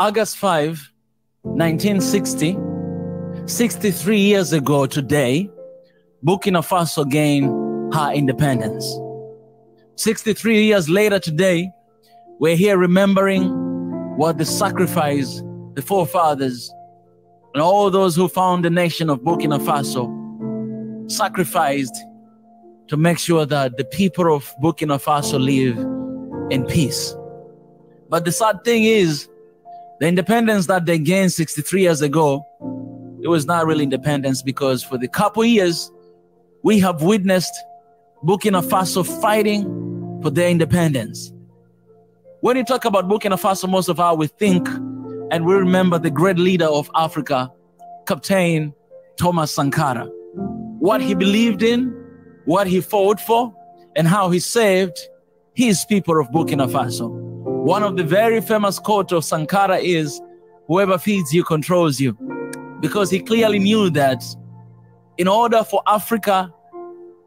August 5, 1960, 63 years ago today, Burkina Faso gained her independence. 63 years later today, we're here remembering what the sacrifice, the forefathers, and all those who found the nation of Burkina Faso sacrificed to make sure that the people of Burkina Faso live in peace. But the sad thing is, the independence that they gained 63 years ago, it was not really independence, because for the couple years, we have witnessed Burkina Faso fighting for their independence. When you talk about Burkina Faso, most of us we think and we remember the great leader of Africa, Captain Thomas Sankara. What he believed in, what he fought for, and how he saved his people of Burkina Faso. One of the very famous quotes of Sankara is, "Whoever feeds you controls you," because he clearly knew that in order for Africa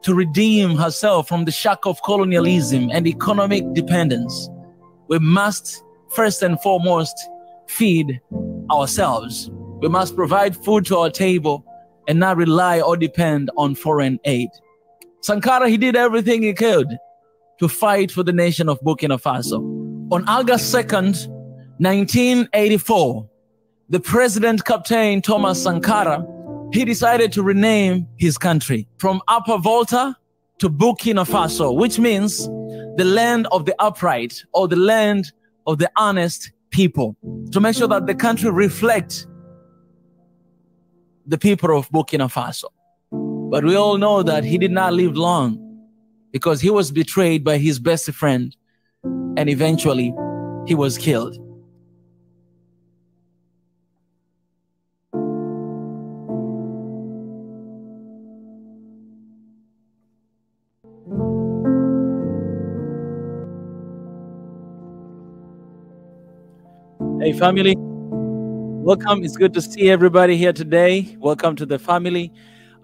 to redeem herself from the shock of colonialism and economic dependence, we must first and foremost feed ourselves. We must provide food to our table and not rely or depend on foreign aid. Sankara, he did everything he could to fight for the nation of Burkina Faso. On August 2nd, 1984, the president, Captain Thomas Sankara, he decided to rename his country from Upper Volta to Burkina Faso, which means the land of the upright, or the land of the honest people, to make sure that the country reflects the people of Burkina Faso. But we all know that he did not live long, because he was betrayed by his best friend, and eventually he was killed. Hey family, welcome. It's good to see everybody here today. Welcome to the family.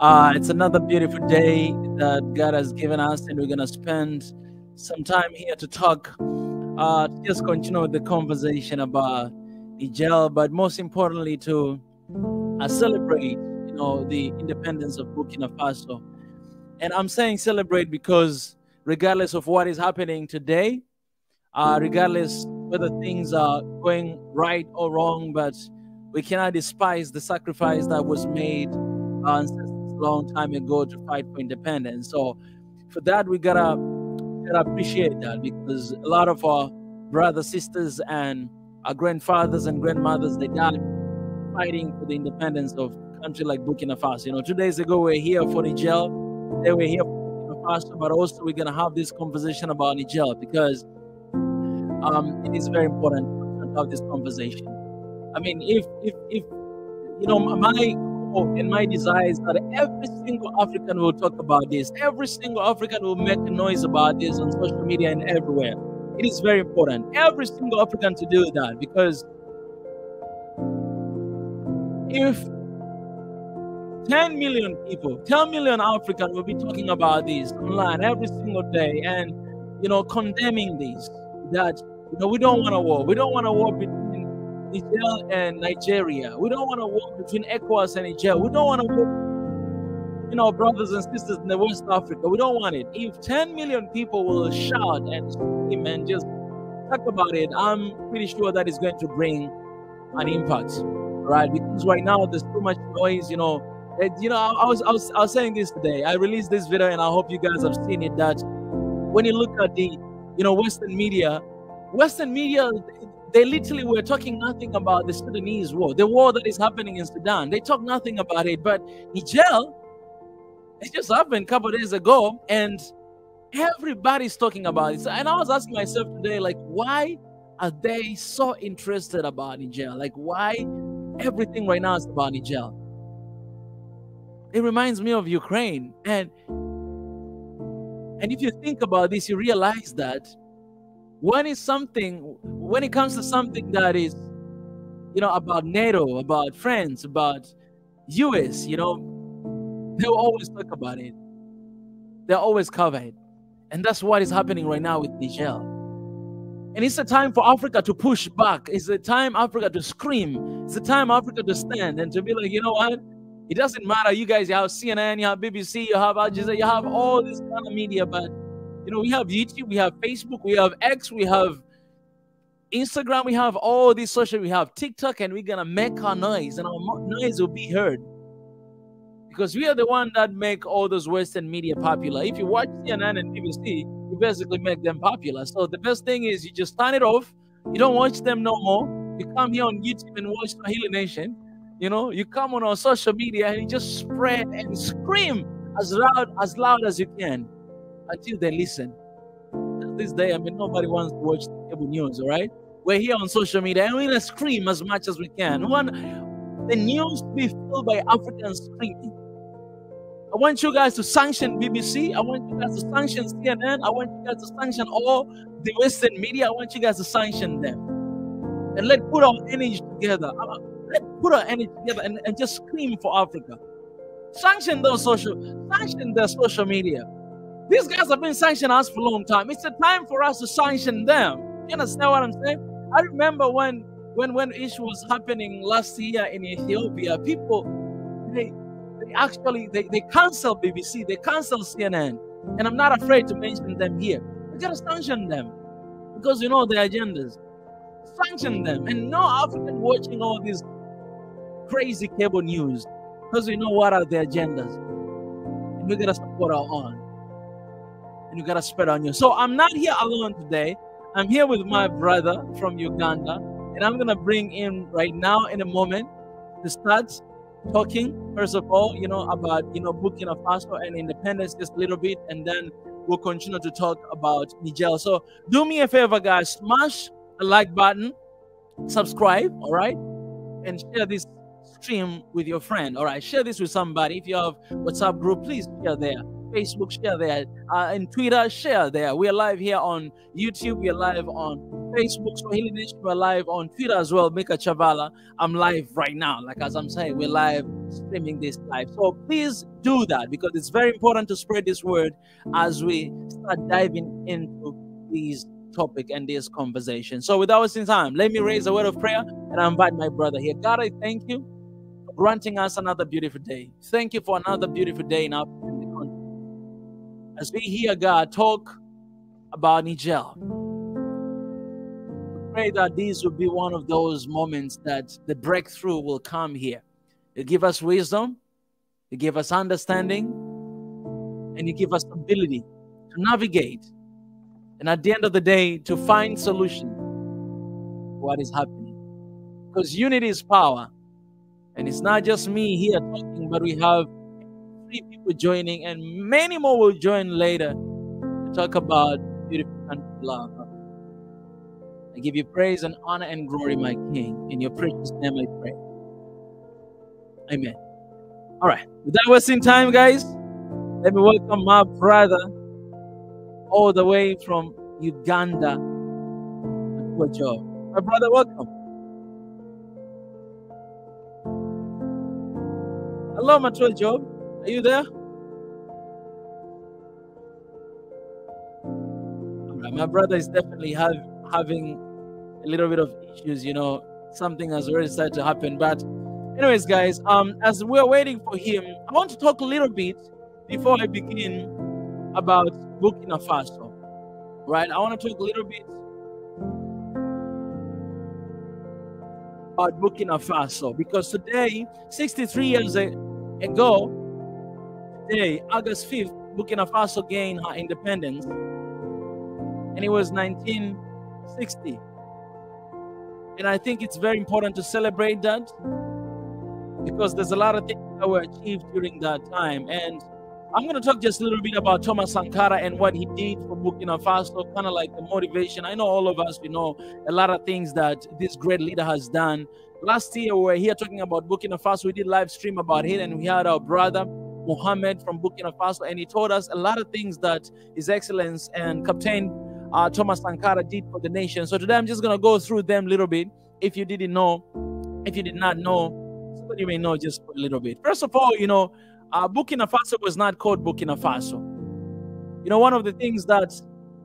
It's another beautiful day that God has given us, and we're going to spend some time here to talk, just continue with the conversation about Niger, but most importantly to celebrate, the independence of Burkina Faso. And I'm saying celebrate because regardless of what is happening today, regardless whether things are going right or wrong, but we cannot despise the sacrifice that was made a long time ago to fight for independence. So for that, we gotta appreciate that, because a lot of our brothers, sisters, and our grandfathers and grandmothers, they died fighting for the independence of a country like Burkina Faso. 2 days ago, we're here for Niger. Today we're here for Burkina Faso, but also we're gonna have this conversation about Niger, because it is very important to have this conversation. I mean, if my hope and my desire is that every single African will talk about this, every single African will make a noise about this on social media and everywhere. It is very important, every single African, to do that, because if 10 million people, 10 million Africans will be talking about this online every single day and, condemning this, that, we don't want a war. We don't want a war between Niger and Nigeria. We don't want a war between ECOWAS and Niger. We don't want a war, brothers and sisters in the West Africa. We don't want it. If 10 million people will shout and scream and just talk about it, I'm pretty sure that is going to bring an impact, right? Because right now there's too much noise, I was saying this today. I released this video and I hope you guys have seen it, that when you look at the, Western media, they literally were talking nothing about the Sudanese war, the war that is happening in Sudan. They talk nothing about it. But Niger, it just happened a couple of days ago, and everybody's talking about it. And I was asking myself today, why are they so interested about Niger? Why everything right now is about Niger? It reminds me of Ukraine. And if you think about this, you realize that when it comes to something that is, about NATO, about France, about US, they'll always talk about it. They'll always cover it. And that's what is happening right now with Niger. And it's a time for Africa to push back. It's a time Africa to scream. It's a time Africa to stand and to be like, you know what? It doesn't matter. You guys, you have CNN, you have BBC, you have Al Jazeera, you have all this kind of media. But, you know, we have YouTube, we have Facebook, we have X, we have Instagram, we have all these social, we have TikTok, and we're going to make our noise, and our noise will be heard. Because we are the one that make all those Western media popular. If you watch CNN and BBC, you basically make them popular. So the best thing is you just turn it off. You don't watch them no more. You come here on YouTube and watch Swahili Nation. You know, you come on our social media and you just spread and scream as loud as you can until they listen. This day, I mean, nobody wants to watch the cable news, all right? We're here on social media and we're going to scream as much as we can. We want the news to be filled by Africans screaming. I want you guys to sanction BBC. I want you guys to sanction CNN. I want you guys to sanction all the Western media. I want you guys to sanction them. And let's put our energy together. Let's put our energy together and just scream for Africa. Sanction their social media. These guys have been sanctioning us for a long time. It's a time for us to sanction them. You understand what I'm saying? I remember when issue was happening last year in Ethiopia, people, they cancel BBC, they cancel CNN, and I'm not afraid to mention them here. We gotta sanction them because you know their agendas. Sanction them, and no African watching all these crazy cable news because we know what are their agendas, and we gotta support our own, and we gotta spread our news. So I'm not here alone today. I'm here with my brother from Uganda, and I'm gonna bring in right now in a moment to start talking, first of all, you know, about, you know, Burkina Faso and independence just a little bit, and then we'll continue to talk about Niger. So do me a favor, guys, smash a like button, subscribe, all right, and share this stream with your friend, all right? Share this with somebody. If you have WhatsApp group, please share there. Facebook, share there. And Twitter, share there. We are live here on YouTube. We are live on Facebook, Swahili Nation. We're live on Twitter as well. Mika Chavala. I'm live right now. Like as I'm saying, we're live streaming this live. So please do that because it's very important to spread this word as we start diving into these topic and this conversation. So without wasting time, let me raise a word of prayer and I invite my brother here. God, I thank you for granting us another beautiful day. Thank you for another beautiful day in our country. As we hear God talk about Niger, we pray that this will be one of those moments that the breakthrough will come here. You give us wisdom, you give us understanding, and you give us ability to navigate. And at the end of the day, to find solution to what is happening. Because unity is power. And it's not just me here talking, but we have 3 people joining, and many more will join later to talk about beautiful country love. I give you praise and honor and glory, my King. In your precious name I pray. Amen. All right. Without wasting time, guys, let me welcome my brother all the way from Uganda. Good job. My brother, welcome. Hello, Matua Job. Are you there? All right, my brother is definitely having a little bit of issues, you know, something has already started to happen. But anyways, guys, as we're waiting for him, I want to talk a little bit before I begin about Burkina Faso, right? I want to talk a little bit about Burkina Faso because today, 63 years ago, today, August 5th, Burkina Faso gained her independence, and it was 1960. And I think it's very important to celebrate that because there's a lot of things that were achieved during that time. And I'm going to talk just a little bit about Thomas Sankara and what he did for Burkina Faso, kind of like the motivation. I know all of us, we know a lot of things that this great leader has done. Last year, we were here talking about Burkina Faso. We did live stream about it, and we had our brother, Mohammed from Burkina Faso, and he told us a lot of things that His Excellency and Captain Thomas Sankara did for the nation. So today, I'm just going to go through them a little bit. If you didn't know, if you did not know, so you may know just a little bit. First of all, you know, Burkina Faso was not called Burkina Faso. You know, one of the things that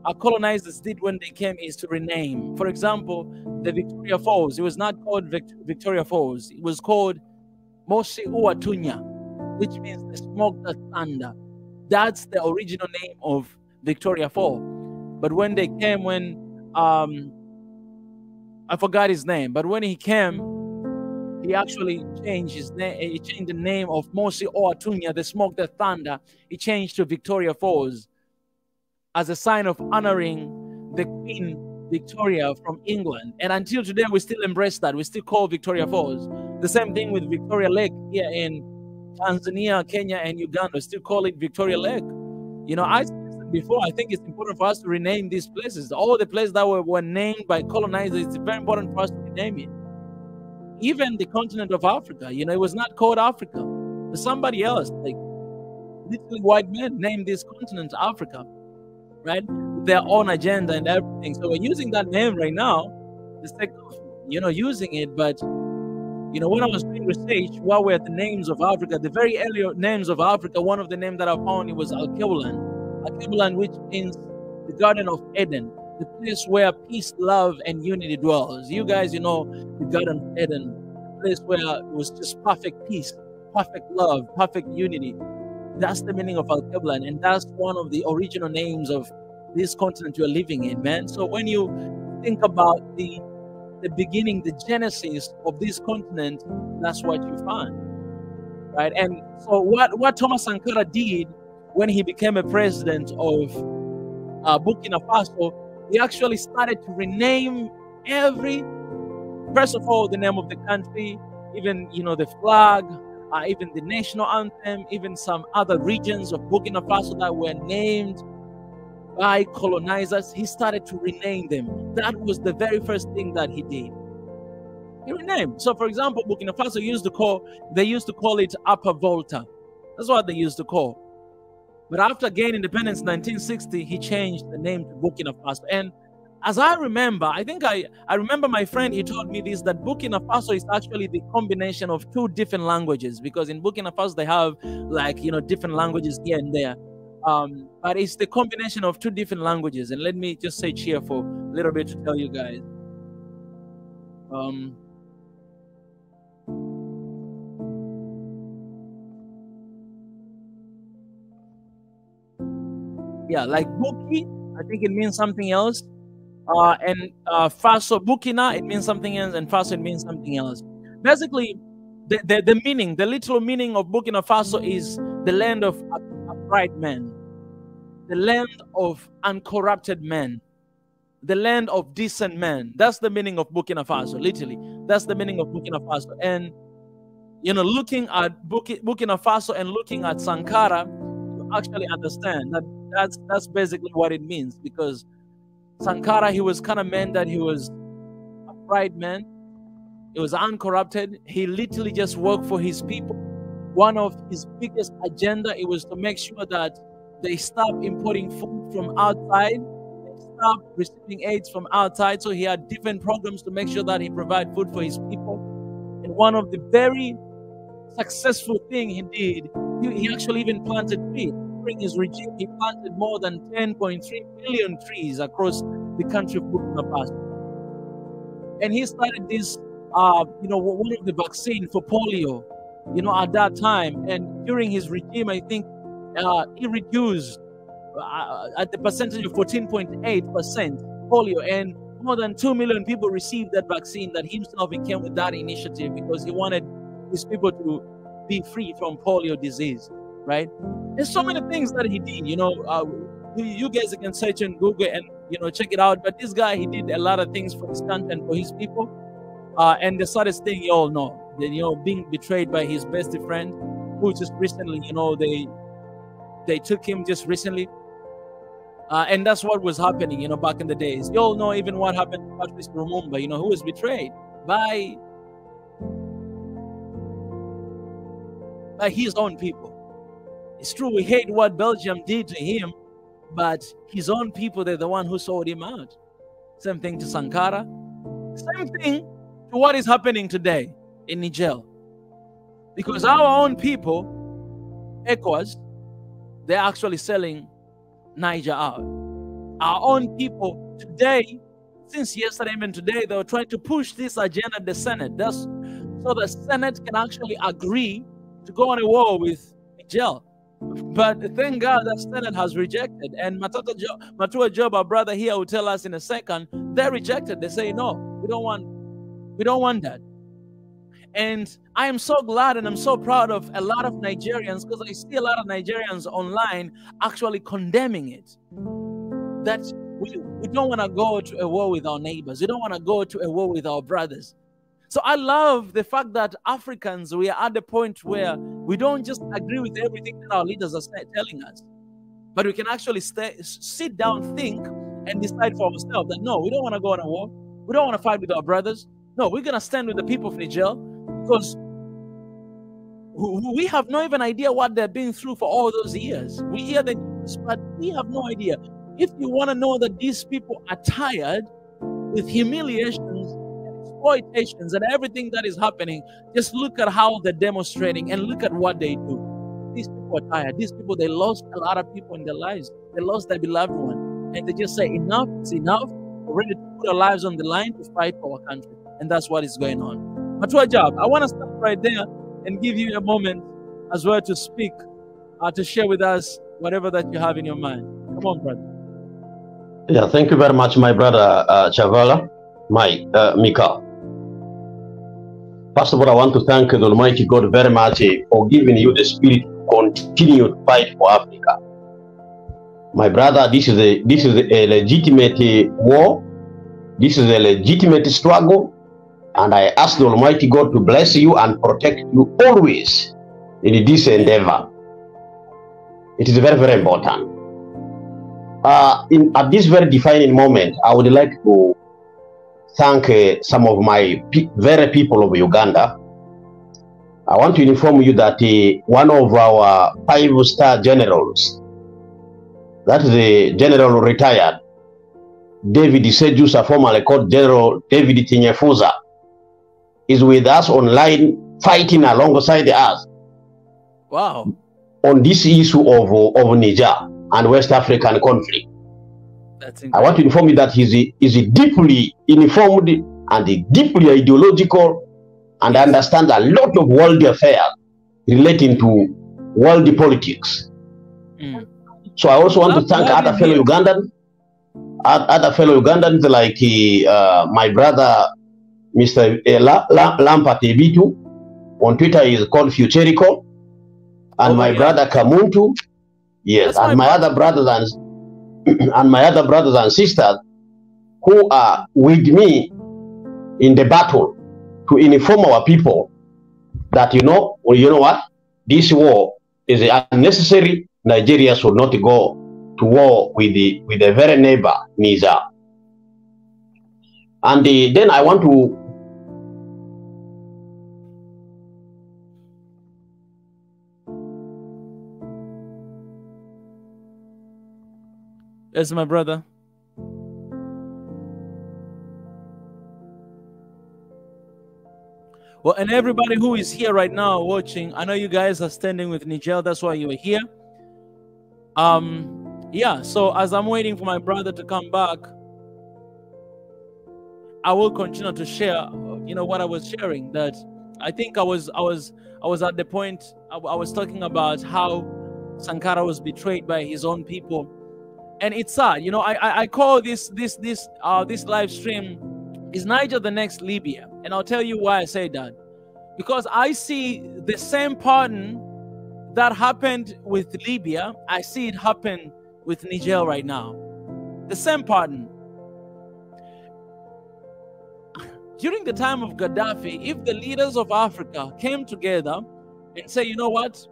our colonizers did when they came is to rename. For example, the Victoria Falls, it was not called Victoria Falls. It was called Mosi Uatunya, which means the smoke that thunder. That's the original name of Victoria Falls. But when they came, I forgot his name, but when he came, he actually changed his name. He changed the name of Mosi Uatunya, the smoke that thunder. He changed to Victoria Falls as a sign of honoring the Queen Victoria from England. And until today, we still embrace that. We still call Victoria Falls. The same thing with Victoria Lake here in Tanzania, Kenya, and Uganda. We still call it Victoria Lake. You know, I said before, I think it's important for us to rename these places. All the places that were named by colonizers, it's very important for us to rename it. Even the continent of Africa, you know, it was not called Africa. But somebody else, like literally white men, named this continent Africa, right? With their own agenda and everything. So we're using that name right now, the sake of, you know, using it. But, you know, when I was doing research, what were the names of Africa? The very early names of Africa, one of the names that I found, it was Al-Kebulan. Al-Kebulan, which means the Garden of Eden, the place where peace, love, and unity dwells. You guys, you know, the Garden of Eden, the place where it was just perfect peace, perfect love, perfect unity. That's the meaning of Al-Kebulan, and that's one of the original names of this continent you're living in, man. So when you think about the beginning, the genesis of this continent, that's what you find, right? And so what Thomas Sankara did when he became a president of Burkina Faso, he actually started to rename first of all, the name of the country, even, you know, the flag, even the national anthem, even some other regions of Burkina Faso that were named by colonizers. He started to rename them. That was the very first thing that he did. He renamed. So, for example, Burkina Faso used to call it Upper Volta. That's what they used to call. But after gaining independence in 1960, he changed the name to Burkina Faso. And as I remember, I think I remember my friend, he told me this, that Burkina Faso is actually the combination of two different languages, because in Burkina Faso, they have, like, you know, different languages here and there. But it's the combination of two different languages. And let me just say cheer for a little bit to tell you guys. Yeah, like Buki, I think it means something else. And Faso, Burkina, it means something else, and Faso, it means something else. Basically, the meaning, the literal meaning of Burkina Faso is the land of upright men, the land of uncorrupted men, the land of decent men. That's the meaning of Burkina Faso, literally. That's the meaning of Burkina Faso. And, you know, looking at Burkina Faso and looking at Sankara, you actually understand that that's basically what it means, because Sankara, he was kind of meant that he was a upright man. He was uncorrupted. He literally just worked for his people. One of his biggest agenda, it was to make sure that they stop importing food from outside, they stop receiving aids from outside. So he had different programs to make sure that he provided food for his people. And one of the very successful things he did, he actually even planted trees. During his regime, he planted more than 10.3 million trees across the country of Burkina Faso. And he started this, you know, one of the vaccine for polio, you know, at that time. And during his regime, I think he reduced at the percentage of 14.8% polio, and more than 2 million people received that vaccine. That himself, he came with that initiative because he wanted his people to be free from polio disease, right? There's so many things that he did, you know. You guys can search on Google and, you know, check it out. But this guy, he did a lot of things for his country and for his people. And the saddest thing, you all know, that, you know, being betrayed by his best friend, who just recently, you know, they took him just recently. And that's what was happening, you know, back in the days. You all know even what happened to Patrice Lumumba, you know, who was betrayed by his own people. It's true, we hate what Belgium did to him, but his own people, they're the one who sold him out. Same thing to Sankara. Same thing to what is happening today in Niger. Because our own people, ECOWAS, they're actually selling Niger out. our own people today, since yesterday, even today, they were trying to push this agenda in the Senate. That's so the Senate can actually agree to go on a war with Niger. But thank God that Senate has rejected. And Matua Job, our brother here, will tell us in a second, they rejected. They say, no, we don't want that. And I am so glad and I'm so proud of a lot of Nigerians, because I see a lot of Nigerians online actually condemning it. That we don't want to go to a war with our neighbors. We don't want to go to a war with our brothers. So I love the fact that Africans, we are at the point where we don't just agree with everything that our leaders are telling us, but we can actually sit down, think, and decide for ourselves that no, we don't want to go on a war. We don't want to fight with our brothers. No, we're going to stand with the people of Niger, because we have no even idea what they've been through for all those years. We hear the news, but we have no idea. If you want to know that these people are tired with humiliations, exploitations, and everything that is happening, just look at how they're demonstrating and look at what they do. These people are tired. These people, they lost a lot of people in their lives. They lost their beloved one. And they just say, enough is enough. We're ready to put our lives on the line to fight for our country. And that's what is going on. Matua Job, I want to stop right there and give you a moment as well to speak, to share with us whatever that you have in your mind. Come on, brother. Yeah, thank you very much, my brother Chavala, Mika. First of all, I want to thank the Almighty God very much for giving you the spirit to continue to fight for Africa. My brother, this is a legitimate war. This is a legitimate struggle. And I ask the Almighty God to bless you and protect you always in this endeavor. It is very, very important. At this very defining moment, I would like to thank some of my very people of Uganda. I want to inform you that one of our 5-star generals, that is the general retired, David Sejusa, formerly called General David Tinyefuza, is with us online fighting alongside us. Wow. On this issue of Niger and West African conflict. That's I want to inform you that he's deeply informed and deeply ideological and understands a lot of world affairs relating to world politics. So I also want to thank other fellow Ugandans, like my brother, Mr. Lampert Ebitu. On Twitter is called Futerico. And my brother Kamuntu. Yes, and my other brothers and sisters who are with me in the battle to inform our people that you know what, this war is unnecessary. Nigeria should not go to war with the very neighbor Niger. And then I want to Yes, my brother. Well, and everybody who is here right now watching, I know you guys are standing with Niger. That's why you are here. Yeah. So as I'm waiting for my brother to come back, I will continue to share, what I was sharing. That I think I was at the point I was talking about how Sankara was betrayed by his own people. And it's sad, I call this live stream, is Niger the next Libya? And I'll tell you why I say that. Because I see the same pattern that happened with Libya, I see it happen with Niger right now. The same pattern. During the time of Gaddafi, if the leaders of Africa came together and say, you know what?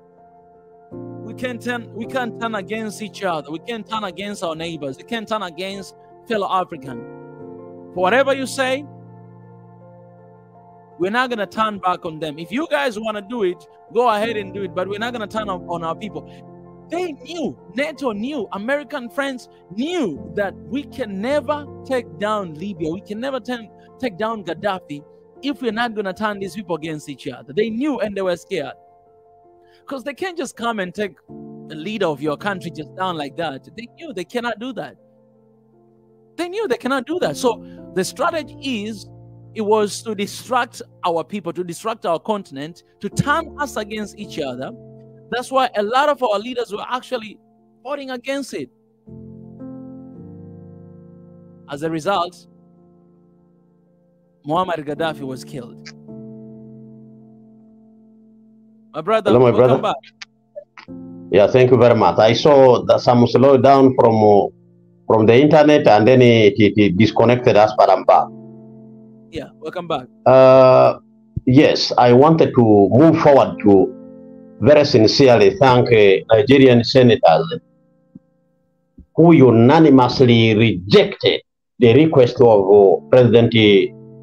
We can't turn against each other. We can't turn against our neighbors. We can't turn against fellow African. For whatever you say, we're not going to turn back on them. If you guys want to do it, go ahead and do it. But we're not going to turn on our people. They knew, NATO knew, American friends knew that we can never take down Libya. We can never take down Gaddafi if we're not going to turn these people against each other. They knew and they were scared. Because they can't just come and take the leader of your country just down like that. They knew they cannot do that. They knew they cannot do that. So the strategy was to distract our people, to distract our continent, to turn us against each other. That's why a lot of our leaders were actually voting against it. As a result, Muammar Gaddafi was killed. My brother, hello, my welcome brother. back. Yeah, thank you very much. I saw that some slowed down from the internet, and then it disconnected us, but I'm back. Yeah, welcome back. Yes, I wanted to move forward to very sincerely thank Nigerian senators who unanimously rejected the request of President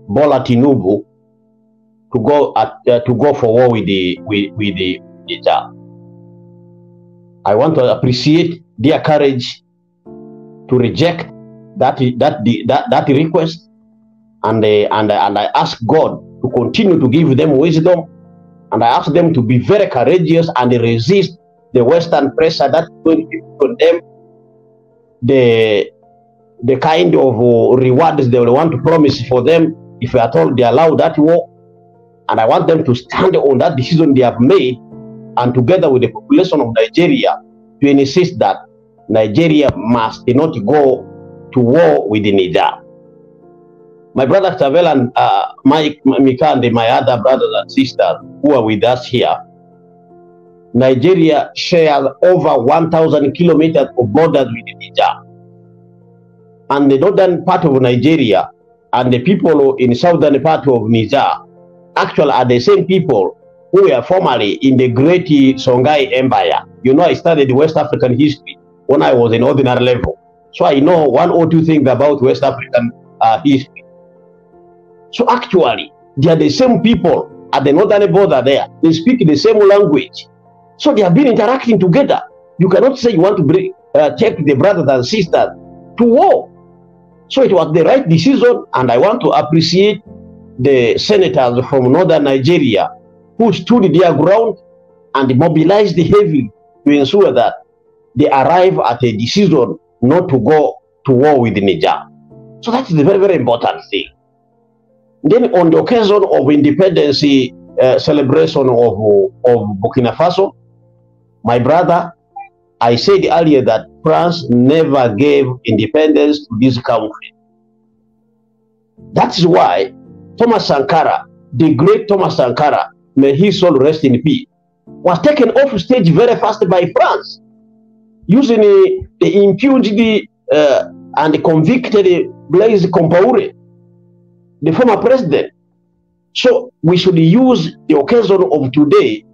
Bola Tinubu to go for war with the Niger. I want to appreciate their courage to reject that request, and I ask God to continue to give them wisdom, and I ask them to be very courageous and resist the Western pressure that's going to put them the kind of rewards they will want to promise for them if at all they allow that war. And I want them to stand on that decision they have made, and together with the population of Nigeria, to insist that Nigeria must not go to war with the Niger. My brother Tavel and Mika and my other brothers and sisters who are with us here, Nigeria shares over 1,000 kilometers of borders with the Niger. And the northern part of Nigeria and the people in the southern part of Niger actually are the same people who were formerly in the Great Songhai Empire. You know, I studied West African history when I was in ordinary level. So I know one or two things about West African history. So actually, they are the same people at the northern border there. They speak the same language. So they have been interacting together. You cannot say you want to take the brothers and sisters to war. So it was the right decision, and I want to appreciate the senators from northern Nigeria who stood their ground and mobilized heavily to ensure that they arrive at a decision not to go to war with Niger. So that is the very, very important thing. Then on the occasion of independence celebration of Burkina Faso, my brother, I said earlier that France never gave independence to this country. That is why Thomas Sankara, the great Thomas Sankara, may his soul rest in peace, was taken off stage very fast by France, using the impunity and convicted Blaise Compaoré, the former president. So we should use the occasion of today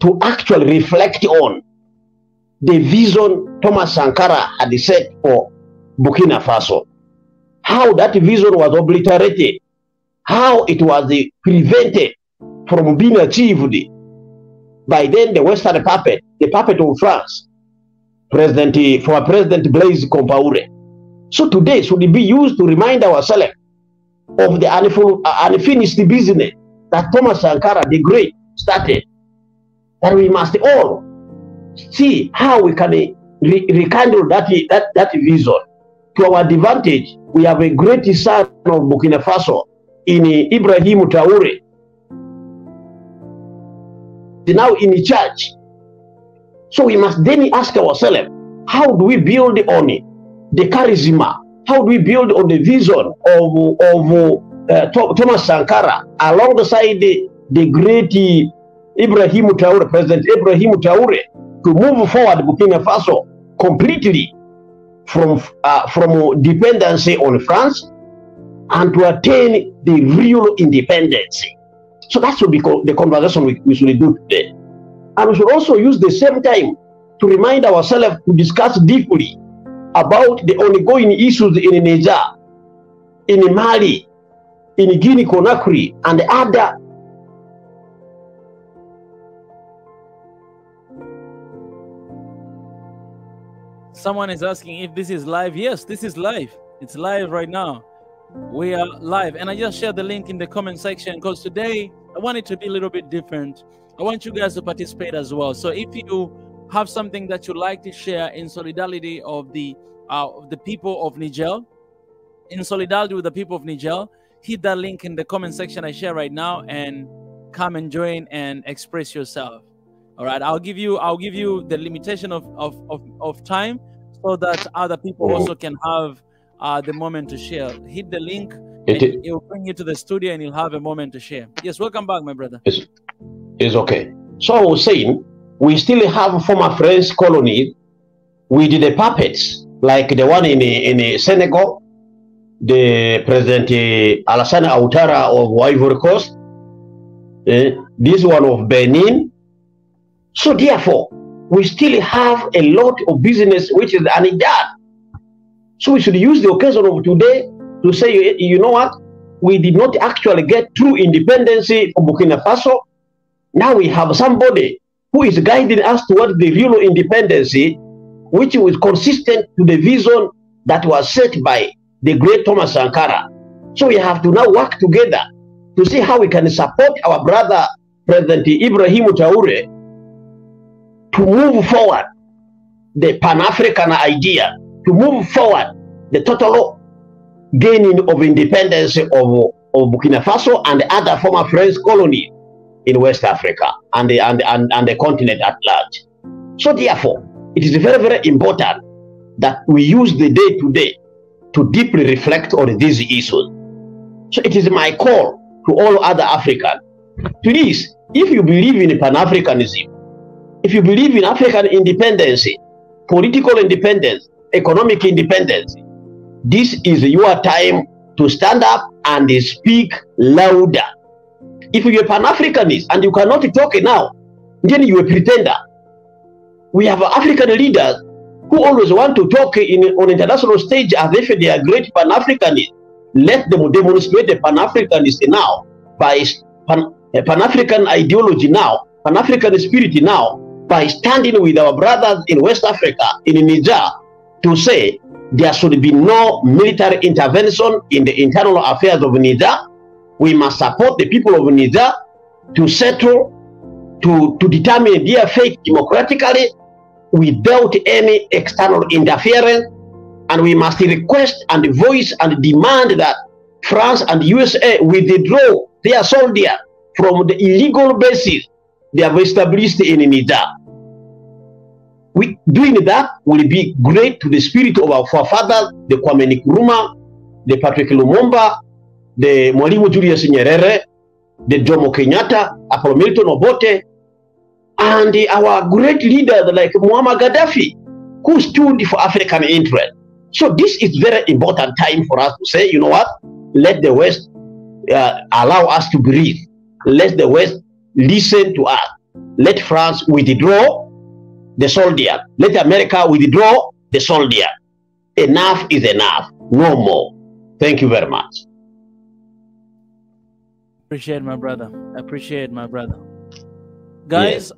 to actually reflect on the vision Thomas Sankara had set for Burkina Faso, how that vision was obliterated, how it was prevented from being achieved by then the Western puppet, the puppet of France, former President Blaise Compaoré. So today should be used to remind ourselves of the unfinished business that Thomas Sankara the Great started, that we must all see how we can rekindle that vision to our advantage. We have a great son of Burkina Faso in Ibrahim Traoré, now in charge. So we must then ask ourselves, how do we build on the charisma? How do we build on the vision of Thomas Sankara alongside the great Ibrahim Traoré, President Ibrahim Traoré, to move forward Burkina Faso completely from dependency on France and to attain the real independence? So that should be the conversation we should do today. And we should also use the same time to remind ourselves to discuss deeply about the ongoing issues in Niger, in Mali, in Guinea-Conakry, and other. Someone is asking if this is live. Yes, this is live. It's live right now. We are live, and I just shared the link in the comment section because today I want it to be a little bit different. I want you guys to participate as well. So if you have something that you'd like to share in solidarity of the people of Niger, in solidarity with the people of Niger, hit that link in the comment section I share right now and come and join and express yourself. All right, I'll give you the limitation of time so that other people also can have the moment to share. Hit the link and it will bring you to the studio and you'll have a moment to share. Yes, welcome back, my brother. It's okay. So I was saying, we still have former French colonies with the puppets, like the one in Senegal, the President Alassane Ouattara of Ivory Coast, this one of Benin. So therefore, we still have a lot of business which is undone. So we should use the occasion of today to say, you know what, we did not actually get true independence for Burkina Faso. Now we have somebody who is guiding us towards the real independence, which was consistent to the vision that was set by the great Thomas Sankara. So we have to now work together to see how we can support our brother, President Ibrahim Traore, to move forward the Pan-African idea, to move forward the total gaining of independence of Burkina Faso and other former French colonies in West Africa and the continent at large. So therefore, it is very, very important that we use the day today to deeply reflect on these issues. So it is my call to all other Africans. Please, if you believe in Pan-Africanism, if you believe in African independence, political independence, economic independence, this is your time to stand up and speak louder. If you're a Pan-Africanist and you cannot talk now, then you're a pretender. We have African leaders who always want to talk on international stage as if they are great Pan-Africanists. Let them demonstrate the Pan-Africanist now by Pan-African ideology now, Pan-African spirit now, by standing with our brothers in West Africa, in Niger, to say there should be no military intervention in the internal affairs of Niger. We must support the people of Niger to settle, to determine their fate democratically without any external interference. And we must request and voice and demand that France and USA withdraw their soldiers from the illegal bases they have established in Niger. Doing that will be great to the spirit of our forefathers, the Kwame Nkrumah, the Patrick Lumumba, the Mwalimu Julius Nyerere, the Jomo Kenyatta, Apollo Milton Obote, and our great leaders like Muammar Gaddafi, who stood for African interest. So this is very important time for us to say, you know what, let the West allow us to breathe. Let the West listen to us. Let France withdraw the soldier. Let America withdraw the soldier. Enough is enough. No more. Thank you very much. Appreciate my brother. Appreciate my brother. Guys,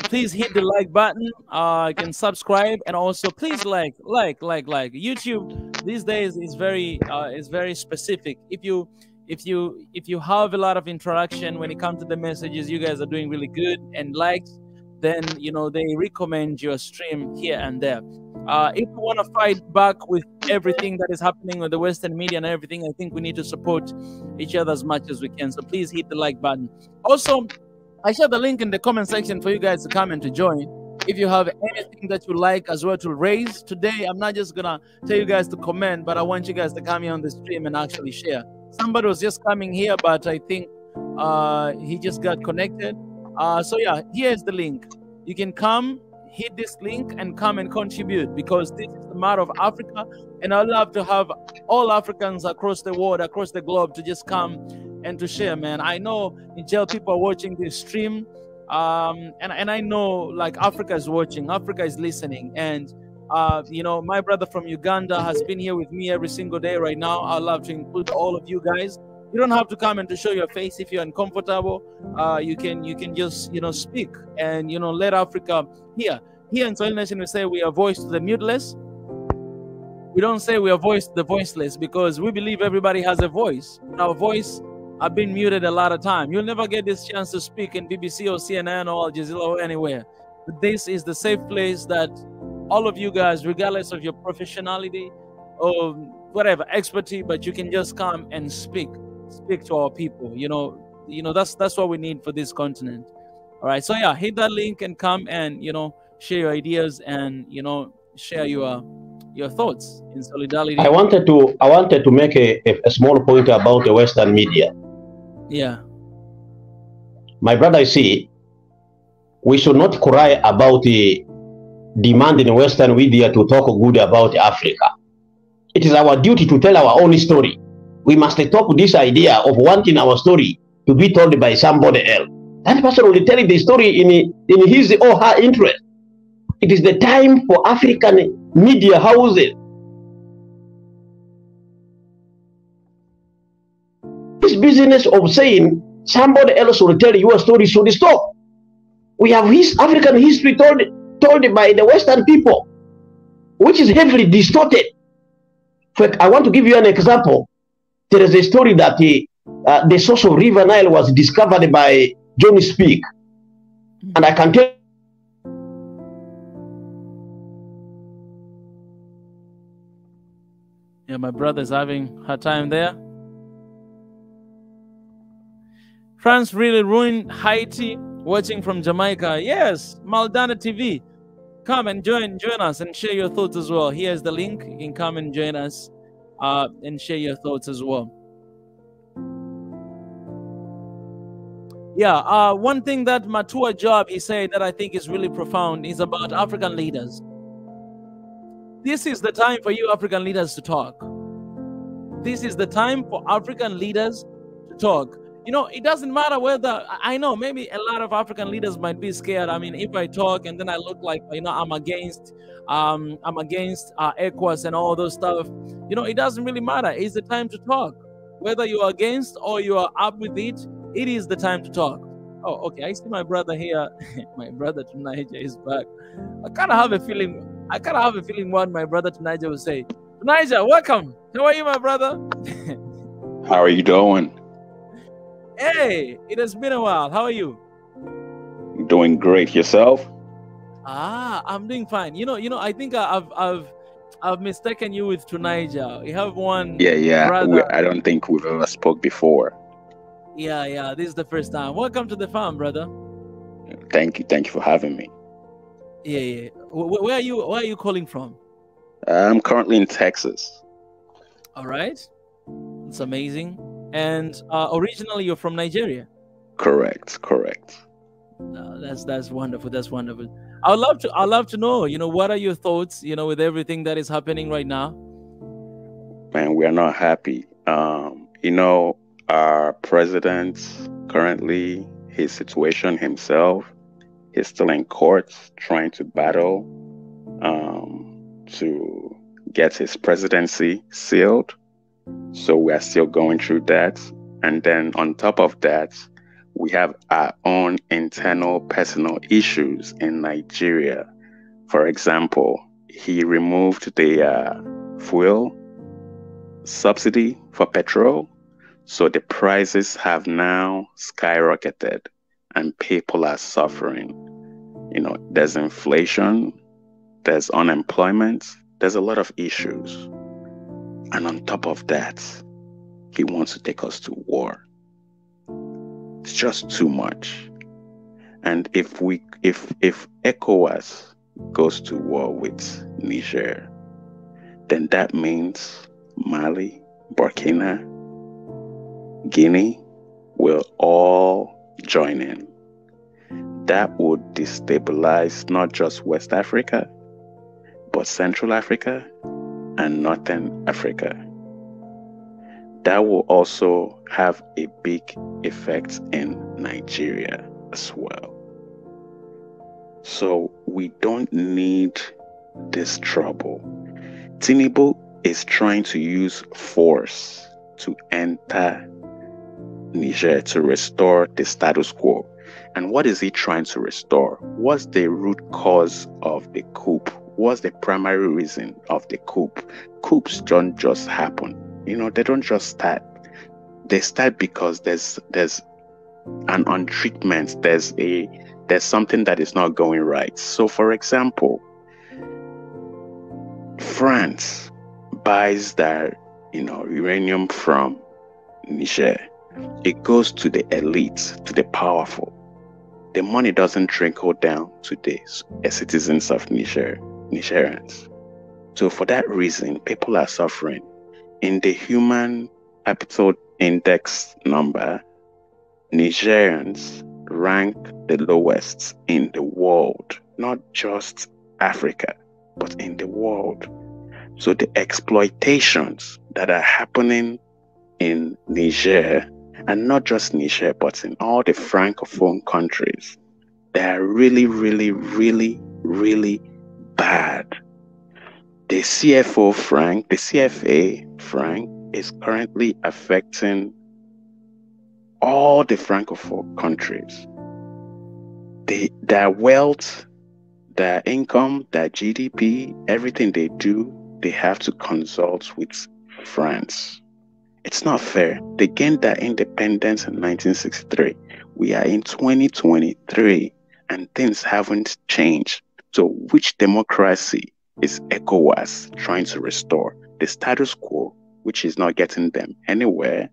please hit the like button. You can subscribe and also please like. YouTube these days is very specific. If you have a lot of interaction when it comes to the messages, you guys are doing really good, and likes, then you know they recommend your stream here and there. If we want to fight back with everything that is happening with the Western media and everything, I think we need to support each other as much as we can. So please hit the like button. Also, I share the link in the comment section for you guys to come and to join. If you have anything that you like as well to raise today, I'm not just gonna tell you guys to comment, but I want you guys to come here on the stream and actually share. Somebody was just coming here, but I think he just got connected. So yeah, here's the link. You can come, hit this link and come and contribute, because this is the matter of Africa, and I'd love to have all Africans across the world, across the globe, to just come and to share, man. I know Niger people are watching this stream, and I know like Africa is watching, Africa is listening, and you know, my brother from Uganda has been here with me every single day right now. I'd love to include all of you guys. You don't have to come and to show your face if you're uncomfortable. You can just, you know, speak and, you know, let Africa hear. Here in Swahili Nation, we say we are voice to the muteless. We don't say we are voice to the voiceless, because we believe everybody has a voice. Our voice have been muted a lot of time. You'll never get this chance to speak in BBC or CNN or Al Jazeera or anywhere. But this is the safe place that all of you guys, regardless of your professionality or whatever expertise, but you can just come and speak to our people. That's what we need for this continent. All right, so yeah, hit that link and come and share your ideas and share your thoughts in solidarity. I wanted to make a small point about the Western media. Yeah, my brother, I see, we should not cry about the demand in Western media to talk good about Africa. It is our duty to tell our own story. We must stop this idea of wanting our story to be told by somebody else. That person will tell the story in his or her interest. It is the time for African media houses. This business of saying somebody else will tell your story should stop. We have African history told by the Western people, which is heavily distorted. I want to give you an example. There is a story that the source of River Nile was discovered by John Speak, and I can tell. Yeah, my brother's having her time there. France really ruined Haiti. Watching from Jamaica. Yes, Maldana TV. Come and join us and share your thoughts as well. Here's the link. You can come and join us and share your thoughts as well. Yeah, one thing that Matua Job, he said that I think is really profound is about African leaders. This is the time for you African leaders to talk. This is the time for African leaders to talk. It doesn't matter whether, I know maybe a lot of African leaders might be scared. I mean, if I talk and then I look like, I'm against ECOWAS and all those stuff, it doesn't really matter. It's the time to talk. Whether you are against or you are up with it, it is the time to talk. Oh, okay. I see my brother here. My brother to Niger is back. I kind of have a feeling what my brother to Niger will say. Niger, welcome. How are you, my brother? How are you doing? Hey, it has been a while. How are you? Doing great. Yourself? I'm doing fine. I think I've mistaken you with Niger. You have one. Yeah. I don't think we've ever spoke before. Yeah. This is the first time. Welcome to the farm, brother. Thank you for having me. Yeah. Where are you calling from? I'm currently in Texas. All right. It's amazing. And originally you're from Nigeria? Correct. That's wonderful. That's wonderful. I'd love to know, what are your thoughts, with everything that is happening right now? Man, we are not happy. Our president currently, his situation himself, he's still in court trying to battle to get his presidency sealed. So we are still going through that. And then on top of that, we have our own internal personal issues in Nigeria. For example, he removed the fuel subsidy for petrol. So the prices have now skyrocketed and people are suffering. There's inflation, there's unemployment, there's a lot of issues. And on top of that, he wants to take us to war. It's just too much. And if ECOWAS goes to war with Niger, then that means Mali, Burkina, Guinea will all join in. That would destabilize not just West Africa, but Central Africa and Northern Africa. That will also have a big effect in Nigeria as well. So we don't need this trouble. Tinubu is trying to use force to enter Niger to restore the status quo. And what is he trying to restore? What's the root cause of the coup? What's the primary reason of the coup? Coups don't just happen. They don't just start. They start because there's an untreatment. There's something that is not going right. So, for example, France buys their uranium from Niger, it goes to the elites, to the powerful. The money doesn't trickle down to the citizens of Nigerians. So for that reason, people are suffering. In the Human Capital Index number, Nigerians rank the lowest in the world, not just Africa, but in the world. So the exploitations that are happening in Niger, and not just Niger, but in all the Francophone countries, they are really, really, really, really bad. The CFA franc is currently affecting all the Francophone countries. Their wealth, their income, their GDP, everything they do, they have to consult with France. It's not fair. They gained their independence in 1963. We are in 2023 and things haven't changed. So which democracy is ECOWAS trying to restore? The status quo, which is not getting them anywhere?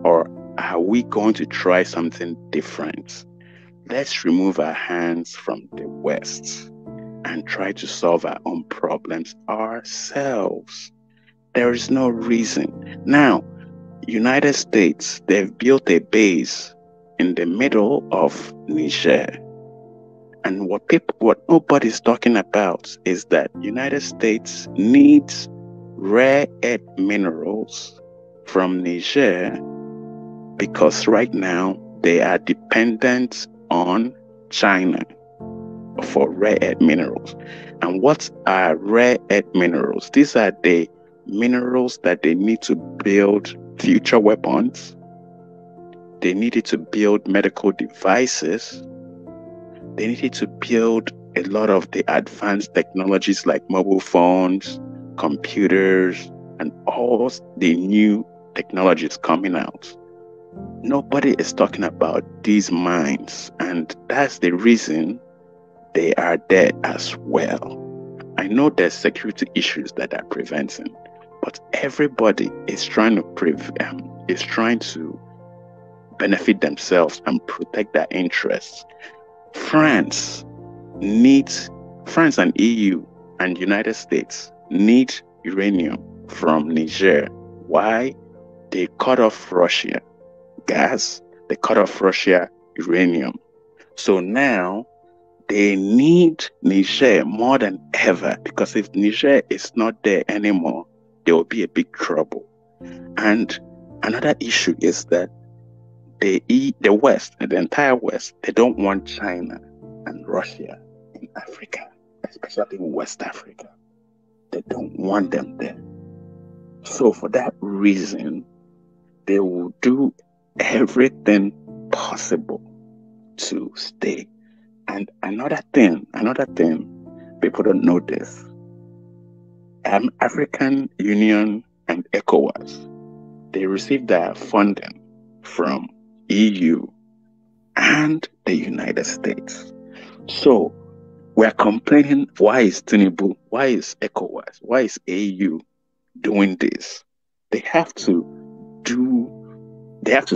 Or are we going to try something different? Let's remove our hands from the West and try to solve our own problems ourselves. There is no reason. Now, United States, they've built a base in the middle of Niger. And what nobody's talking about is that United States needs rare earth minerals from Niger because right now they are dependent on China for rare earth minerals. And what are rare earth minerals? These are the minerals that they need to build future weapons. They needed to build medical devices. They needed to build a lot of the advanced technologies like mobile phones, computers, and all the new technologies coming out. Nobody is talking about these mines, and that's the reason they are there as well. I know there's security issues that are preventing, but everybody is trying to benefit themselves and protect their interests. France and EU and United States need uranium from Niger. Why? They cut off Russia gas, they cut off Russia uranium. So now they need Niger more than ever, because if Niger is not there anymore, there will be a big trouble. And another issue is that the West, the entire West, they don't want China and Russia in Africa, especially in West Africa. They don't want them there. So for that reason, they will do everything possible to stay. And another thing, people don't know this. African Union and ECOWAS, they receive their funding from EU and the United States. So we're complaining, why is Tinubu, why is ECOWAS, why is AU doing this? They have to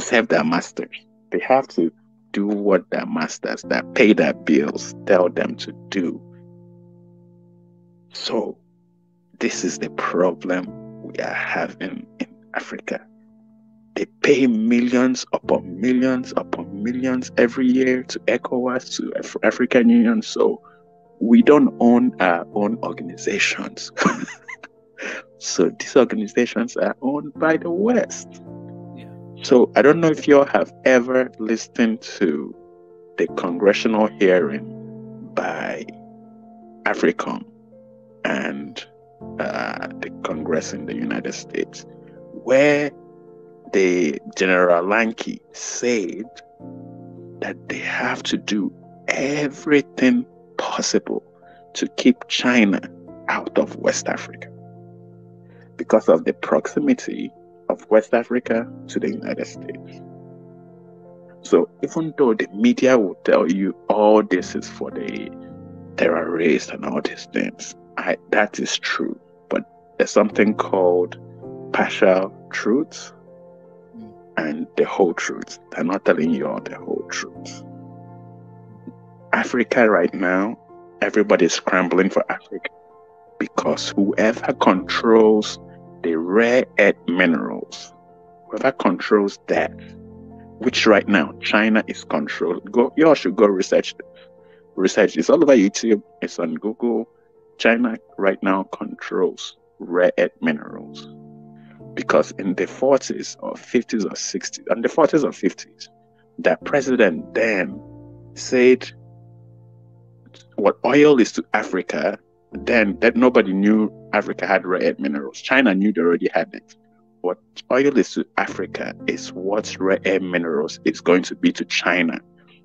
serve their masters. They have to do what their masters that pay their bills tell them to do. So this is the problem we are having in Africa. They pay millions upon millions upon millions every year to ECOWAS, to African Union. So we don't own our own organizations. So these organizations are owned by the West. Yeah. So I don't know if you all have ever listened to the congressional hearing by AFRICOM and the Congress in the United States, where the General Lanky said that they have to do everything possible to keep China out of West Africa because of the proximity of West Africa to the United States. So even though the media will tell you all this is for the terrorists and all these things, that is true. But there's something called partial truth and the whole truth. They're not telling you all the whole truth. Africa right now, everybody's scrambling for Africa because whoever controls the rare earth minerals, whoever controls that, which right now China is controlled. You all should go research this. Research. It's all over YouTube. It's on Google. China right now controls rare earth minerals because in the 40s or 50s or 60s, and the 40s or 50s, that president then said what oil is to Africa, then that nobody knew Africa had rare earth minerals. China knew they already had it. What oil is to Africa is what rare earth minerals is going to be to China.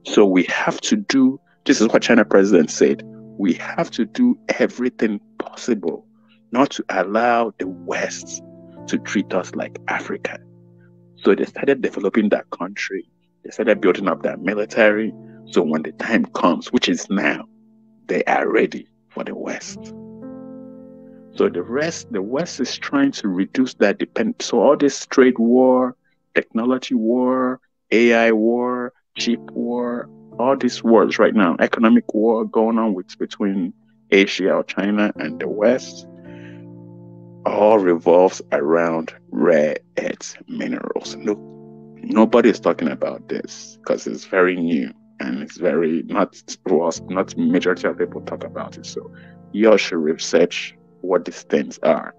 So we have to do, this is what China president said, we have to do everything possible not to allow the West to treat us like Africa. So they started developing that country. They started building up their military. So when the time comes, which is now, they are ready for the West. So the West is trying to reduce that dependence. So all this trade war, technology war, AI war, chip war, all these wars right now, economic war going on between Asia or China and the West, all revolves around rare earth minerals. Nobody is talking about this because it's very new and it's very not majority of people talk about it. So you all should research what these things are.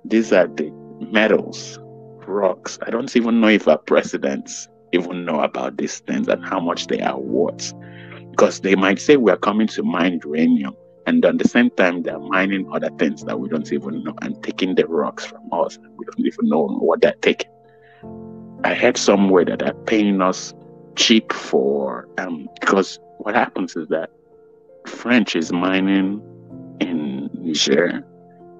These are the metals, rocks. I don't even know if our presidents even know about these things and how much they are worth, because they might say we are coming to mine uranium, and at the same time they're mining other things that we don't even know and taking the rocks from us, and we don't even know what they're taking. I heard somewhere that they're paying us cheap for because what happens is that French is mining in Niger,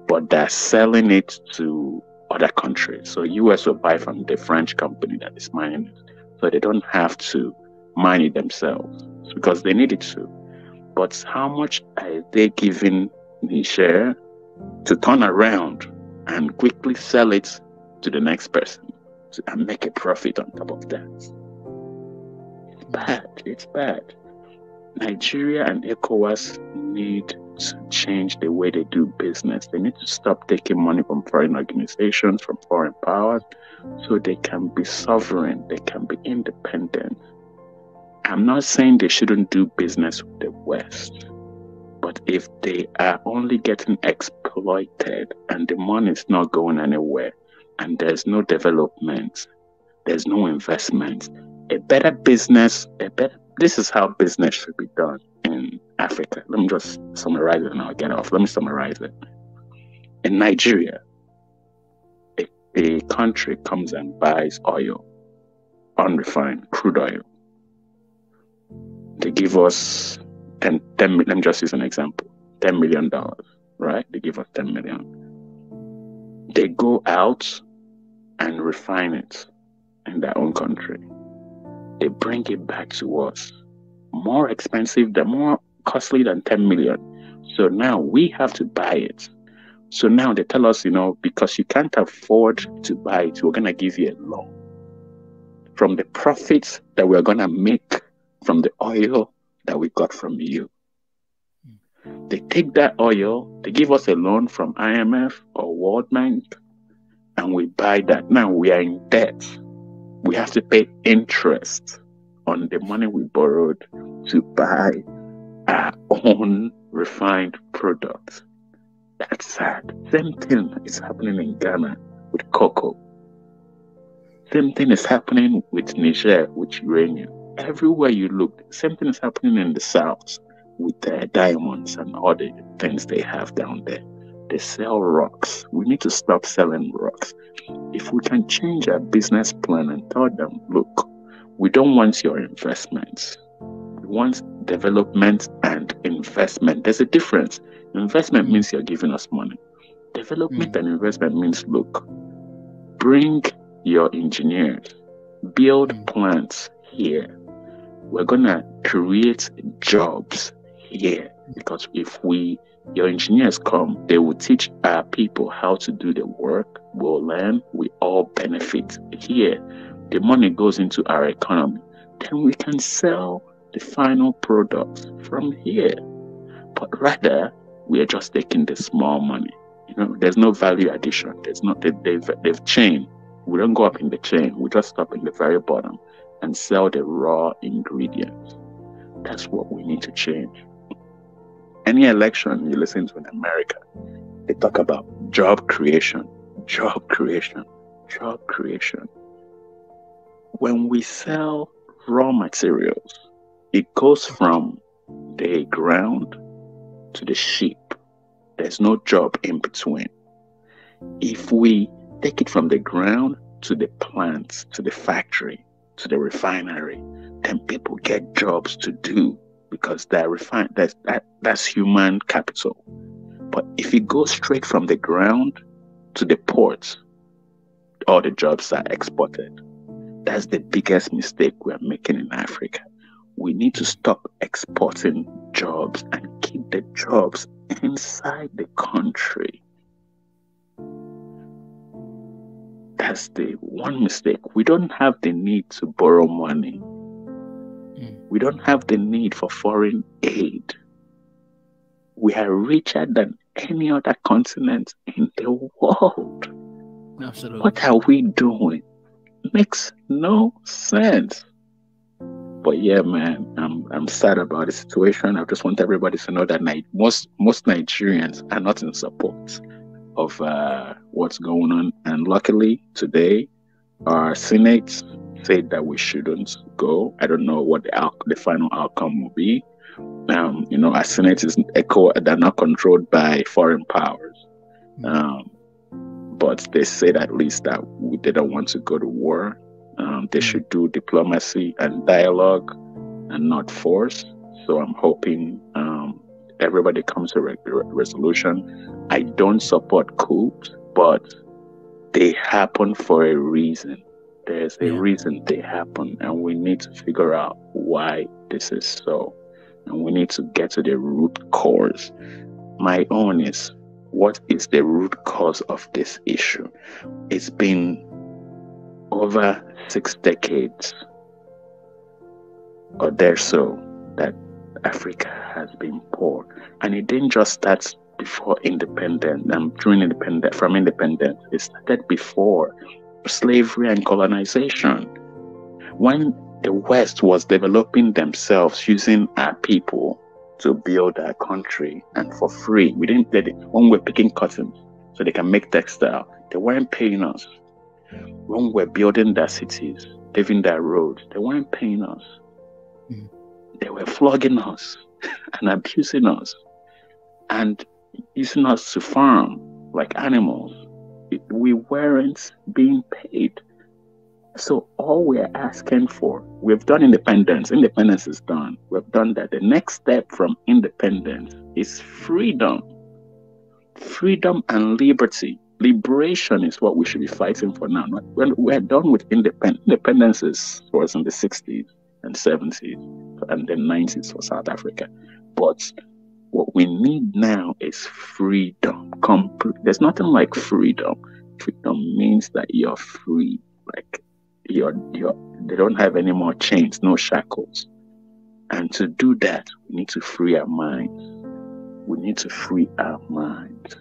but they're selling it to other countries. So US will buy from the French company that is mining it. So they don't have to mine it themselves because they need it to. But how much are they giving Niger to turn around and quickly sell it to the next person and make a profit on top of that? It's bad. It's bad. Nigeria and ECOWAS need to change the way they do business. They need to stop taking money from foreign organizations, from foreign powers, so they can be sovereign, they can be independent. I'm not saying they shouldn't do business with the West, but if they are only getting exploited and the money is not going anywhere and there's no development, there's no investment, this is how business should be done in Africa. Let me just summarize it and I'll get off. Let me summarize it. In Nigeria, a country comes and buys oil, unrefined crude oil. They give us 10 million, let me just use an example, $10 million, right? They give us 10 million. They go out and refine it in their own country. They bring it back to us, more expensive, more costly than 10 million. So now we have to buy it. So now they tell us, because you can't afford to buy it, we're going to give you a loan. From the profits that we're going to make from the oil that we got from you. They take that oil, they give us a loan from IMF or World Bank, and we buy that. Now we are in debt. We have to pay interest on the money we borrowed to buy our own refined products. That's sad. Same thing is happening in Ghana with cocoa. Same thing is happening with Niger with uranium. Everywhere you look, same thing is happening in the South with their diamonds and all the things they have down there. They sell rocks. We need to stop selling rocks. If we can change our business plan and tell them, look, we don't want your investments. We want development and investment. There's a difference. Investment means you're giving us money. Development and investment means, look, bring your engineers, build plants here. We're going to create jobs here, because if we Your engineers come, they will teach our people how to do the work. We'll learn, we all benefit. Here, the money goes into our economy. Then we can sell the final products from here. But rather, we are just taking the small money. There's no value addition. There's not. They've chained. We don't go up in the chain. We just stop in the very bottom and sell the raw ingredients. That's what we need to change. Any election you listen to in America, they talk about job creation, job creation, job creation. When we sell raw materials, it goes from the ground to the sheep. There's no job in between. If we take it from the ground to the plants, to the factory, to the refinery, then people get jobs to do because that's human capital. But if it goes straight from the ground to the ports, all the jobs are exported. That's the biggest mistake we're making in Africa. We need to stop exporting jobs and keep the jobs inside the country. That's the one mistake. We don't have the need to borrow money. We don't have the need for foreign aid. We are richer than any other continent in the world. Absolutely. What are we doing? Makes no sense. But yeah, man, I'm sad about the situation. I just want everybody to know that most Nigerians are not in support of what's going on. And luckily, today, our Senate said that we shouldn't go. I don't know what the final outcome will be. Our Senate is they're not controlled by foreign powers. But they said at least that they don't want to go to war. They should do diplomacy and dialogue and not force. So I'm hoping everybody comes to a resolution. I don't support coups, but they happen for a reason. There's a reason they happen, and we need to figure out why this is so. And we need to get to the root cause. My own is, what is the root cause of this issue? It's been over 6 decades or there so that Africa has been poor. And it didn't just start before independence, from independence. It started before slavery and colonization. When the West was developing themselves using our people to build our country and for free. We didn't get it. When we're picking cotton so they can make textile, they weren't paying us. When we're building their cities, paving their roads, they weren't paying us. They were flogging us and abusing us and using us to farm like animals. We weren't being paid. So all we're asking for, we've done independence. Independence is done. We've done that. The next step from independence is freedom. Freedom and liberty. Liberation is what we should be fighting for now. When we're done with independence, independence was in the 60s and 70s and then 90s for South Africa. But what we need now is freedom. There's nothing like freedom. Freedom means that you're free. Like they don't have any more chains, no shackles. And to do that, we need to free our minds. We need to free our minds.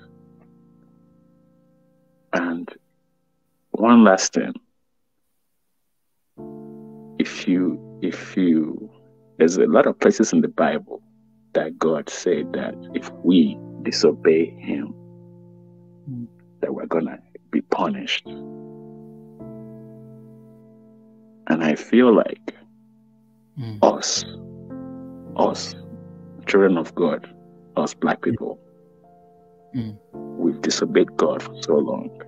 And one last thing. There's a lot of places in the Bible that God said that if we disobey Him, that we're gonna be punished. And I feel like us, children of God, us black people, we've disobeyed God for so long,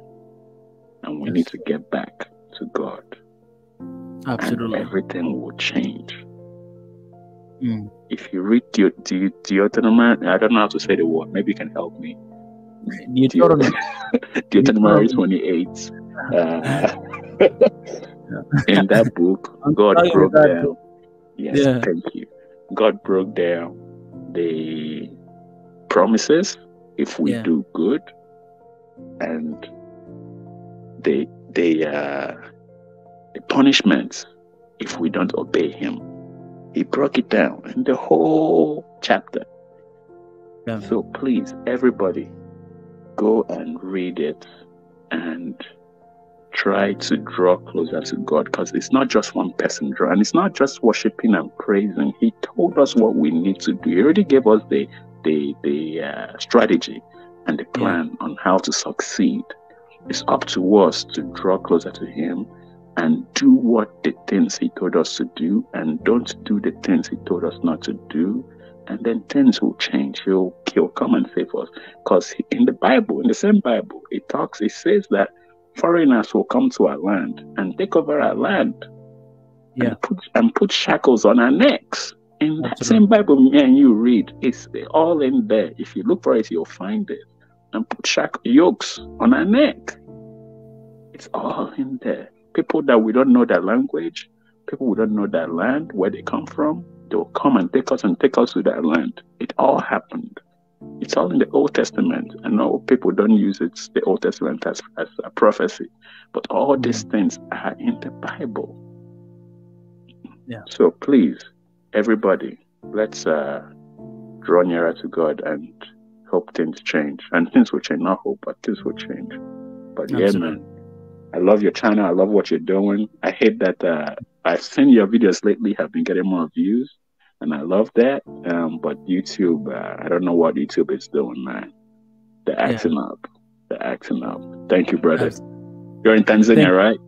and we need to get back to God. Absolutely. And everything will change. If you read Deuteronomy, I don't know how to say the word, maybe you can help me. Deuteronomy 28. In that book, God broke down. Yes, thank you. God broke down the promises if we Yeah. do good, and the punishments if we don't obey him. He broke it down in the whole chapter. Yeah. So please, everybody, go and read it and try to draw closer to God, because it's not just one person draw, and it's not just worshiping and praising. He told us what we need to do. He already gave us the strategy and the plan on how to succeed. It's up to us to draw closer to him and do what the things he told us to do, and don't do the things he told us not to do, and then things will change. He'll come and save us. Because in the Bible, in the same Bible, it says that foreigners will come to our land and take over our land, and put shackles on our necks. In that same Bible me and you read, it's all in there. If you look for it, you'll find it. And put yokes on our neck. It's all in there. People that we don't know their language, people who don't know their land, where they come from, they'll come and take us to that land. It all happened. It's all in the Old Testament. I know people don't use it, the Old Testament, as a prophecy, but all these things are in the Bible. Yeah. So please, everybody, let's draw nearer to God and hope things change. And things will change, not hope, but things will change. But yeah, man, I love your channel. I love what you're doing. I hate that I've seen your videos lately have been getting more views, and I love that. But YouTube, I don't know what YouTube is doing, man. They're acting up. They're acting up. Thank you, brother. You're in Tanzania, right?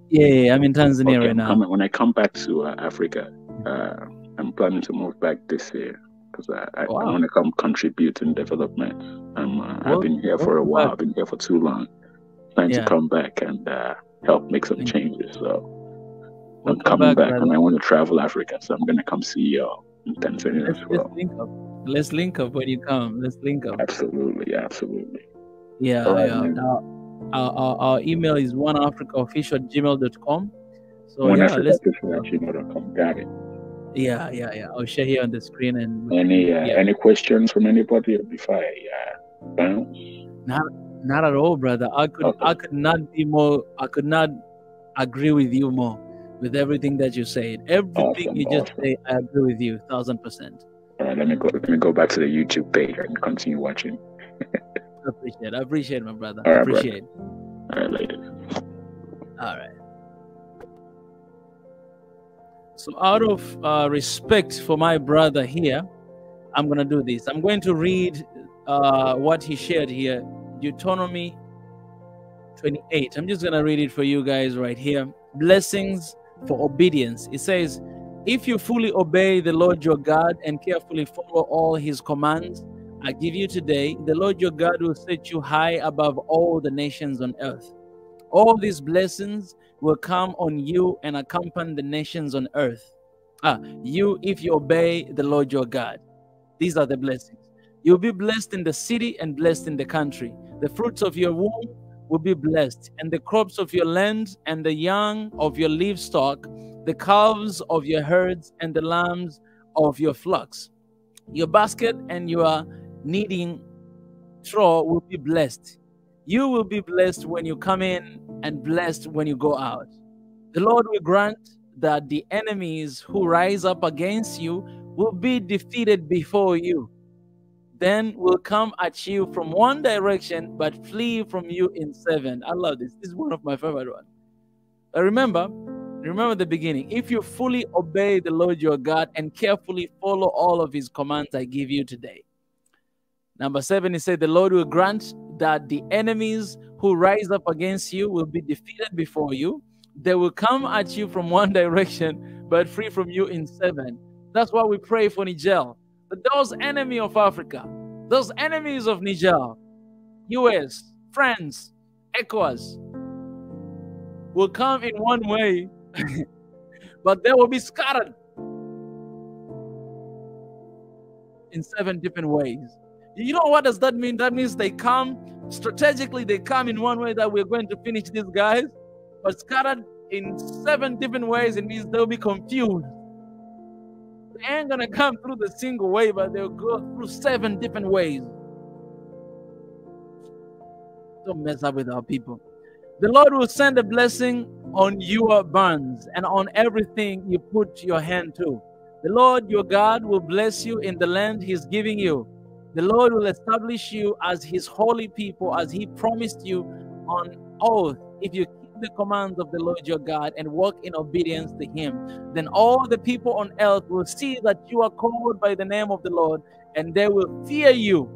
Yeah, I'm in Tanzania right now. When I come back to Africa, I'm planning to move back this year, because I want to come contribute in development. I've been here for a while. I've been here for too long. Trying to come back and help make some changes. So I'm coming back, and I want to travel Africa. So I'm going to come see y'all in Tanzania as well. Let's link up when you come. Let's link up. Absolutely, absolutely. Yeah, our email is oneafricaofficial@gmail.com. So oneafricaofficial@gmail.com. Got it. Yeah. I'll share here on the screen. And any questions from anybody before I bounce? Not at all, brother. I could not agree with you more with everything that you said. Everything you just say, I agree with you 1000%. All right, let me go back to the YouTube page and continue watching. I appreciate my brother. All right, appreciate. All right, later. All right. So out of respect for my brother here, I'm going to do this. I'm going to read what he shared here. Deuteronomy 28. I'm just going to read it for you guys right here. Blessings for obedience. It says, if you fully obey the Lord your God and carefully follow all his commands I give you today, the Lord your God will set you high above all the nations on earth. All these blessings will come on you and accompany the nations on earth. If you obey the Lord your God. These are the blessings. You'll be blessed in the city and blessed in the country. The fruits of your womb will be blessed, and the crops of your land, and the young of your livestock, the calves of your herds, and the lambs of your flocks. Your basket and your kneading trough will be blessed. You will be blessed when you come in and blessed when you go out. The Lord will grant that the enemies who rise up against you will be defeated before you. Then will come at you from one direction, but flee from you in seven. I love this. This is one of my favorite ones. Remember the beginning. If you fully obey the Lord your God and carefully follow all of his commands I give you today. Number 7, he said, the Lord will grant that the enemies who rise up against you will be defeated before you. They will come at you from one direction, but flee from you in 7. That's why we pray for Niger. But those enemies of Africa, those enemies of Niger, US, France, ECOWAS, will come in one way, but they will be scattered in 7 different ways. You know what does that mean? That means they come, strategically they come in one way that we're going to finish these guys, but scattered in 7 different ways. It means they'll be confused. They ain't gonna come through the single way, but they'll go through 7 different ways. Don't mess up with our people. The Lord will send a blessing on your barns and on everything you put your hand to. The Lord your God will bless you in the land He's giving you. The Lord will establish you as His holy people, as He promised you on oath. If you keep the commands of the Lord your God and walk in obedience to Him, then all the people on earth will see that you are called by the name of the Lord, and they will fear you.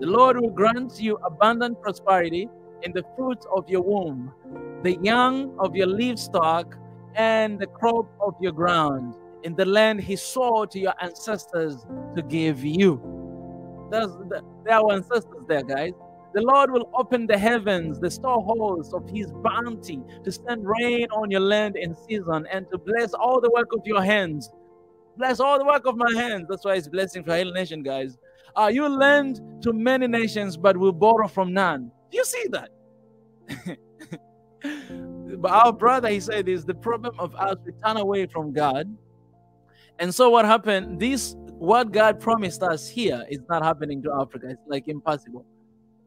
The Lord will grant you abundant prosperity in the fruits of your womb, the young of your livestock, and the crop of your ground, in the land He swore to your ancestors to give you. There are our ancestors there, guys. The Lord will open the heavens, the storehouse of His bounty, to send rain on your land in season, and to bless all the work of your hands. Bless all the work of my hands. That's why it's blessing for Hail Nation, guys. You lend to many nations, but will borrow from none. Do you see that? But our brother, he said, is the problem of us. We turn away from God. And so what happened? What God promised us here is not happening to Africa. It's like impossible.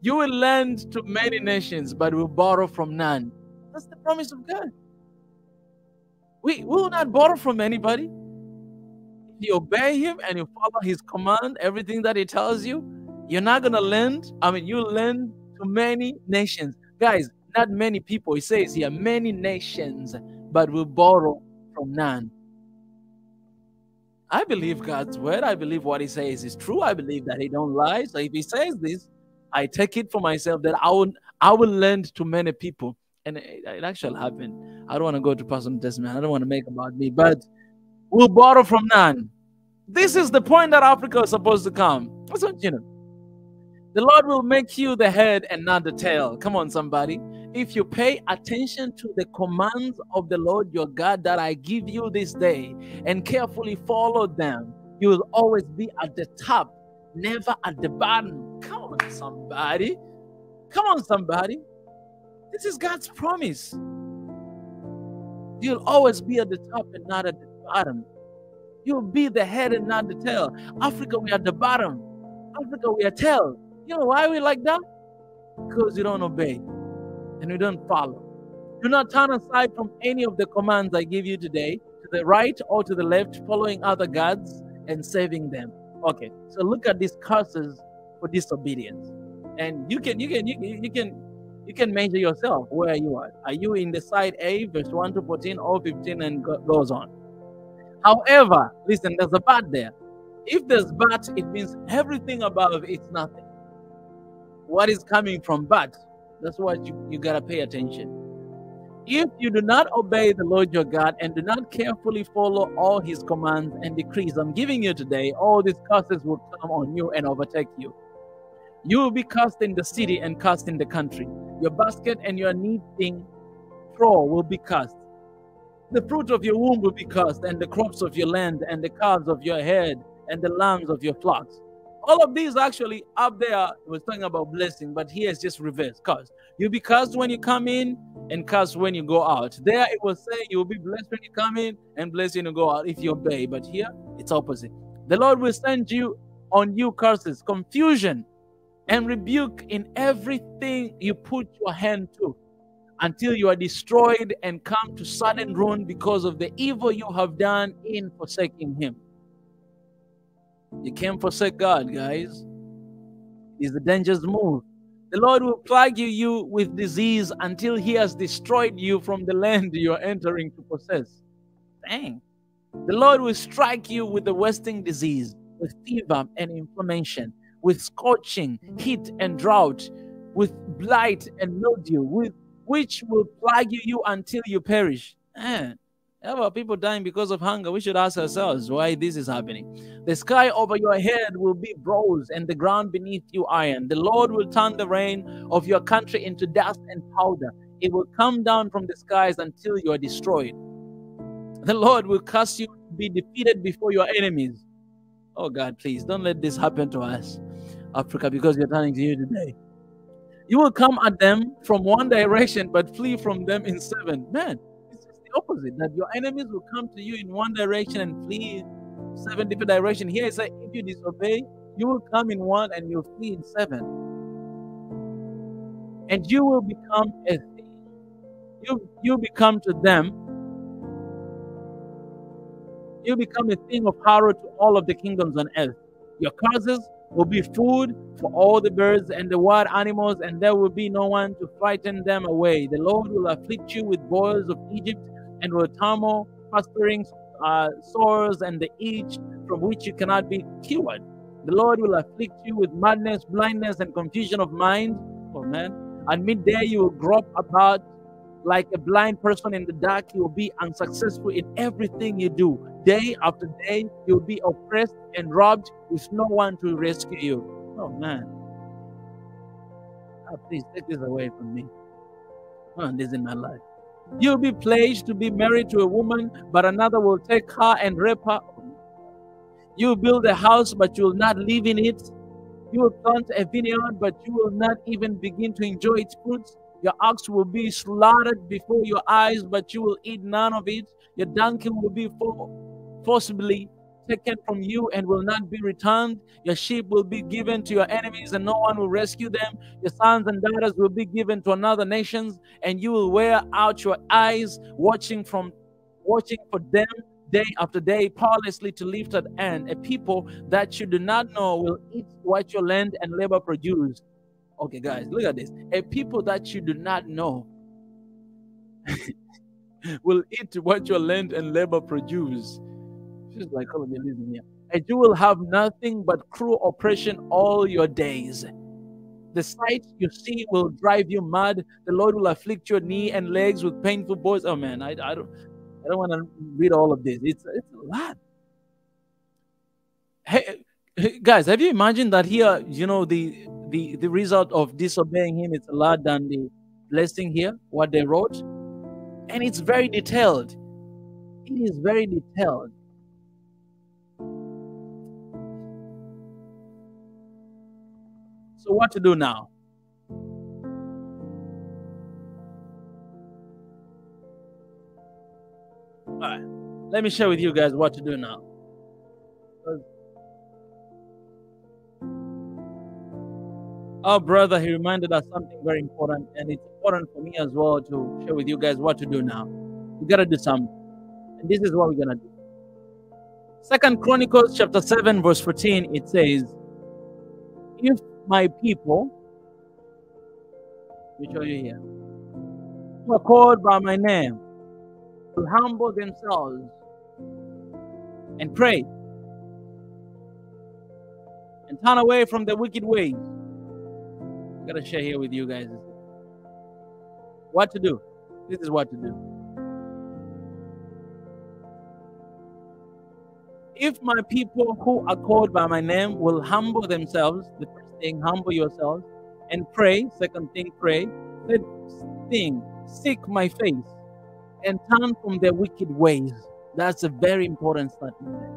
You will lend to many nations, but will borrow from none. That's the promise of God. We will not borrow from anybody. If you obey Him and you follow His command, everything that He tells you, you're not going to lend. I mean, you lend to many nations. Guys, not many people. It says here, many nations, but will borrow from none. I believe God's word. I believe what He says is true. I believe that He don't lie. So if He says this, I take it for myself that I will lend to many people. And it actually happened. I don't want to go to personal testimony. I don't want to make about me, but we'll borrow from none. This is the point that Africa is supposed to come. That's what you know. The Lord will make you the head and not the tail. Come on, somebody. If you pay attention to the commands of the Lord your God that I give you this day and carefully follow them, you will always be at the top, never at the bottom. Come on, somebody. Come on, somebody. This is God's promise. You'll always be at the top and not at the bottom. You'll be the head and not the tail. Africa, we are the bottom. Africa, we are tail. You know why we like that? Because you don't obey and you don't follow. Do not turn aside from any of the commands I give you today, to the right or to the left, following other gods and serving them. Okay, so look at these curses for disobedience, and you can measure yourself where you are. Are you in the side A, verse 1 to 14, or 15, and goes on? However, listen, there's a but there. If there's but, it means everything above is nothing. What is coming from but? That's what you gotta pay attention. If you do not obey the Lord your God and do not carefully follow all His commands and decrees I'm giving you today, all these curses will come on you and overtake you. You will be cast in the city and cast in the country. Your basket and your kneading trough will be cast. The fruit of your womb will be cast, and the crops of your land, and the calves of your head, and the lambs of your flocks. All of these actually up there was talking about blessing, but here it's just reverse. Cause you'll be cursed when you come in and cursed when you go out. There it was saying you will be blessed when you come in and blessed when you go out if you obey. But here it's opposite. The Lord will send on you curses, confusion, and rebuke in everything you put your hand to, until you are destroyed and come to sudden ruin because of the evil you have done in forsaking Him. You can't forsake God, guys. It's a dangerous move. The Lord will plague you with disease until He has destroyed you from the land you are entering to possess. Dang. The Lord will strike you with the wasting disease, with fever and inflammation, with scorching, heat and drought, with blight and mildew, which will plague you until you perish. How about people dying because of hunger? We should ask ourselves why this is happening. The sky over your head will be bronze and the ground beneath you iron. The Lord will turn the rain of your country into dust and powder. It will come down from the skies until you are destroyed. The Lord will cause you to be defeated before your enemies. Oh God, please don't let this happen to us, Africa, because we're turning to you today. You will come at them from one direction, but flee from them in 7. Man, it's just the opposite, that your enemies will come to you in one direction and flee 7 different directions. Here it says, if you disobey, you will come in 1 and you'll flee in 7. And you will become a thing. You become to them. You become a thing of horror to all of the kingdoms on earth. Your curses will be food for all the birds and the wild animals, and there will be no one to frighten them away. The Lord will afflict you with boils of Egypt, and will turmoil, festering sores, and the itch from which you cannot be cured. The Lord will afflict you with madness, blindness, and confusion of mind. Oh man! At midday you will grope about like a blind person in the dark. You will be unsuccessful in everything you do. Day after day, you'll be oppressed and robbed with no one to rescue you. Oh man. Oh, please take this away from me. This in my life. You'll be pledged to be married to a woman, but another will take her and rape her. You'll build a house, but you will not live in it. You will plant a vineyard, but you will not even begin to enjoy its fruits. Your ox will be slaughtered before your eyes, but you will eat none of it. Your donkey will be forcibly taken from you and will not be returned. Your sheep will be given to your enemies, and no one will rescue them. Your sons and daughters will be given to another nations, and you will wear out your eyes watching for them day after day, powerlessly to lift at hand. A people that you do not know will eat what your land and labor produce. Okay, guys, look at this. A people that you do not know will eat what your land and labor produce. Just like colonialism here. And you will have nothing but cruel oppression all your days. The sight you see will drive you mad. The Lord will afflict your knee and legs with painful boils. Oh man, I don't want to read all of this. It's a lot. Hey, guys, have you imagined that here, you know, the result of disobeying him is a lot than the blessing here, what they wrote? And it's very detailed. It is very detailed. So what to do now? All right, let me share with you guys what to do now. Our brother, he reminded us something very important, and it's important for me as well to share with you guys what to do now. We gotta do something, and this is what we're gonna do. 2 Chronicles chapter 7 verse 14, it says, if my people, let me show you here, who are called by my name, will humble themselves and pray and turn away from the wicked ways. I gotta share here with you guys what to do. This is what to do. If my people who are called by my name will humble themselves, the first thing, humble yourselves, and pray, second thing, pray, third thing, seek my face, and turn from their wicked ways. That's a very important statement.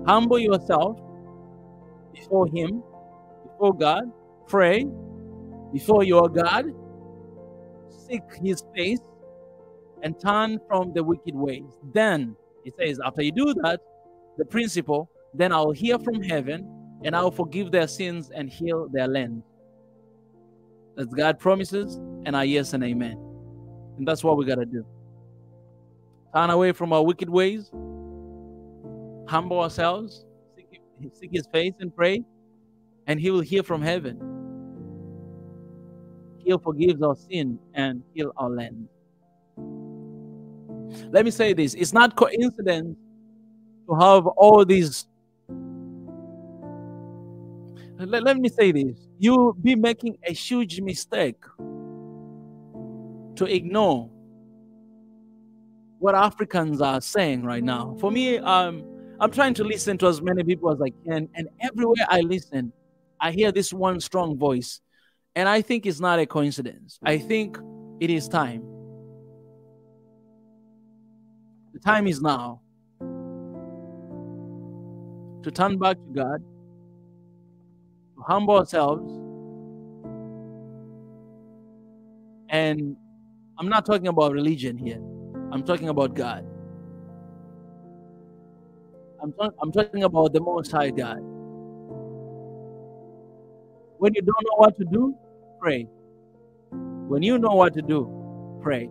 Humble yourself before him, before God, pray before your God, seek his face, and turn from the wicked ways. Then, it says, after you do that, the principle, then I will hear from heaven, and I will forgive their sins and heal their land. That's God promises, and our yes and amen. And that's what we got to do. Turn away from our wicked ways, humble ourselves, seek his face and pray, and he will hear from heaven. He'll forgive our sin and heal our land. Let me say this. It's not coincidence to have all these. Let me say this. You'll be making a huge mistake to ignore what Africans are saying right now. For me, I'm trying to listen to as many people as I can, and everywhere I listen, I hear this one strong voice. And I think it's not a coincidence. I think it is time. The time is now to turn back to God, to humble ourselves. And I'm not talking about religion here. I'm talking about God. I'm talking about the Most High God. When you don't know what to do, pray. When you know what to do, pray.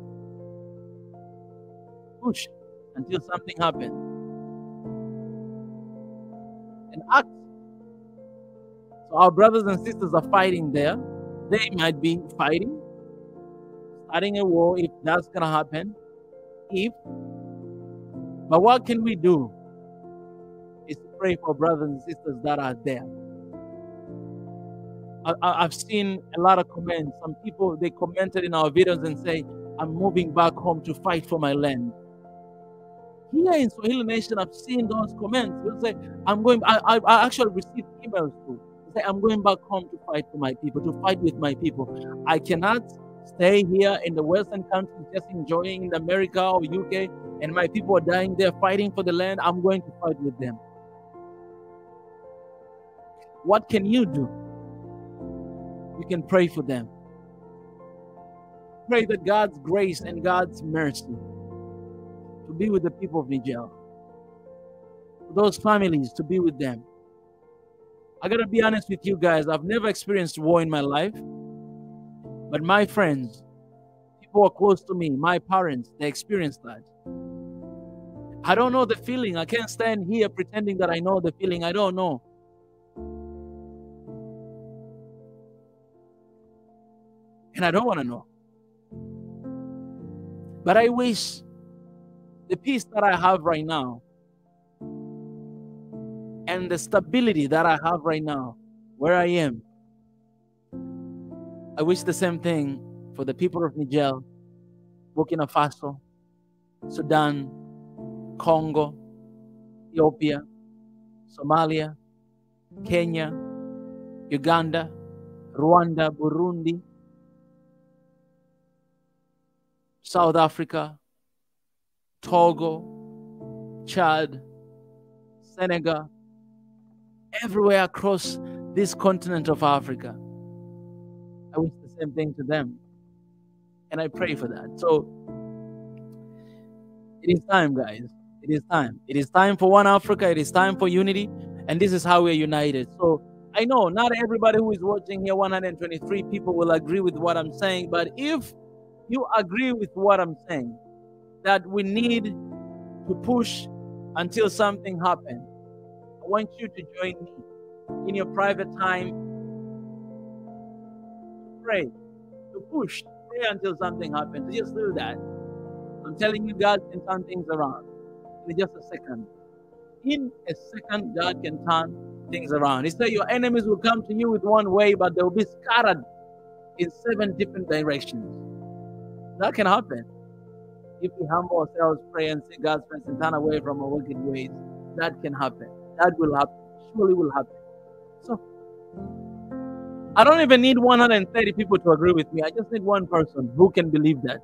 Push until something happens. And act. So our brothers and sisters are fighting there. They might be fighting, starting a war if that's going to happen. But what can we do is to pray for brothers and sisters that are there. I've seen a lot of comments. Some people, they commented in our videos and say, I'm moving back home to fight for my land. Here in Swahili Nation, I've seen those comments. They'll say, I actually received emails too. They say, I'm going back home to fight for my people, to fight with my people. I cannot stay here in the Western countries just enjoying in America or UK, and my people are dying there fighting for the land. I'm going to fight with them. What can you do? You can pray for them. Pray that God's grace and God's mercy to be with the people of Niger. For those families, to be with them. I gotta be honest with you guys, I've never experienced war in my life. But my friends, people who are close to me, my parents, they experienced that. I don't know the feeling. I can't stand here pretending that I know the feeling. I don't know. And I don't want to know. But I wish the peace that I have right now and the stability that I have right now, where I am, I wish the same thing for the people of Niger, Burkina Faso, Sudan, Congo, Ethiopia, Somalia, Kenya, Uganda, Rwanda, Burundi, South Africa, Togo, Chad, Senegal, everywhere across this continent of Africa. I wish the same thing to them. And I pray for that. So it is time, guys. It is time. It is time for one Africa. It is time for unity. And this is how we are united. So I know not everybody who is watching here, 123 people, will agree with what I'm saying. But if you agree with what I'm saying, that we need to push until something happens, I want you to join me in your private time to pray, to push, pray until something happens. Just do that. I'm telling you, God can turn things around in just a second. In a second, God can turn things around. He said your enemies will come to you with one way, but they will be scattered in 7 different directions. That can happen. If we humble ourselves, pray, and seek God's face and turn away from our wicked ways, that can happen. That will happen. Surely will happen. So, I don't even need 130 people to agree with me. I just need one person who can believe that.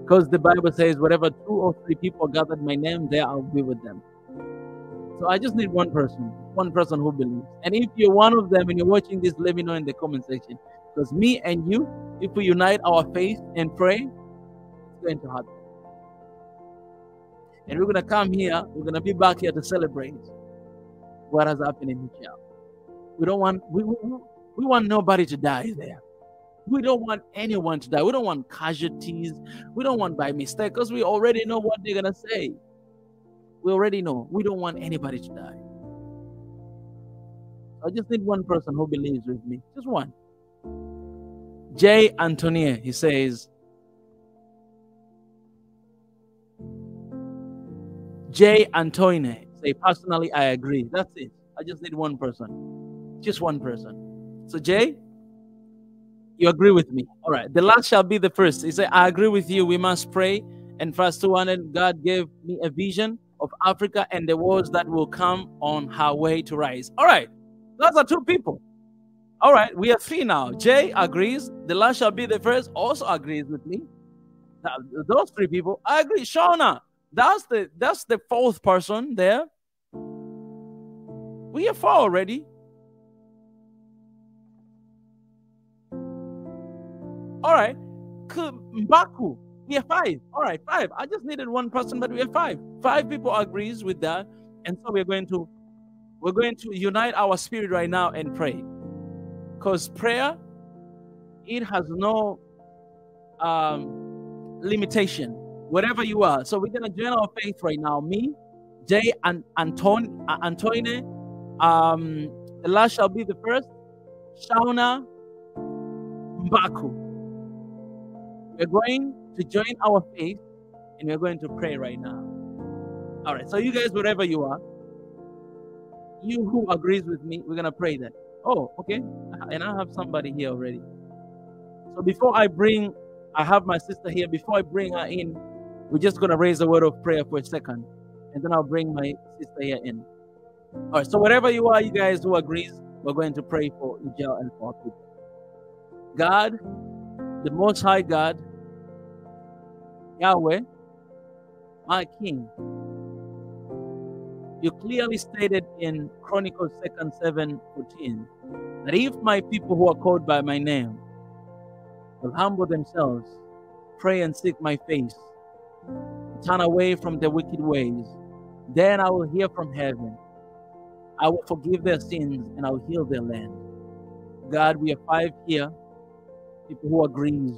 Because the Bible says, wherever 2 or 3 people gathered my name, there I'll be with them. So I just need one person who believes. And if you're one of them and you're watching this, let me know in the comment section. Because me and you, if we unite our faith and pray, it's going to happen. And we're going to come here, we're going to be back here to celebrate what has happened in Niger. We want nobody to die there. We don't want anyone to die. We don't want casualties. We don't want by mistake, because we already know what they're going to say. We already know. We don't want anybody to die. I just need one person who believes with me. Just one. J. Antonia, he says, J. Antoine, say, personally, I agree. That's it. I just need one person. Just one person. So, Jay, you agree with me? All right. The last shall be the first. He said, I agree with you. We must pray. And verse 200, God gave me a vision of Africa and the wars that will come on her way to rise. All right. Those are 2 people. All right. We are 3 now. Jay agrees. The last shall be the first also agrees with me. Now, those 3 people, I agree. Shauna, that's the 4th person there. We are 4 already. All right. Mbaku, We are 5. All right, 5. I just needed one person, but we are 5. 5 people agrees with that, and so we're going to unite our spirit right now and pray, because prayer, it has no limitation, whatever you are. So we're gonna join our faith right now. Me, Jay, and Antoine. The last shall be the first. Shauna Mbaku. We're going to join our faith and we're going to pray right now. All right, so you guys, wherever you are, you who agrees with me, we're gonna pray then. Oh, okay. And I have somebody here already. So before I have my sister here. Before I bring her in, we're just gonna raise a word of prayer for a second, and then I'll bring my sister here in. All right, so wherever you are, you guys who agrees, we're going to pray for Niger and for our people. God, the Most High God, Yahweh, my King, you clearly stated in Chronicles 2:7-14 that if my people who are called by my name will humble themselves, pray and seek my face, turn away from their wicked ways, then I will hear from heaven. I will forgive their sins and I will heal their land. God, we are 5 here, people who agrees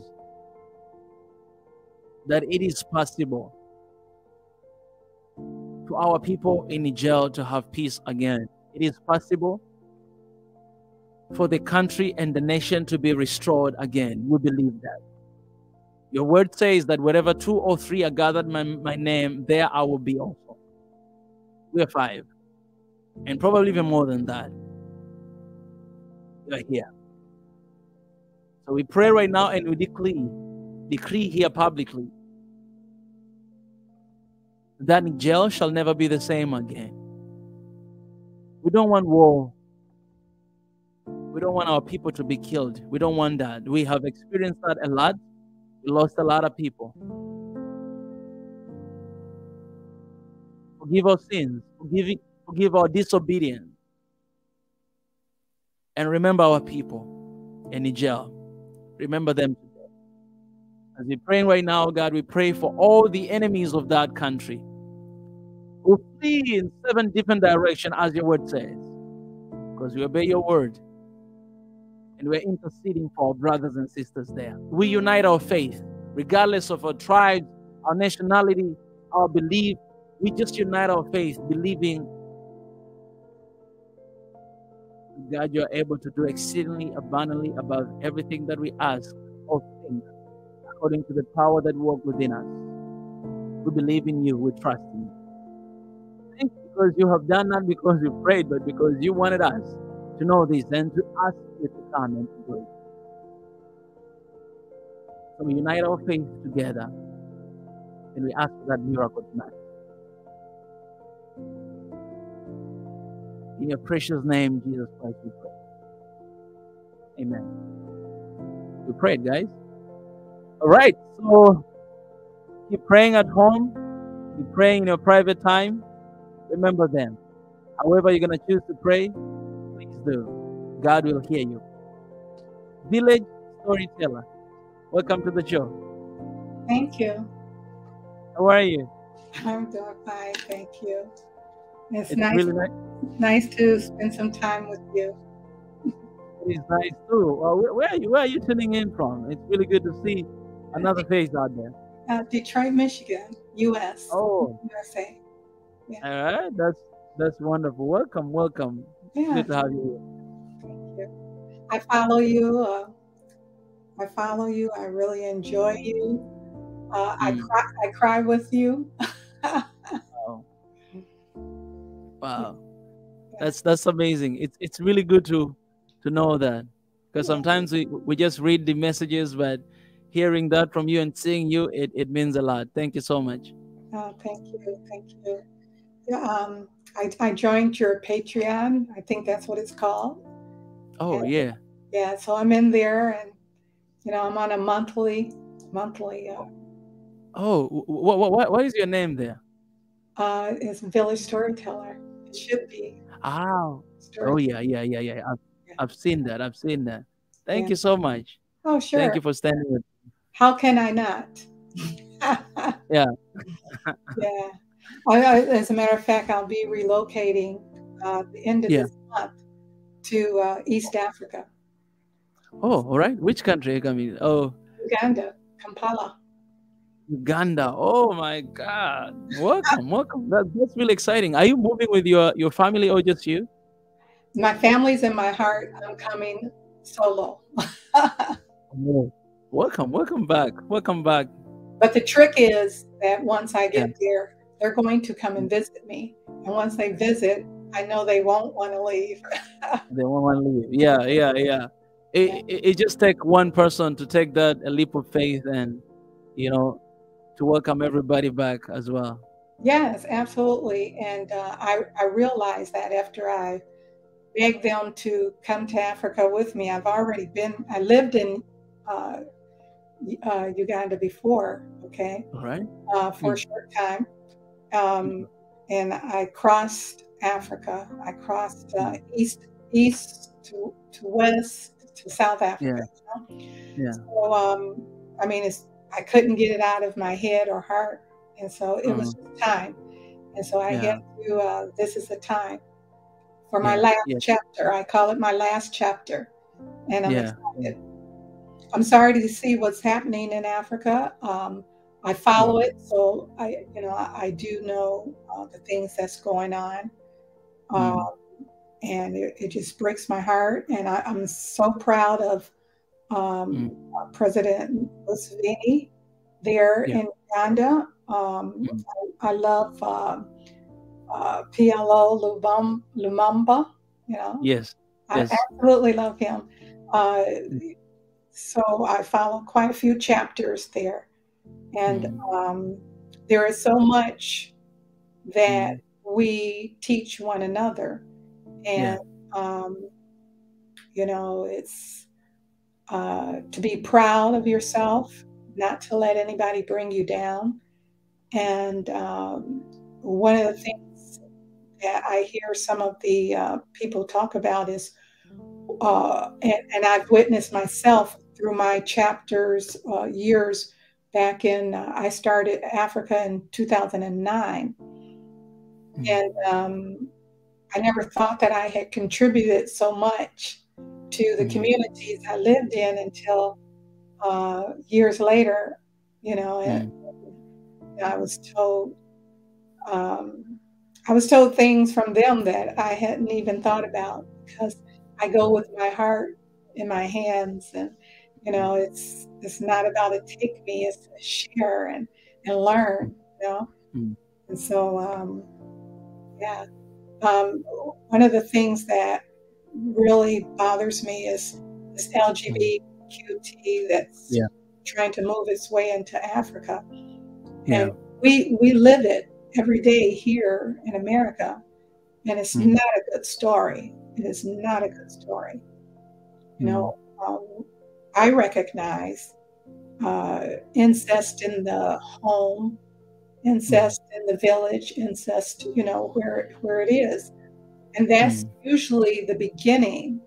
that it is possible for our people in Niger to have peace again. It is possible for the country and the nation to be restored again. We believe that. Your word says that wherever 2 or 3 are gathered my name, there I will be also. We are 5. And probably even more than that. We are here. So we pray right now and we decree here publicly that Niger shall never be the same again. We don't want war. We don't want our people to be killed. We don't want that. We have experienced that a lot. We lost a lot of people. Forgive our sins. Forgive our disobedience. And remember our people in Niger. Remember them today. As we're praying right now, God, we pray for all the enemies of that country who flee in 7 different directions, as your word says, because we obey your word and we're interceding for our brothers and sisters there. We unite our faith, regardless of our tribe, our nationality, our belief. We just unite our faith, believing God, you are able to do exceedingly abundantly above everything that we ask or think, according to the power that works within us. We believe in you. We trust in you. Thank you, because you have done not because we prayed, but because you wanted us to know this and to ask you to come and to do it. So we unite our faith together and we ask for that miracle tonight. In your precious name, Jesus Christ, we pray. Amen. We prayed, guys. All right, so keep praying at home. Keep praying in your private time. Remember them. However you're going to choose to pray, please do. God will hear you. Village Storyteller, welcome to the show. Thank you. How are you? I'm doing fine, thank you. It's nice. Really nice to spend some time with you. It's nice too. Where are you tuning in from? It's really good to see another face out there. Detroit, Michigan, U.S. Oh, USA. Yeah. All right, that's wonderful. Welcome. Yeah. Good to have you here. Thank you. I follow you. I really enjoy you. I cry with you. Wow. That's amazing. It's really good to know that, because sometimes we just read the messages, but hearing that from you and seeing you, it means a lot. Thank you so much. Oh, thank you. Yeah, I joined your Patreon. I think that's what it's called. Oh, and, yeah. Yeah, so I'm in there, and I'm on a monthly. Oh, what is your name there? It's Village Storyteller. It should be. Oh, yeah. I've seen that. Thank you so much. Oh, sure. Thank you for standing with me. How can I not? Yeah. Yeah. As a matter of fact, I'll be relocating the end of Yeah. this month to East Africa. Oh, all right. Which country? I mean, oh, Uganda, Kampala. Uganda. Oh my God. Welcome, welcome. That's really exciting. Are you moving with your family or just you? My family's in my heart. I'm coming solo. Oh, welcome, welcome back. Welcome back. But the trick is that once I Yeah. get there, they're going to come and visit me. And once they visit, I know they won't want to leave. They won't want to leave. Yeah, yeah, yeah. It just takes one person to take that a leap of faith and, you know, to welcome everybody back as well. Yes, absolutely. And I realized that after I begged them to come to Africa with me. I lived in Uganda before, okay, All right. for a short time. And I crossed Africa. I crossed east to west to South Africa. Yeah. Yeah. So, I mean, I couldn't get it out of my head or heart. And so it was just time. And so I had to, this is the time for my last chapter. I call it my last chapter. And I'm excited. I'm sorry to see what's happening in Africa. I follow it, so I do know the things that's going on, and it just breaks my heart. And I'm so proud of President Museveni there in Uganda. I love PLO Lumumba. You know, Yes. I absolutely love him. So I follow quite a few chapters there. And there is so much that we teach one another. And, you know, it's to be proud of yourself, not to let anybody bring you down. And one of the things that I hear some of the people talk about is, and I've witnessed myself through my chapters years back in, I started Africa in 2009. And I never thought that I had contributed so much to the communities I lived in until years later, you know, and I was told things from them that I hadn't even thought about, because I go with my heart in my hands, and you know, it's not about to take me, it's to share and learn, you know. And so one of the things that really bothers me is this LGBTQ that's trying to move its way into Africa. And we live it every day here in America, and it's not a good story. It is not a good story. You know, I recognize incest in the home, incest in the village, incest, you know, where it is. And that's usually the beginning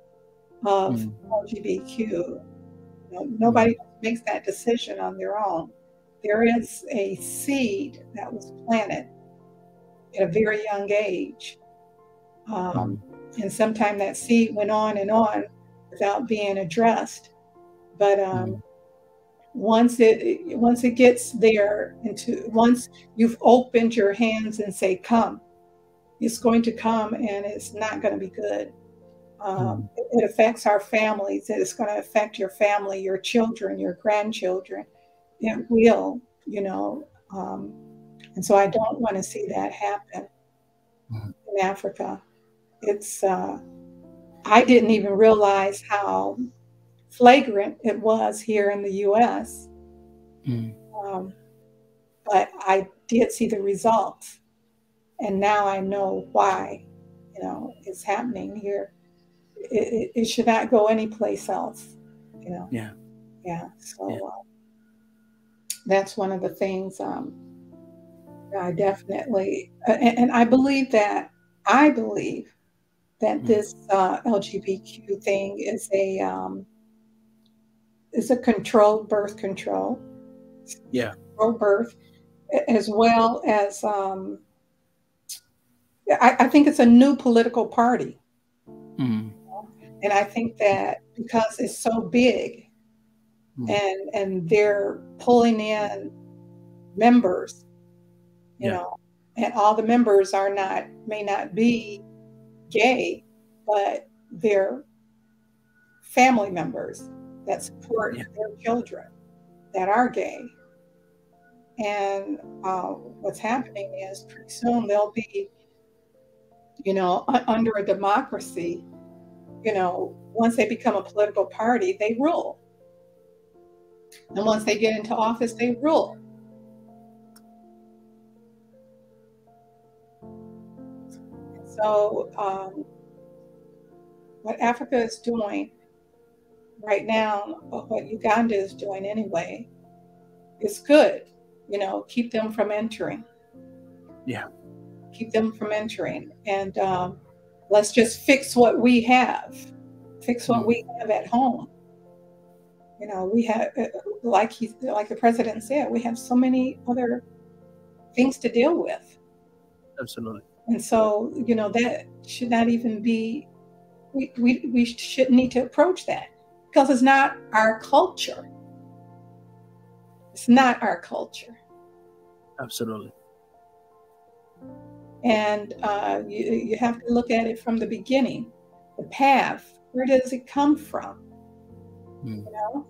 of LGBTQ. You know, nobody makes that decision on their own. There is a seed that was planted at a very young age. And sometimes that seed went on and on without being addressed. But once it gets there, once you've opened your hands and say, come, it's going to come, and it's not going to be good. It affects our families. It's going to affect your family, your children, your grandchildren. It will, you know. And so I don't want to see that happen in Africa. It's I didn't even realize how flagrant it was here in the U.S. But I did see the results, and now I know why, you know, it's happening here. It should not go anyplace else, you know. So that's one of the things I definitely, and I believe that this LGBTQ thing is a controlled birth control. pro-birth, as well as I think it's a new political party. Mm. And I think that because it's so big, and they're pulling in members, you know, and all the members may not be gay, but they're family members that support their children that are gay. And what's happening is pretty soon they'll be, you know, under a democracy, you know, once they become a political party, they rule. And once they get into office, they rule. So what Africa is doing right now, what Uganda is doing anyway, is good. You know, keep them from entering. Yeah. Keep them from entering. And let's just fix what we have. Fix what we have at home. You know, we have, like the president said, we have so many other things to deal with. Absolutely. And so, you know, that should not even be, we shouldn't need to approach that, because it's not our culture. It's not our culture. Absolutely. And you have to look at it from the beginning. The path, where does it come from? You know,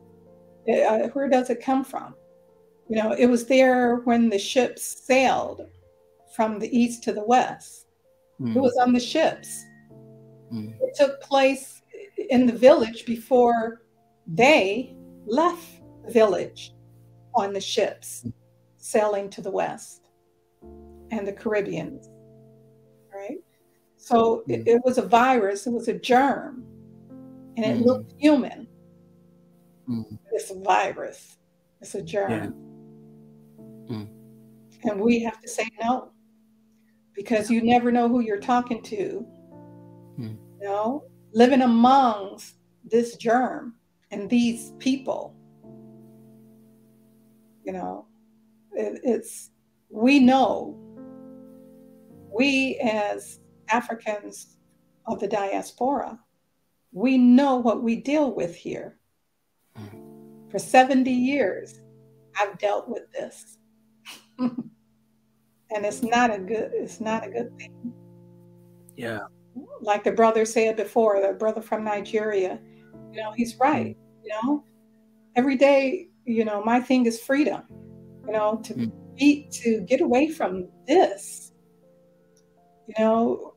where does it come from? You know, it was there when the ships sailed from the east to the west. It was on the ships. It took place in the village before they left the village on the ships sailing to the west and the Caribbean, right? So it was a virus, it was a germ, and it looked human. It's a virus, it's a germ. And we have to say no, because you never know who you're talking to. You know, living amongst this germ and these people, you know, we know, we as Africans of the diaspora, we know what we deal with here. For 70 years, I've dealt with this. And it's not a good thing. Yeah. Like the brother said before, the brother from Nigeria, you know, he's right. You know, every day, you know, my thing is freedom, you know, to get away from this. You know,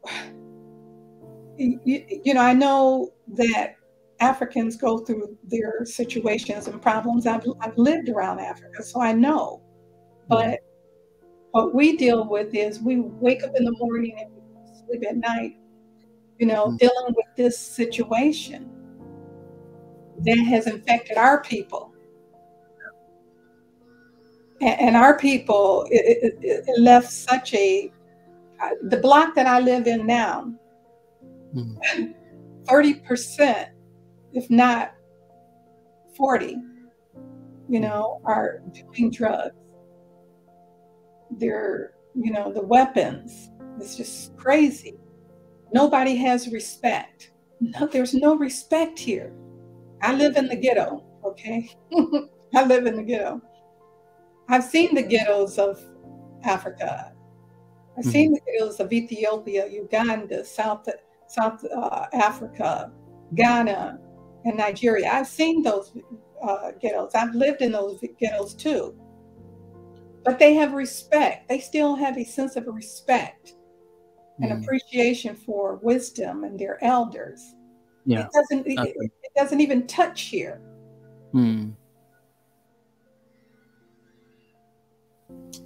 you know, I know that Africans go through their situations and problems. I've lived around Africa, so I know. But what we deal with is we wake up in the morning and we sleep at night, you know, dealing with this situation that has infected our people. And our people, it left such a, the block that I live in now, 30%, if not 40, you know, are doing drugs. They're, you know, the weapons, it's just crazy. Nobody has respect. No, there's no respect here. I live in the ghetto, okay? I live in the ghetto. I've seen the ghettos of Africa. I've seen the ghettos of Ethiopia, Uganda, South Africa, Ghana, and Nigeria. I've seen those ghettos. I've lived in those ghettos too. But they have respect. They still have a sense of respect and appreciation for wisdom and their elders. Yeah. It doesn't even touch here.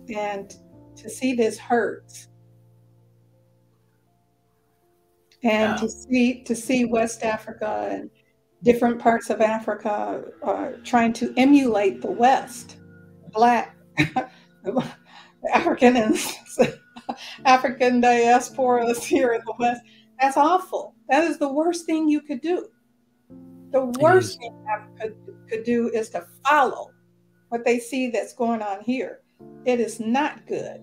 And to see this hurts. And to see West Africa and different parts of Africa trying to emulate the West, Black, African diasporas here in the West. That's awful. That is the worst thing you could do. The worst thing Africa could do is to follow what they see that's going on here. It is not good.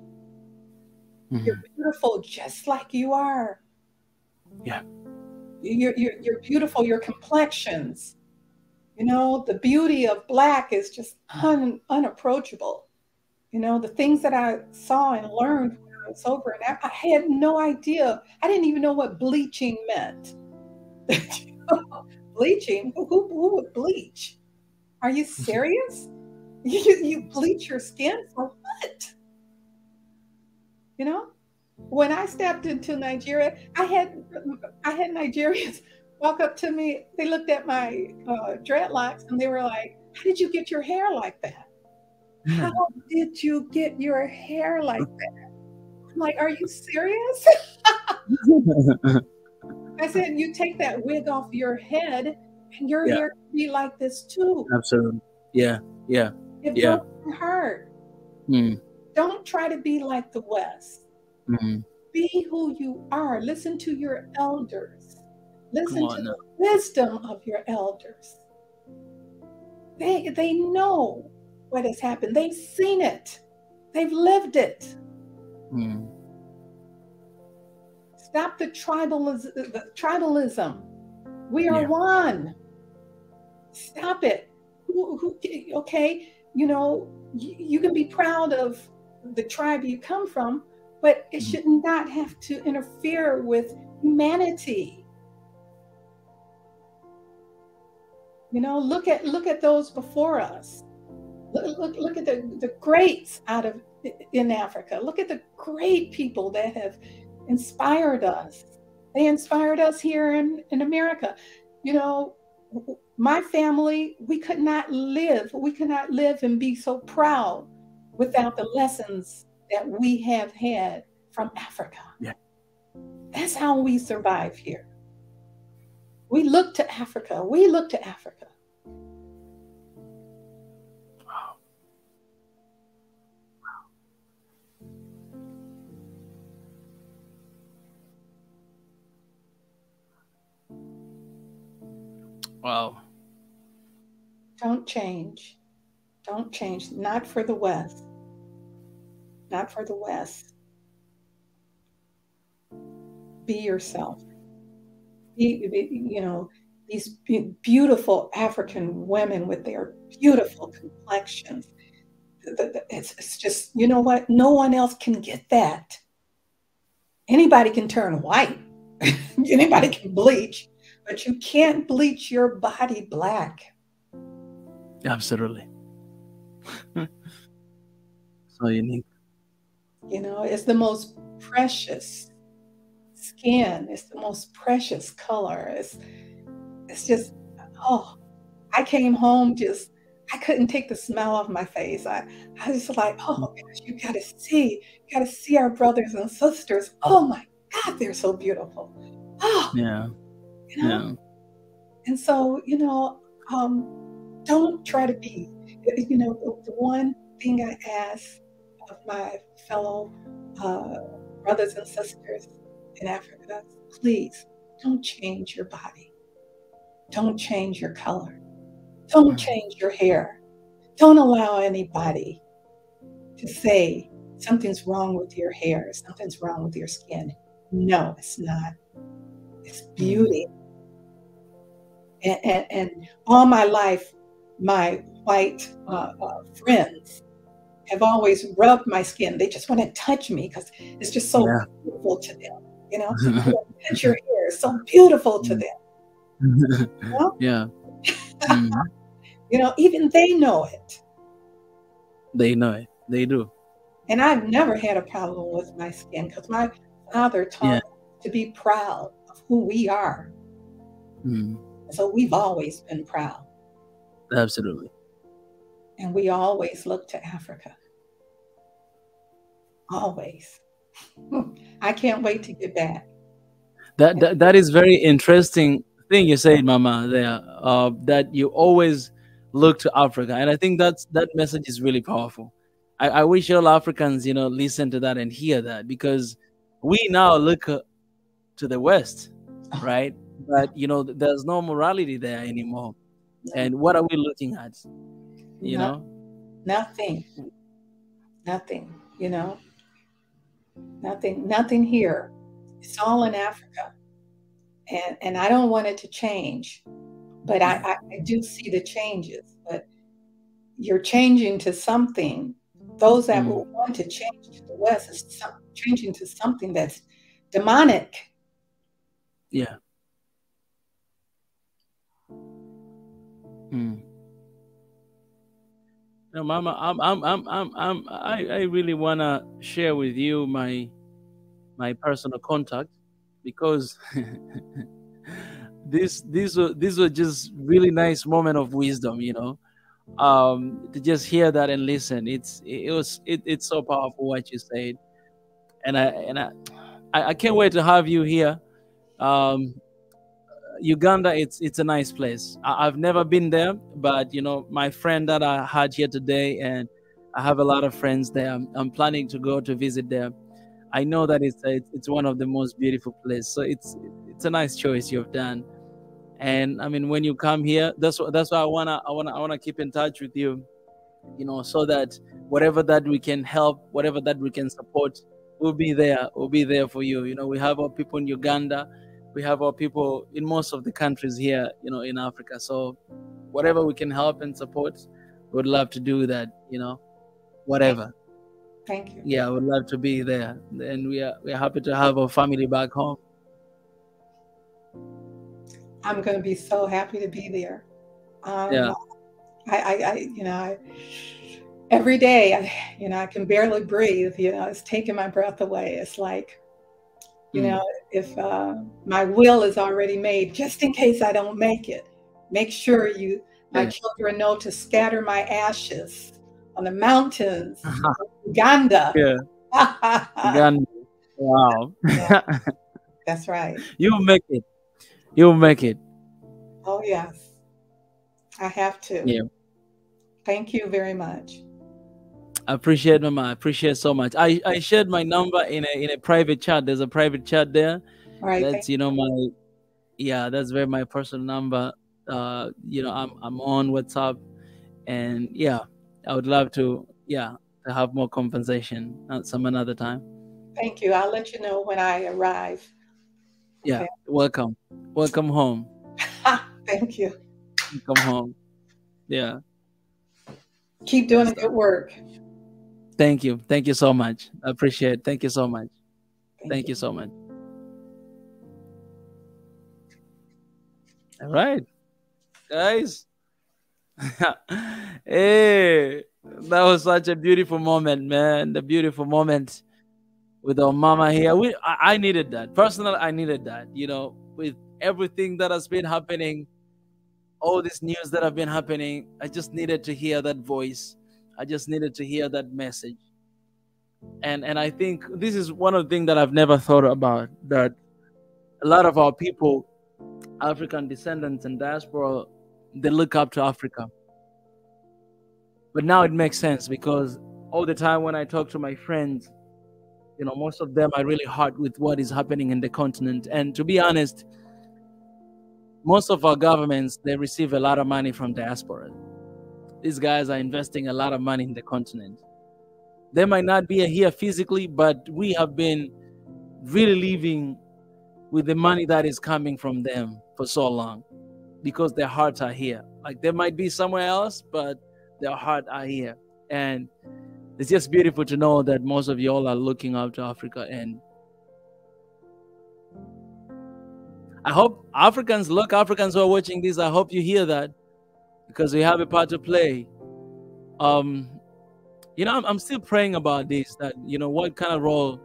You're beautiful just like you are. Yeah. You're beautiful. Your complexions, you know, the beauty of Black is just unapproachable. You know, the things that I saw and learned when I was over, and I had no idea. I didn't even know what bleaching meant. Bleaching? Who would bleach? Are you serious? You bleach your skin for what? You know, when I stepped into Nigeria, I had Nigerians walk up to me. They looked at my dreadlocks and they were like, "How did you get your hair like that? How did you get your hair like that?" I'm like, "Are you serious?" I said, "You take that wig off your head and your hair can be like this too." Absolutely. Yeah. Yeah. It broke my heart. Don't try to be like the West. Be who you are. Listen to your elders. Listen to the wisdom of your elders. They know what has happened. They've seen it. They've lived it. Stop the tribalism. We are one. Stop it. Okay, you know, you can be proud of the tribe you come from, but it should not have to interfere with humanity. You know, look at those before us. Look at the greats in Africa. Look at the great people that have inspired us. They inspired us here in America. You know, my family, we could not live and be so proud without the lessons that we have had from Africa. Yeah. That's how we survive here. We look to Africa. We look to Africa. Wow. Wow. Don't change. Don't change. Not for the West. Not for the West. Be yourself. You know, these beautiful African women with their beautiful complexions. It's just, you know what? No one else can get that. Anybody can turn white. Anybody can bleach, but you can't bleach your body black. Absolutely. So unique. You know, it's the most precious skin. It's the most precious color. It's just, oh, I came home I couldn't take the smile off my face. I was like, oh gosh, you gotta see our brothers and sisters. Oh my God, they're so beautiful. Oh, yeah. You know? Yeah. And so, you know, don't try to be, you know, the one thing I ask of my fellow brothers and sisters in Africa, please don't change your body. Don't change your color. Don't change your hair. Don't allow anybody to say something's wrong with your hair, something's wrong with your skin. No, it's not. It's beauty. And all my life, my white friends have always rubbed my skin. They just want to touch me because it's just so beautiful to them. You know, touch your hair. It's so beautiful to them. You know? Yeah. You know, even they know it. They know it. They do. And I've never had a problem with my skin because my father taught us to be proud of who we are. So we've always been proud. Absolutely. And we always look to Africa. Always. I can't wait to get back. That is very interesting thing you said, Mama, there, that you always look to Africa. And I think that message is really powerful. I wish all Africans, you know, listen to that and hear that, because we now look to the West, right? But, you know, there's no morality there anymore. And what are we looking at? You know? Nothing, you know, nothing here. It's all in Africa. And I don't want it to change, but I do see the changes. But you're changing to something. Those that will want to change to the West is changing to something that's demonic. Yeah. No, Mama, I really wanna share with you my personal contact, because these were just really nice moment of wisdom, you know. To just hear that and listen, it's so powerful what you said, and I can't wait to have you here. Uganda, it's a nice place. I've never been there, but you know, my friend that I had here today, and I have a lot of friends there. I'm planning to go to visit there. I know that it's one of the most beautiful places. So it's a nice choice you've done. And I mean, when you come here, that's why I wanna keep in touch with you, you know, so that whatever that we can help, whatever that we can support, we'll be there. We'll be there for you. You know, we have our people in Uganda. We have our people in most of the countries here, you know, in Africa. So whatever we can help and support, we'd love to do that, you know, whatever. Thank you. Yeah, I would love to be there. And we're happy to have our family back home. I'm going to be so happy to be there. Yeah. I you know, every day, you know, I can barely breathe. You know, it's taking my breath away. It's like, you know, if my will is already made, just in case I don't make it, make sure my children know to scatter my ashes on the mountains of Uganda. Yeah. Uganda. Wow. Yeah, that's right. You'll make it. You'll make it. Oh, yes. I have to. Yeah. Thank you very much. I appreciate, Mama. I appreciate so much. I shared my number in a private chat. There's a private chat there. All right. That's, you know, that's very my personal number. You know, I'm on WhatsApp, and yeah, I would love to have more conversation some another time. Thank you. I'll let you know when I arrive. Yeah. Okay. Welcome home. Thank you. Welcome home. Yeah. Keep doing the good work. Thank you. Thank you so much. I appreciate it. Thank you so much. Thank you so much. All right, guys. Hey, that was such a beautiful moment, man. The beautiful moment with our mama here. I needed that. Personally, I needed that. You know, with everything that has been happening, all this news that have been happening, I just needed to hear that voice. I just needed to hear that message. And I think this is one of the things that I've never thought about, that a lot of our people, African descendants and diaspora, they look up to Africa. But now it makes sense, because all the time when I talk to my friends, you know, most of them are really hurt with what is happening in the continent. And to be honest, most of our governments, they receive a lot of money from diaspora. These guys are investing a lot of money in the continent. They might not be here physically, but we have been really living with the money that is coming from them for so long, because their hearts are here. Like, they might be somewhere else, but their heart are here. And it's just beautiful to know that most of y'all are looking up to Africa. And I hope Africans who are watching this, I hope you hear that, because we have a part to play. You know, I'm still praying about this, that, you know, what kind of role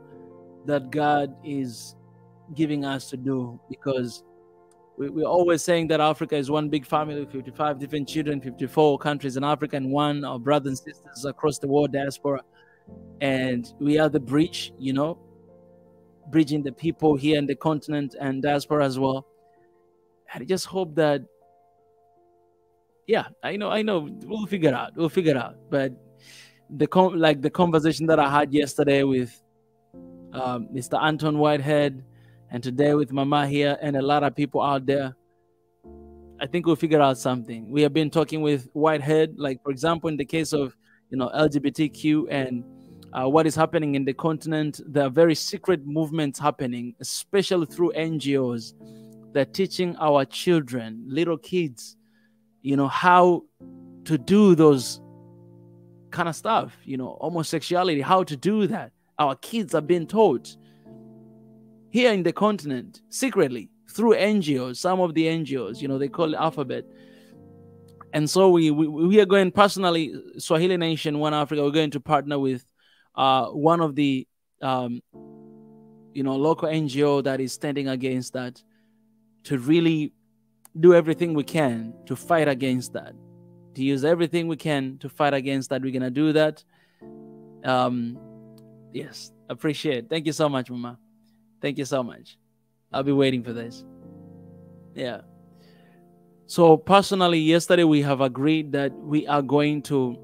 that God is giving us to do, because we're always saying that Africa is one big family with 55 different children, 54 countries in Africa, and one, our brothers and sisters across the world, diaspora. And we are the bridge, you know, bridging the people here in the continent and diaspora as well. I just hope that, yeah, I know, we'll figure it out. But the conversation that I had yesterday with Mr. Anton Whitehead, and today with Mama here, and a lot of people out there, I think we'll figure out something. We have been talking with Whitehead, like, for example, in the case of LGBTQ and what is happening in the continent. There are very secret movements happening, especially through NGOs. They're teaching our children, little kids, how to do those kind of stuff, homosexuality, how to do that. Our kids are being taught here in the continent secretly through NGOs, some of the NGOs, they call it Alphabet. And so we are going personally, Swahili Nation, One Africa, we're going to partner with one of the local NGO that is standing against that, to really do everything we can to fight against that, to use everything we can to fight against that. We're gonna do that. Yes, appreciate it. Thank you so much, Mama. Thank you so much. I'll be waiting for this. Yeah. So personally, yesterday we have agreed that we are going to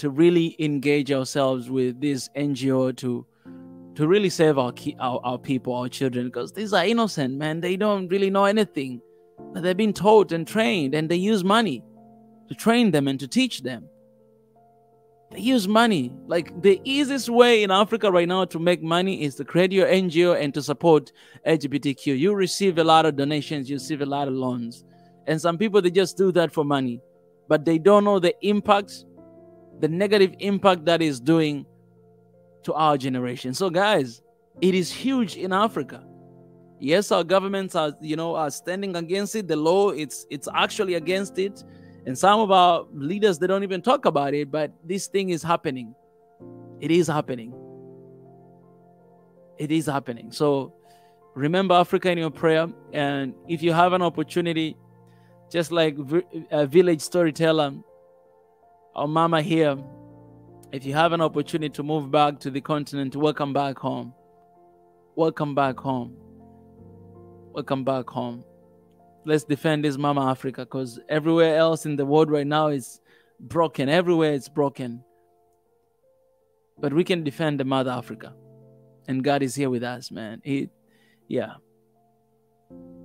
really engage ourselves with this NGO to really save our people, our children, because these are innocent, man. They don't really know anything, but they've been taught and trained, and they use money to train them and to teach them. They use money. Like, the easiest way in Africa right now to make money is to create your NGO and to support LGBTQ. You receive a lot of donations, you receive a lot of loans. And some people, they just do that for money, but they don't know the impact, the negative impact that is doing to our generation. So guys, it is huge in Africa. Yes, our governments are standing against it. The law, it's actually against it. And some of our leaders, they don't even talk about it, but this thing is happening. It is happening. It is happening. So remember Africa in your prayer. And if you have an opportunity, just like a village storyteller, our mama here, if you have an opportunity to move back to the continent, welcome back home. Welcome back home. Welcome back home. Let's defend this Mama Africa, because everywhere else in the world right now is broken. Everywhere it's broken. But we can defend the Mother Africa. And God is here with us, man.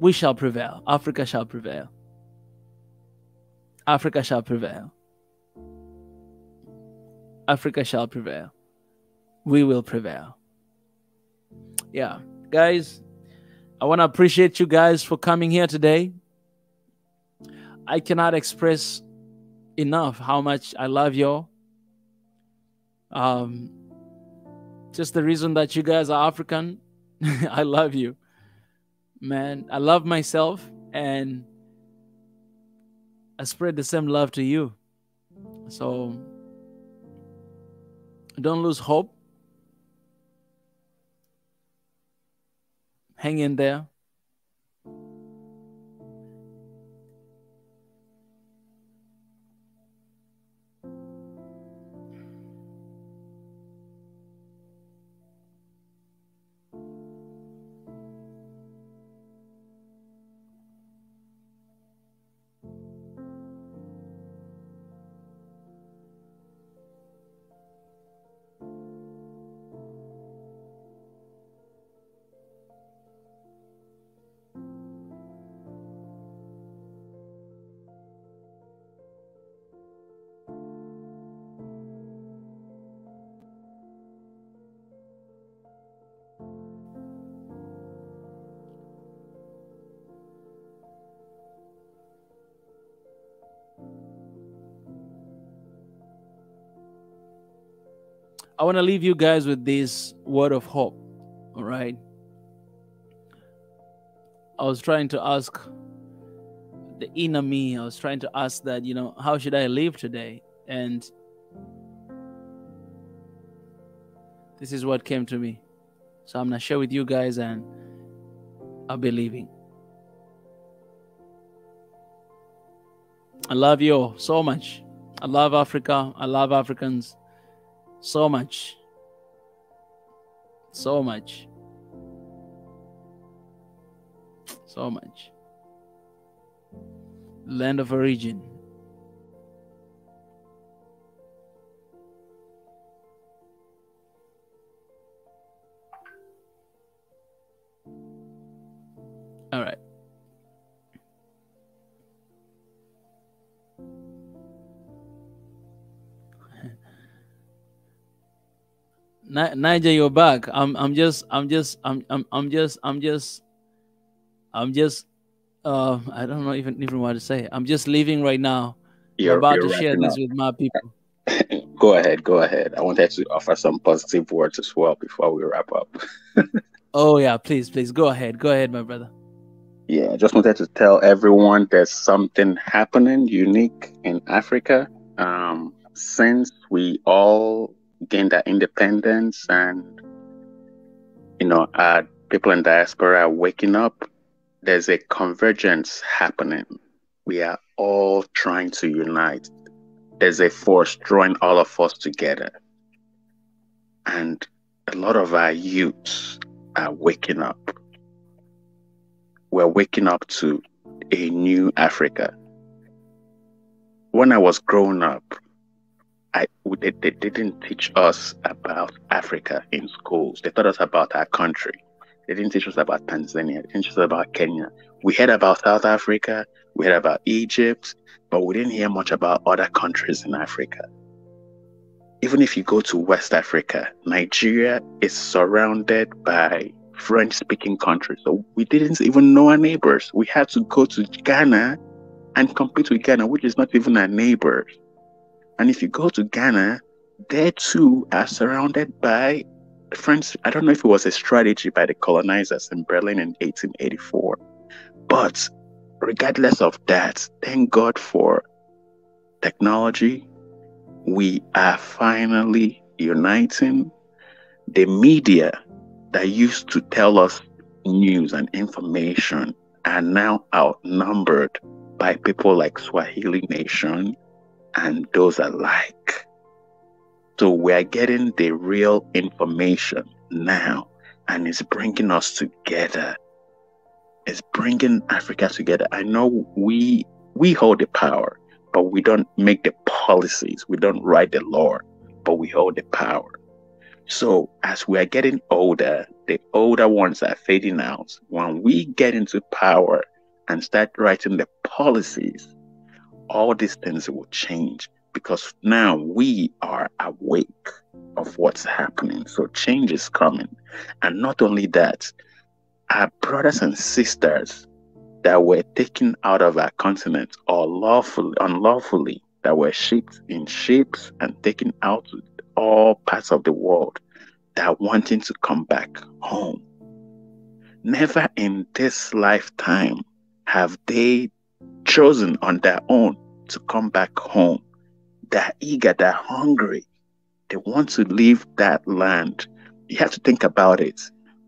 We shall prevail. Africa shall prevail. Africa shall prevail. Africa shall prevail. We will prevail. Yeah, guys, I want to appreciate you guys for coming here today. I cannot express enough how much I love y'all. Just the reason that you guys are African, I love you, man. I love myself, and I spread the same love to you. So don't lose hope. Hang in there. I want to leave you guys with this word of hope. All right. I was trying to ask the inner me. I was trying to ask that, how should I live today? And this is what came to me. So I'm going to share with you guys, and I'll be leaving. I love you all so much. I love Africa. I love Africans so much. So much. So much. Land of origin. All right. Niger, you're back. I'm just I don't know even what to say. I'm just leaving right now. I'm about to share this with my people. Go ahead. I wanted to offer some positive words as well before we wrap up. Oh yeah, please go ahead, my brother. Yeah, I just wanted to tell everyone there's something happening unique in Africa. Since we all gained our independence, and our people in diaspora are waking up, there's a convergence happening. We are all trying to unite. There's a force drawing all of us together. And a lot of our youths are waking up. We're waking up to a new Africa. When I was growing up, they didn't teach us about Africa in schools. They taught us about our country. They didn't teach us about Tanzania. They didn't teach us about Kenya. We heard about South Africa. We heard about Egypt, but we didn't hear much about other countries in Africa. Even if you go to West Africa, Nigeria is surrounded by French-speaking countries. So we didn't even know our neighbors. We had to go to Ghana and compete with Ghana, which is not even our neighbors. And if you go to Ghana, they too are surrounded by French. I don't know if it was a strategy by the colonizers in Berlin in 1884. But regardless of that, thank God for technology. We are finally uniting. The media that used to tell us news and information are now outnumbered by people like Swahili Nation and those alike. So we are getting the real information now, and it's bringing us together. It's bringing Africa together. I know we hold the power, but we don't make the policies. We don't write the law, but we hold the power. So as we are getting older, the older ones are fading out. When we get into power and start writing the policies, all these things will change, because now we are awake of what's happening. So change is coming. And not only that, our brothers and sisters that were taken out of our continent or unlawfully, that were shipped in ships and taken out to all parts of the world, that are wanting to come back home. Never in this lifetime have they chosen on their own to come back home. They're eager, they're hungry. They want to leave that land. You have to think about it.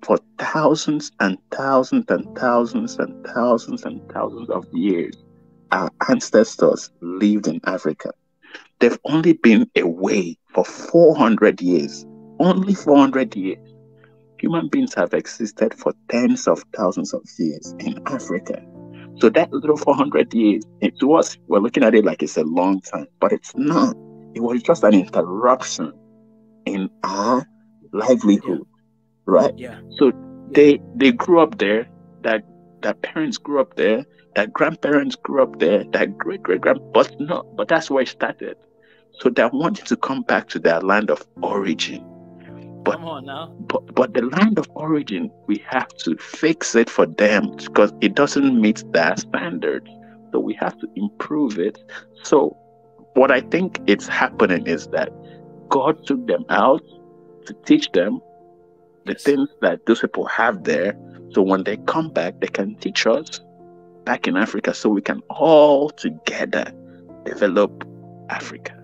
For thousands and thousands and thousands and thousands and thousands of years, our ancestors lived in Africa. They've only been away for 400 years. Only 400 years. Human beings have existed for tens of thousands of years in Africa. So that little 400 years, we're looking at it like it's a long time, but it's not. It was just an interruption in our livelihood, right? Yeah. So they grew up there, that parents grew up there, that grandparents grew up there, that but that's where it started. So they're wanting to come back to their land of origin. But, come on now. But the land of origin, we have to fix it for them because it doesn't meet their standards. So we have to improve it. So what I think is happening is that God took them out to teach them the things that those people have there. So when they come back, they can teach us back in Africa, so we can all together develop Africa.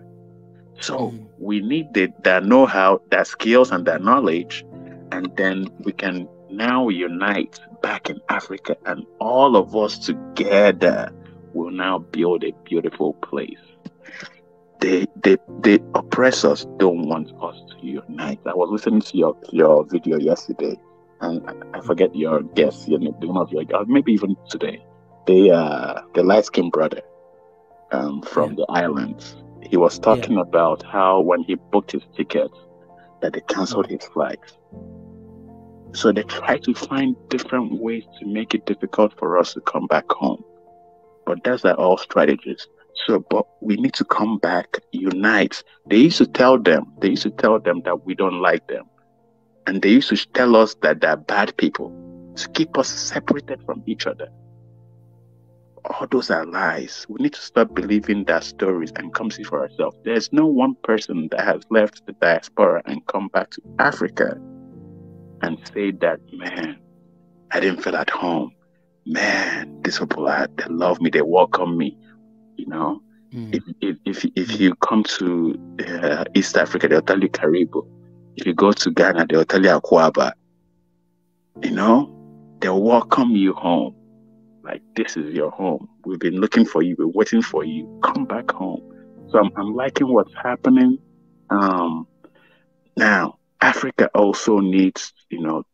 So we need their know-how, their skills, and their knowledge, and then we can now unite back in Africa, and all of us together will now build a beautiful place. The oppressors don't want us to unite. I was listening to your video yesterday, and I forget your guest, maybe even today. The light-skinned brother from the islands. He was talking about how when he booked his tickets, that they canceled his flights. So they try to find different ways to make it difficult for us to come back home. But those are all strategies. So, but we need to come back, unite. They used to tell them that we don't like them. And they used to tell us that they're bad people to keep us separated from each other. All those are lies. We need to stop believing their stories and come see for ourselves. There's no one person that has left the diaspora and come back to Africa and say that, man, I didn't feel at home. Man, these people they love me, they welcome me. You know, if you come to East Africa, they'll tell you Karibu. If you go to Ghana, they'll tell you Akwaba. You know, they'll welcome you home. Like, this is your home. We've been looking for you. We're waiting for you. Come back home. So I'm liking what's happening. Now, Africa also needs, you know,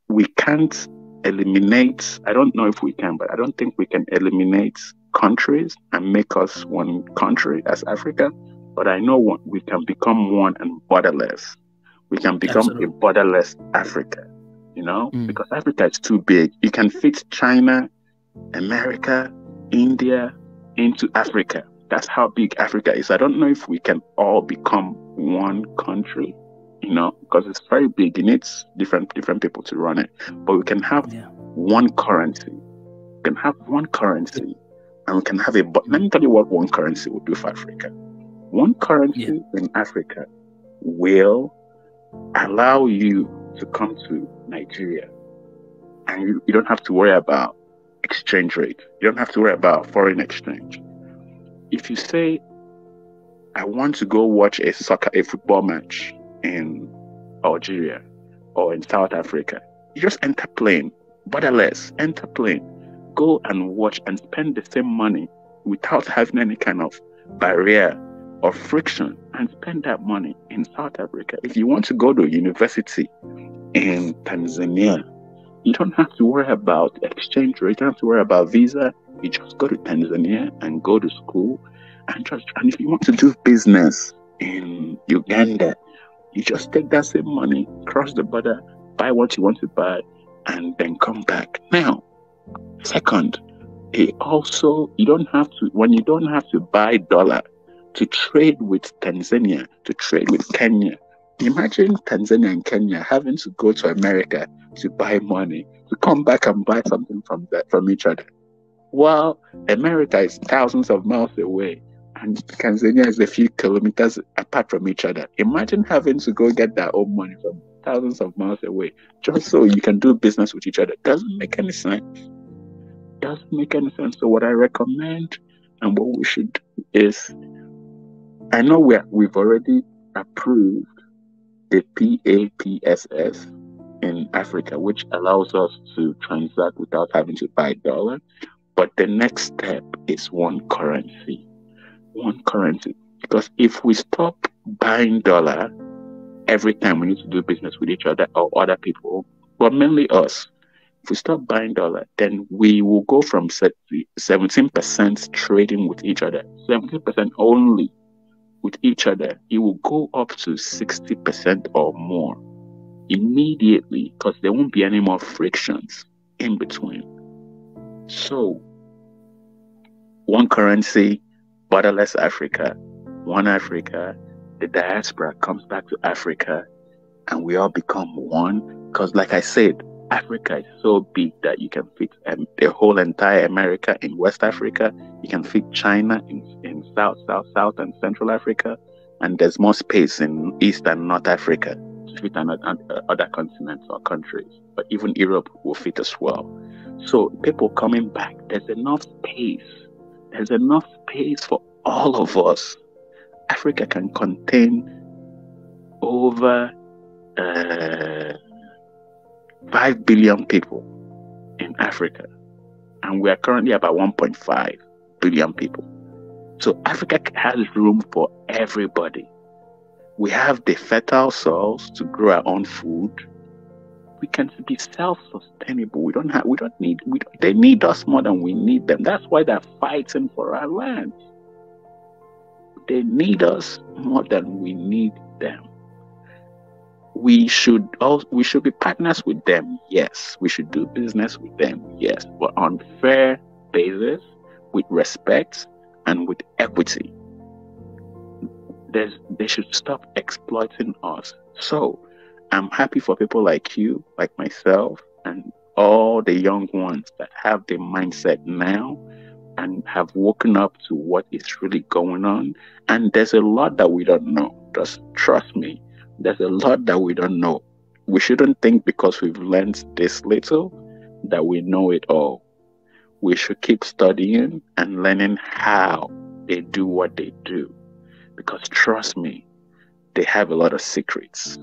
we can't eliminate, I don't know if we can, but I don't think we can eliminate countries and make us one country as Africa. But I know we can become one and borderless. We can become a borderless Africa, you know, because Africa is too big. You can fit China, America, India into Africa. That's how big Africa is. I don't know if we can all become one country, you know, because it's very big. It needs different people to run it. But we can have one currency. We can have one currency, and we can have let me tell you what one currency will do for Africa. One currency in Africa will allow you to come to Nigeria, and you don't have to worry about exchange rate. You don't have to worry about foreign exchange. If you say, I want to go watch a football match in Algeria or in South Africa, you just enter plane, borderless, enter plane, go and watch and spend the same money without having any kind of barrier or friction, and spend that money in South Africa. If you want to go to university in Tanzania, you don't have to worry about exchange rate. You don't have to worry about visa. You just go to Tanzania and go to school. And if you want to do business in Uganda, you just take that same money, cross the border, buy what you want to buy, and then come back. Now, second, you don't have to buy dollar to trade with Tanzania, to trade with Kenya. Imagine Tanzania and Kenya having to go to America to buy money, to come back and buy something from each other. While America is thousands of miles away and Tanzania is a few kilometers apart from each other. Imagine having to go get their own money from thousands of miles away just so you can do business with each other. Doesn't make any sense. Doesn't make any sense. So what I recommend and what we should do is, I know we've already approved the PAPSS in Africa, which allows us to transact without having to buy dollar. But the next step is one currency. One currency. Because if we stop buying dollar every time we need to do business with each other or other people, but mainly us, if we stop buying dollar, then we will go from 17% trading with each other, 17% only with each other. It will go up to 60% or more immediately, because there won't be any more frictions in between. So, one currency, borderless Africa, one Africa, the diaspora comes back to Africa, and we all become one. Because like I said, Africa is so big that you can fit the whole entire America in West Africa. You can fit China in South and Central Africa. And there's more space in East and North Africa to fit other continents or countries. But even Europe will fit as well. So people coming back, there's enough space. There's enough space for all of us. Africa can contain over 5 billion people in Africa, and we are currently about 1.5 billion people. So Africa has room for everybody. We have the fertile soils to grow our own food. We can be self-sustainable. They need us more than we need them. That's why they're fighting for our land. They need us more than we need them. We should be partners with them, yes. We should do business with them, yes, but on fair basis, with respect and with equity. They should stop exploiting us. So I'm happy for people like you, like myself, and all the young ones that have the mindset now and have woken up to what is really going on. And there's a lot that we don't know. Just trust me. There's a lot that we don't know. We shouldn't think because we've learned this little that we know it all. We should keep studying and learning how they do what they do. Because trust me, they have a lot of secrets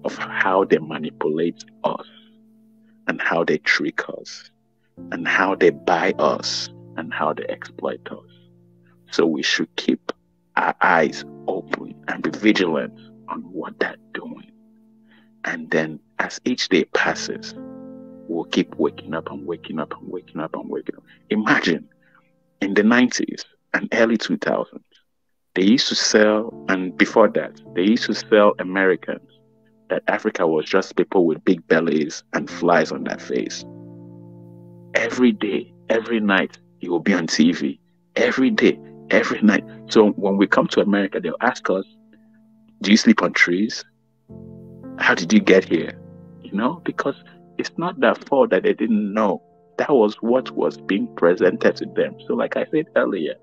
of how they manipulate us and how they trick us and how they buy us and how they exploit us. So we should keep our eyes open and be vigilant on what they're doing. And then as each day passes, we'll keep waking up and waking up and waking up and waking up. Imagine in the 90s and early 2000s, they used to sell, and before that, they used to sell Americans that Africa was just people with big bellies and flies on their face. Every day, every night, it will be on TV. Every day, every night. So when we come to America, they'll ask us, do you sleep on trees? How did you get here? You know, because it's not their fault that they didn't know. That was what was being presented to them. So like I said earlier,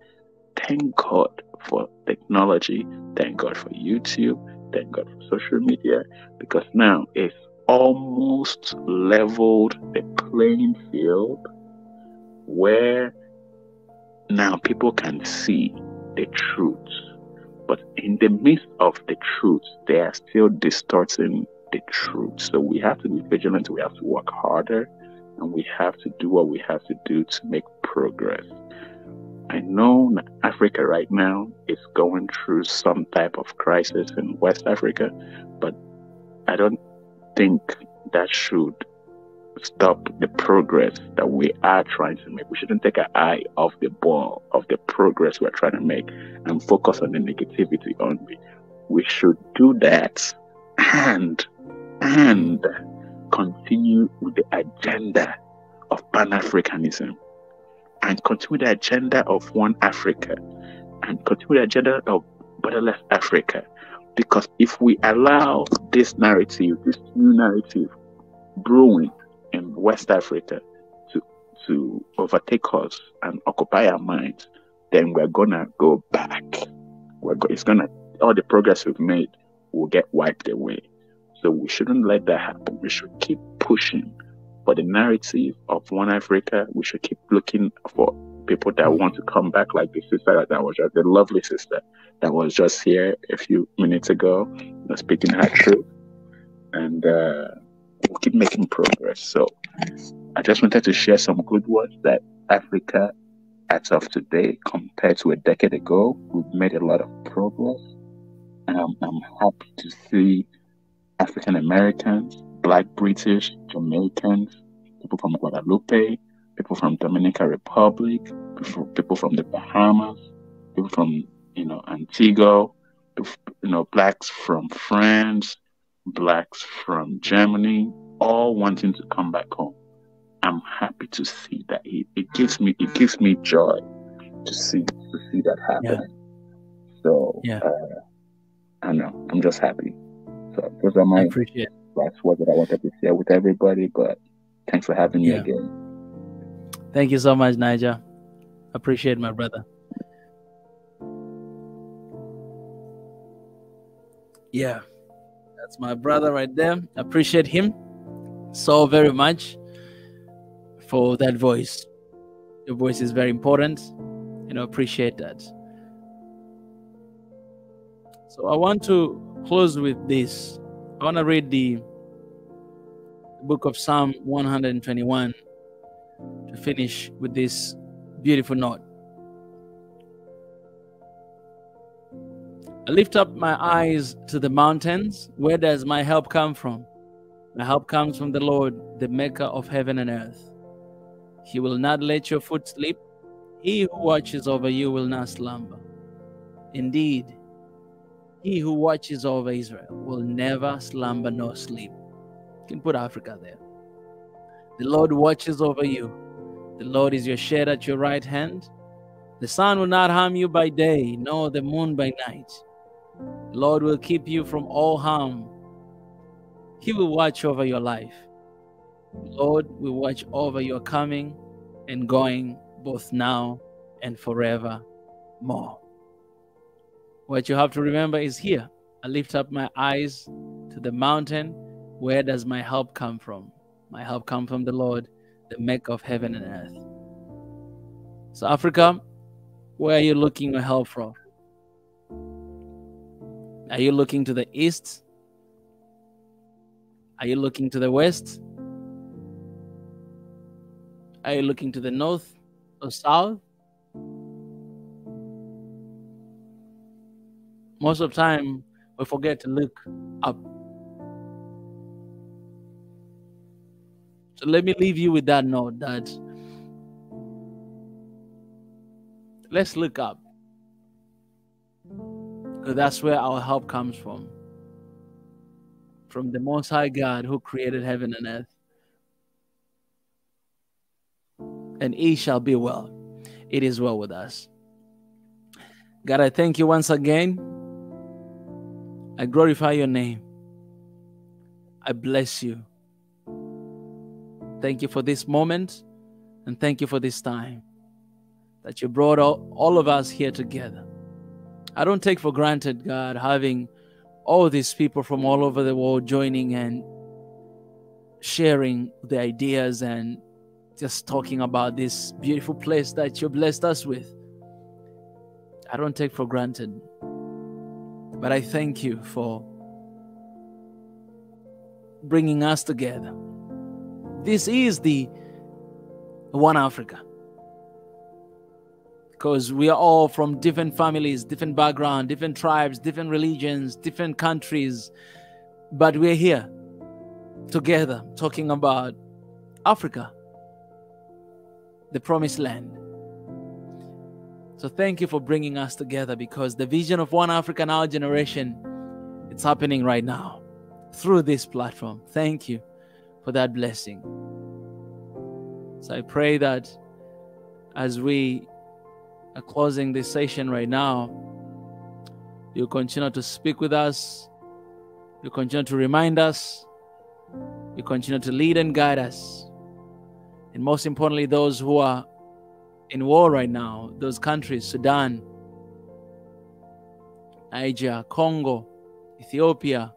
thank God for technology. Thank God for YouTube. Thank God for social media. Because now it's almost leveled the playing field where now people can see the truth. But in the midst of the truth, they are still distorting the truth. So we have to be vigilant. We have to work harder. And we have to do what we have to do to make progress. I know that Africa right now is going through some type of crisis in West Africa, but I don't think that should stop the progress that we are trying to make. We shouldn't take our eye off the ball of the progress we're trying to make and focus on the negativity only. We should do that and continue with the agenda of Pan-Africanism and continue the agenda of One Africa and continue the agenda of Borderless Africa. Because if we allow this narrative, this new narrative brewing in West Africa to overtake us and occupy our minds, then we're gonna go back. All the progress we've made will get wiped away. So we shouldn't let that happen. We should keep pushing for the narrative of One Africa. We should keep looking for people that want to come back, like the sister that was just, the lovely sister that was just here a few minutes ago, speaking her truth. And we'll keep making progress. So I just wanted to share some good words that Africa, as of today, compared to a decade ago, we've made a lot of progress. And I'm happy to see African Americans, Black British, Jamaicans, people from Guadeloupe, people from Dominican Republic, people from the Bahamas, people from Antigua, Blacks from France, Blacks from Germany, all wanting to come back home. I'm happy to see that. It gives me joy to see that happen. Yeah. So I know I'm just happy. So those are my last words that I wanted to share with everybody. But thanks for having me again. Thank you so much, Niger. Appreciate my brother. Yeah, that's my brother right there. Appreciate him so very much for that voice. Your voice is very important. Appreciate that. So I want to close with this. I want to read the book of Psalm 121 to finish with this beautiful note. I lift up my eyes to the mountains. Where does my help come from? My help comes from the Lord, the maker of heaven and earth. He will not let your foot slip. He who watches over you will not slumber. Indeed, he who watches over Israel will never slumber nor sleep. You can put Africa there. The Lord watches over you. The Lord is your shade at your right hand. The sun will not harm you by day, nor the moon by night. The Lord will keep you from all harm. He will watch over your life. Lord will watch over your coming and going, both now and forever more. What you have to remember is here. I lift up my eyes to the mountain. Where does my help come from? My help comes from the Lord, the maker of heaven and earth. So Africa, where are you looking for help from? Are you looking to the east? Are you looking to the west? Are you looking to the north or south? Most of the time, we forget to look up. So let me leave you with that note that let's look up. Because that's where our help comes from. From the Most High God who created heaven and earth. And it shall be well. It is well with us. God, I thank you once again. I glorify your name. I bless you. Thank you for this moment. And thank you for this time that you brought all of us here together. I don't take for granted, God, having all these people from all over the world joining and sharing the ideas and just talking about this beautiful place that you blessed us with. I don't take for granted. But I thank you for bringing us together. This is the One Africa. Because we are all from different families, different backgrounds, different tribes, different religions, different countries. But we're here together talking about Africa, the promised land. So thank you for bringing us together, because the vision of One Africa in our generation, it's happening right now through this platform. Thank you for that blessing. So I pray that as we are closing this session right now, you continue to speak with us. You continue to remind us. You continue to lead and guide us. And most importantly, those who are in war right now, those countries, Sudan, Niger, Congo, Ethiopia,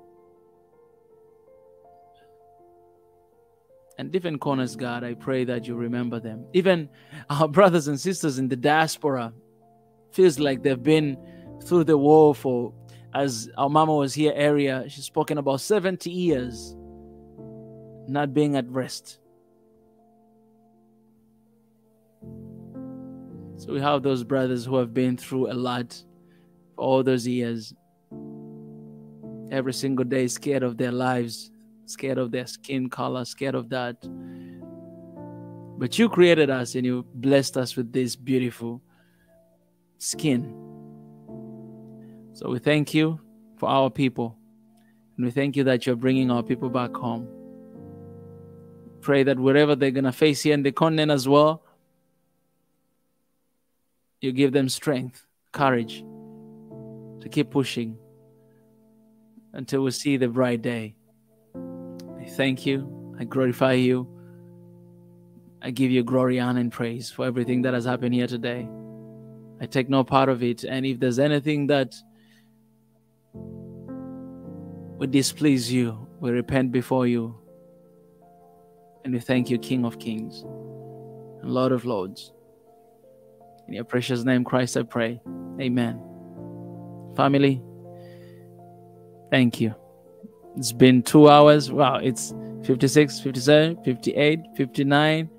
and different corners, God, I pray that you remember them. Even our brothers and sisters in the diaspora, feels like they've been through the war for, as our mama was here area, she's spoken about 70 years not being at rest. So we have those brothers who have been through a lot for all those years. Every single day scared of their lives, scared of their skin color, scared of that. But you created us and you blessed us with this beautiful skin. So we thank you for our people. And we thank you that you're bringing our people back home. Pray that whatever they're going to face here in the continent as well, you give them strength, courage to keep pushing until we see the bright day. I thank you. I glorify you. I give you glory, honor, and praise for everything that has happened here today. I take no part of it. And if there's anything that would displease you, we repent before you. And we thank you, King of Kings and Lord of Lords. In your precious name, Christ, I pray. Amen. Family, thank you. It's been 2 hours. Wow, it's 56, 57, 58, 59.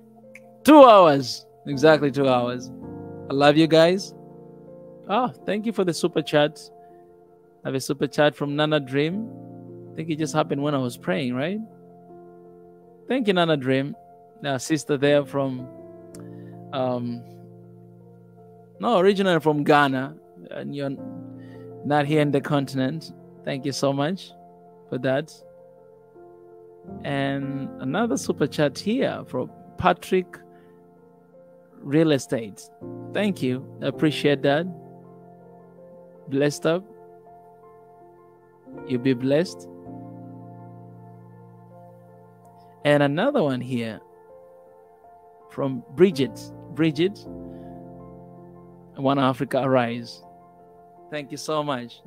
2 hours. Exactly 2 hours. I love you guys. Oh, thank you for the super chat. I have a super chat from Nana Dream. I think it just happened when I was praying, right? Thank you, Nana Dream. Our sister there from originally from Ghana, and you're not here in the continent. Thank you so much for that. And another super chat here from Patrick Real Estate. Thank you. I appreciate that. Blessed up. You be blessed. And another one here from Bridget. Bridget, One Africa Arise. Thank you so much.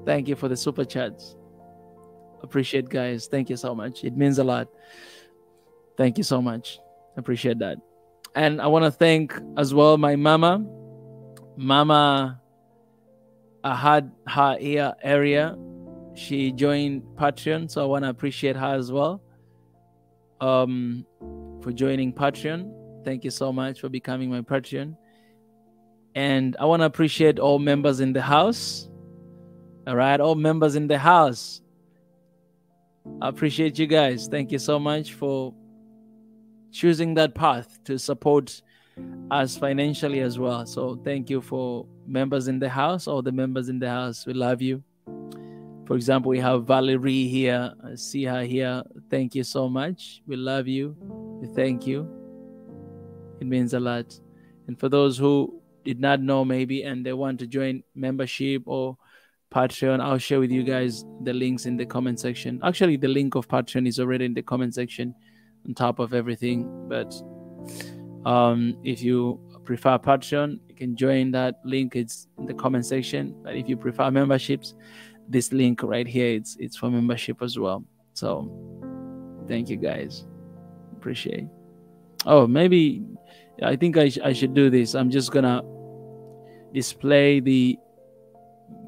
Thank you for the super chats. Appreciate, guys. Thank you so much. It means a lot. Thank you so much. Appreciate that. And I want to thank as well my mama. Mama, I had her ear area. She joined Patreon, so I want to appreciate her as well for joining Patreon. Thank you so much for becoming my Patreon. And I want to appreciate all members in the house. All right, all members in the house. I appreciate you guys. Thank you so much for choosing that path to support us financially as well. So thank you for members in the house, all the members in the house. We love you. For example, we have Valerie here. I see her here. Thank you so much. We love you. We thank you. It means a lot. And for those who did not know maybe and they want to join membership or Patreon, I'll share with you guys the links in the comment section. Actually, the link of Patreon is already in the comment section on top of everything. But if you prefer Patreon, you can join that link. It's in the comment section. But if you prefer memberships, this link right here, it's for membership as well. So thank you guys. Appreciate. Oh, maybe I think I should do this. I'm just gonna display the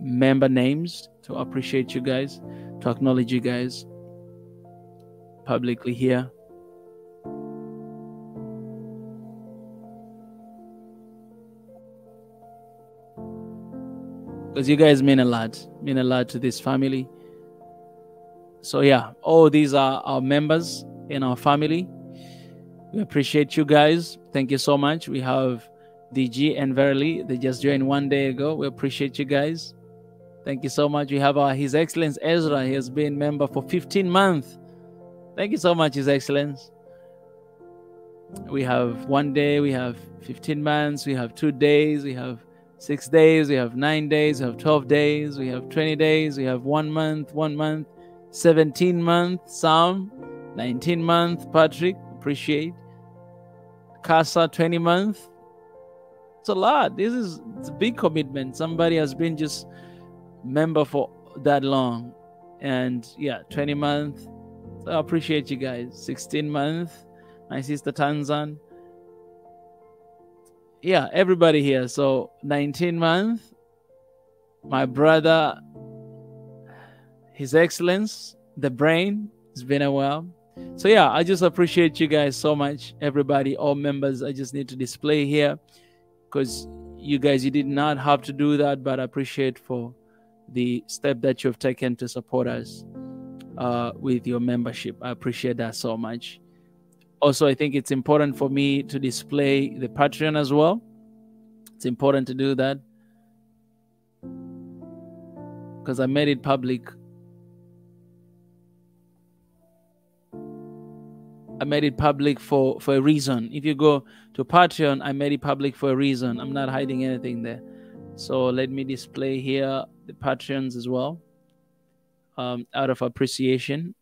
member names to appreciate you guys, to acknowledge you guys publicly here. Because you guys mean a lot to this family. So yeah, all these are our members in our family. We appreciate you guys. Thank you so much. We have DG and Verily. They just joined 1 day ago. We appreciate you guys. Thank you so much. We have His Excellence Ezra. He has been member for 15 months. Thank you so much, His Excellence. We have 1 day, we have 15 months, we have 2 days, we have 6 days, we have 9 days, we have 12 days, we have 20 days, we have 1 month, 17 months, Sam, 19 months, Patrick, appreciate. Casa, 20 months. It's a lot. It's a big commitment. Somebody has been just member for that long. And yeah, 20 months. So I appreciate you guys. 16 months. My sister Tanzan. Yeah, everybody here. So 19 months. My brother, His Excellence, the brain. It's been a while. So yeah, I just appreciate you guys so much. Everybody, all members, I just need to display here because you guys, you did not have to do that, but I appreciate for the step that you've taken to support us with your membership. I appreciate that so much. Also, I think it's important for me to display the Patreon as well. It's important to do that because I made it public. I made it public for a reason. If you go to Patreon, I made it public for a reason. I'm not hiding anything there. So let me display here the Patreons as well, out of appreciation.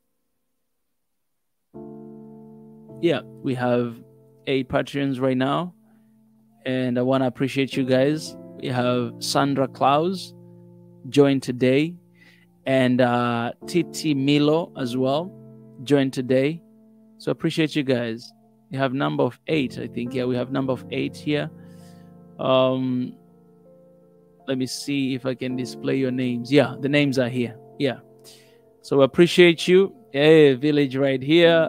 Yeah, we have 8 Patreons right now, and I want to appreciate you guys. We have Sandra Klaus joined today, and Titi Milo as well joined today. So appreciate you guys. You have number of 8, I think. Yeah, we have number of 8 here. Let me see if I can display your names. Yeah, the names are here. Yeah. So appreciate you. Hey, village right here.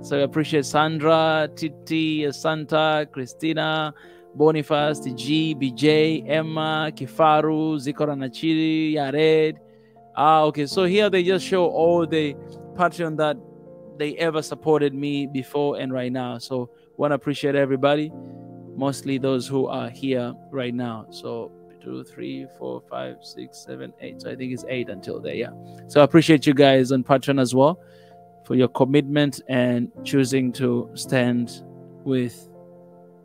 So I appreciate Sandra, Titi, Santa, Christina, Boniface, TG, BJ, Emma, Kifaru, Zikora Nachiri, Yared. Okay. So here they just show all the Patreon that they ever supported me before and right now. So want to appreciate everybody, mostly those who are here right now. So 2, 3, 4, 5, 6, 7, 8. So I think it's 8 until there. Yeah. So I appreciate you guys on Patreon as well for your commitment and choosing to stand with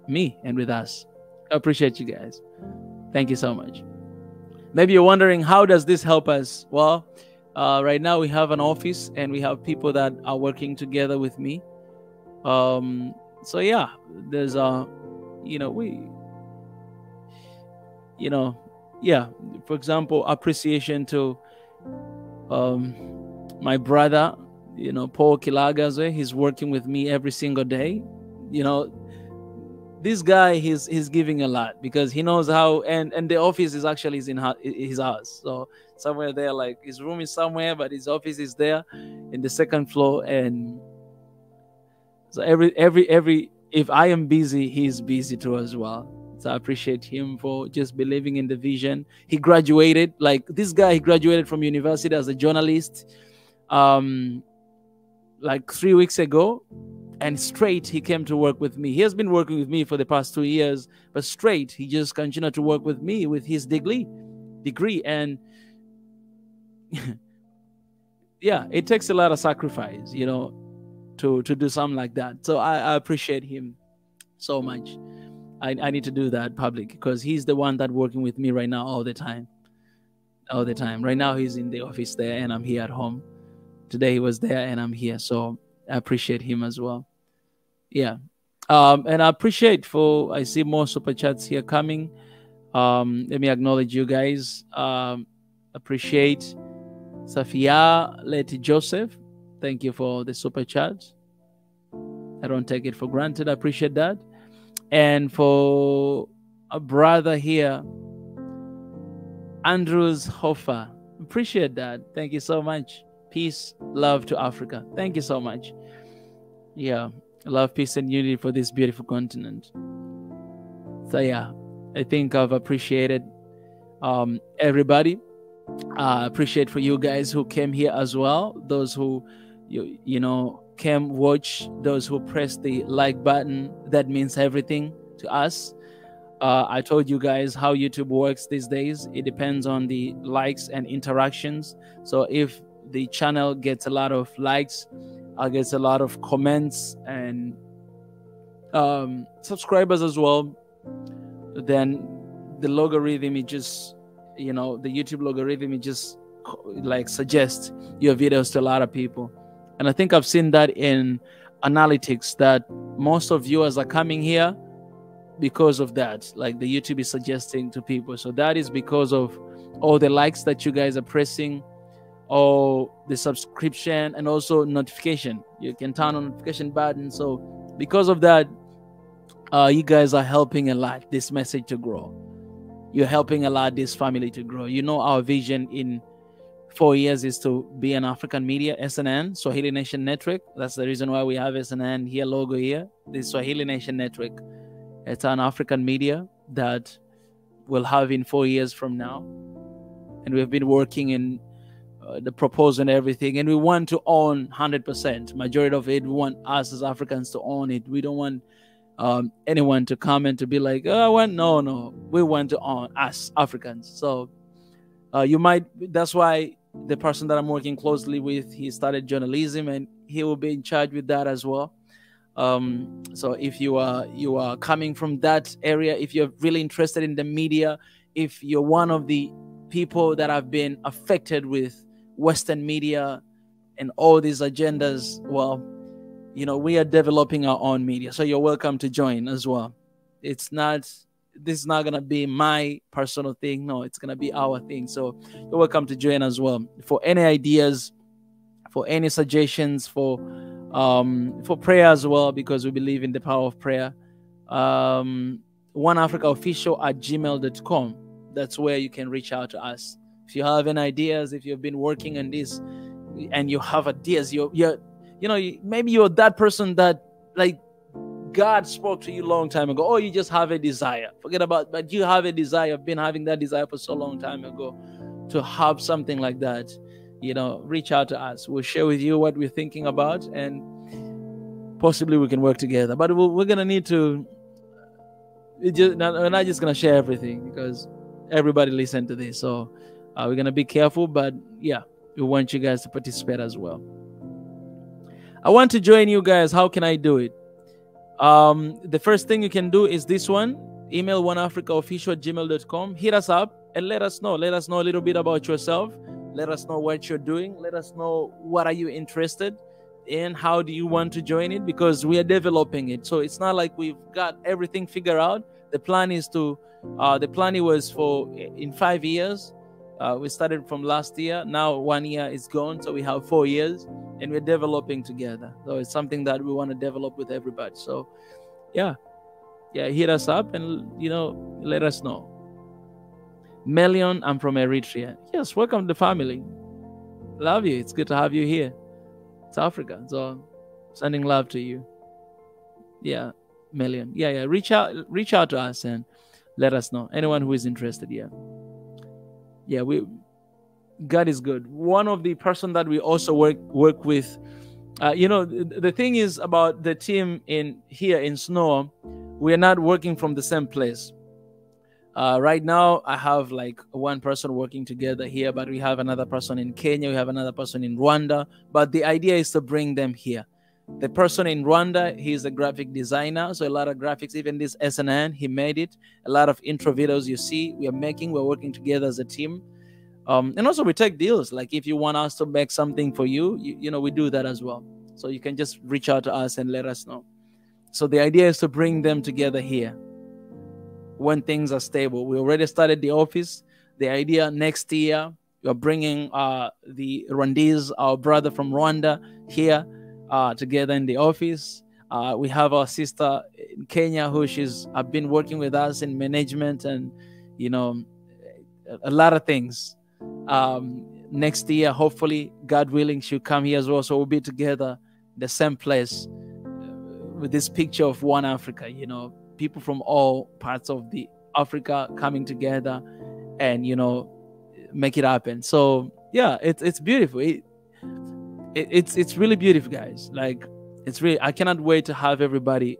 me and with us. I appreciate you guys. Thank you so much. Maybe you're wondering, how does this help us? Well, Right now we have an office and we have people that are working together with me. So yeah, there's for example, appreciation to my brother, Paul Kilagaze. He's working with me every single day. This guy, he's giving a lot because he knows how, and the office is actually in his house. So somewhere there, like his room is somewhere, but his office is there in the second floor. And so every if I am busy, he's busy too as well. So I appreciate him for just believing in the vision. He graduated, like this guy, he graduated from university as a journalist like 3 weeks ago, and straight he came to work with me. He has been working with me for the past 2 years, but straight he just continued to work with me with his degree. And yeah, it takes a lot of sacrifice, to do something like that. So I appreciate him so much. I need to do that public because he's the one that working with me right now all the time. Right now he's in the office there and I'm here at home. Today he was there and I'm here. So I appreciate him as well. Yeah. And I appreciate I see more super chats here coming. Let me acknowledge you guys. Appreciate Safia Leti Joseph. Thank you for the super chat. I don't take it for granted. I appreciate that. And for a brother here, Andrews Hofer, appreciate that. Thank you so much. Peace, love to Africa. Thank you so much. Yeah, love, peace, and unity for this beautiful continent. So yeah, I think I've appreciated everybody. Appreciate for you guys who came here as well. Those who came watch, those who pressed the like button. That means everything to us. I told you guys how YouTube works these days. It depends on the likes and interactions. So if the channel gets a lot of likes, gets a lot of comments and subscribers as well, then the logarithm, it just, the YouTube logarithm, it just like suggests your videos to a lot of people. And I think I've seen that in analytics, that most of viewers are coming here because of that. Like the YouTube is suggesting to people. So that is because of all the likes that you guys are pressing, or the subscription, and also notification. You can turn on notification button. So because of that, you guys are helping a lot this message to grow. You're helping a lot this family to grow. Our vision in 4 years is to be an African media, SNN, Swahili Nation Network. That's the reason why we have SNN here, logo here, the Swahili Nation Network. It's an African media that we'll have in 4 years from now. And we've been working in the proposal and everything. And we want to own 100%. Majority of it, we want us as Africans to own it. We don't want anyone to come and to be like, no. We want to own us Africans. So that's why the person that I'm working closely with, he started journalism and he will be in charge with that as well. So if you are coming from that area, if you're really interested in the media, if you're one of the people that have been affected with Western media and all these agendas, well, we are developing our own media. So you're welcome to join as well. This is not going to be my personal thing. No, it's going to be our thing. So you're welcome to join as well. For any ideas, for any suggestions, for prayer as well, because we believe in the power of prayer. oneafricaofficial@gmail.com. That's where you can reach out to us. If you have any ideas, if you've been working on this and you have ideas, maybe you're that person that like God spoke to you a long time ago. Or you just have a desire. But you have a desire. I've been having that desire for so long time ago to have something like that. Reach out to us. We'll share with you what we're thinking about, and possibly we can work together. But we're going to need to, we're not just going to share everything because everybody listen to this. So we're going to be careful, but yeah, we want you guys to participate as well. I want to join you guys. How can I do it? The first thing you can do is this one. Email oneafricaofficial@gmail.com. Hit us up and let us know. Let us know a little bit about yourself. Let us know what you're doing. Let us know what are you interested in. How do you want to join it? Because we are developing it. So it's not like we've got everything figured out. The plan is to, the plan was for in 5 years. We started from last year. Now 1 year is gone. So we have 4 years and we're developing together. So it's something that we want to develop with everybody. So yeah, hit us up and, you know, let us know. Melion, I'm from Eritrea. Yes, welcome to the family. Love you. It's good to have you here. It's Africa. So sending love to you. Yeah, Melion. Yeah. Reach out to us and let us know. Anyone who is interested, yeah. God is good. One of the person that we also work with, you know, the thing is about the team here in SNOA, we are not working from the same place. Right now, I have like one person working together here, but we have another person in Kenya. We have another person in Rwanda. But the idea is to bring them here. The person in Rwanda, he's a graphic designer. So a lot of graphics, even this SNN, he made it. A lot of intro videos you see, we're working together as a team. And also we take deals. Like if you want us to make something for you, you know, we do that as well. So you can just reach out to us and let us know. So the idea is to bring them together here when things are stable. We already started the office. The idea next year, we're bringing the Rwandese, our brother from Rwanda, here together in the office. We have our sister in Kenya who she's been working with us in management and, you know, a lot of things. Next year, hopefully, God willing, she'll come here as well. So we'll be together in the same place with this picture of one Africa, you know, people from all parts of the Africa coming together and, you know, make it happen. So yeah, it's beautiful. It's really beautiful, guys. Like it's really, I cannot wait to have everybody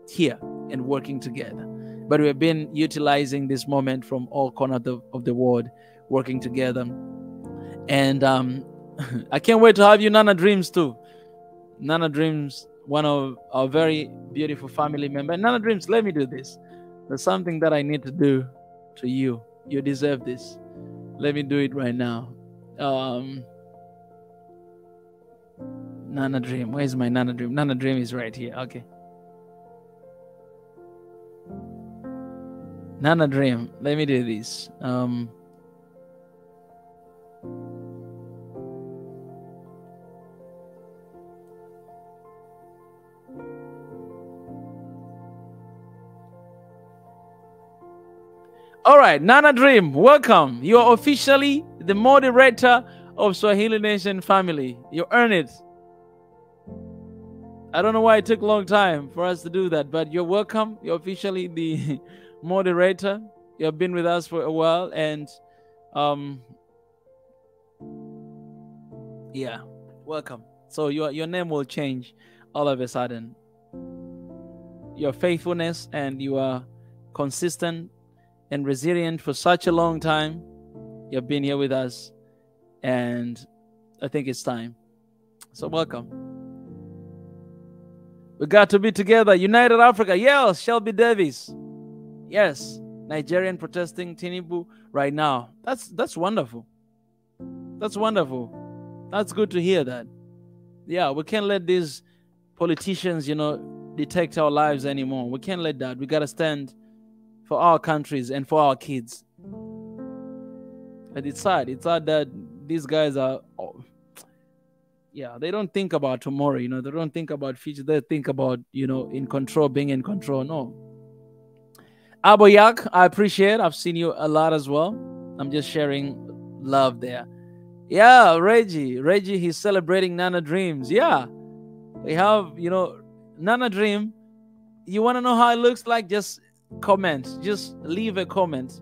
here and working together. But we've been utilizing this moment from all corners of the world, working together. And I can't wait to have you, Nana Dreams, too. Nana Dreams, one of our very beautiful family members. Nana Dreams, let me do this. There's something that I need to do to you. You deserve this. Let me do it right now. Nana Dream. Where's my Nana Dream? Nana Dream is right here. Okay. Nana Dream. Let me do this. All right, Nana Dream, welcome. You are officially the moderator of Swahili Nation family. You earn it. I don't know why it took a long time for us to do that, but you're welcome. You're officially the moderator. You have been with us for a while, and yeah, welcome. So your name will change all of a sudden. Your faithfulness and you are consistent and resilient for such a long time. You've been here with us, and I think it's time. So welcome. We got to be together. United Africa. Yes, Shelby Davis. Yes, Nigerian protesting Tinubu right now. That's wonderful. That's wonderful. That's good to hear that. Yeah, we can't let these politicians, you know, dictate our lives anymore. We can't let that. We got to stand for our countries and for our kids. But it's sad. It's sad that these guys are, they don't think about tomorrow, you know. They don't think about future. They think about, you know, in control, being in control. No. Aboyak, I appreciate. I've seen you a lot as well. I'm just sharing love there. Yeah, Reggie, he's celebrating Nana Dreams. Yeah, we have, you know, Nana Dream. You want to know how it looks like? Just comment. Just leave a comment.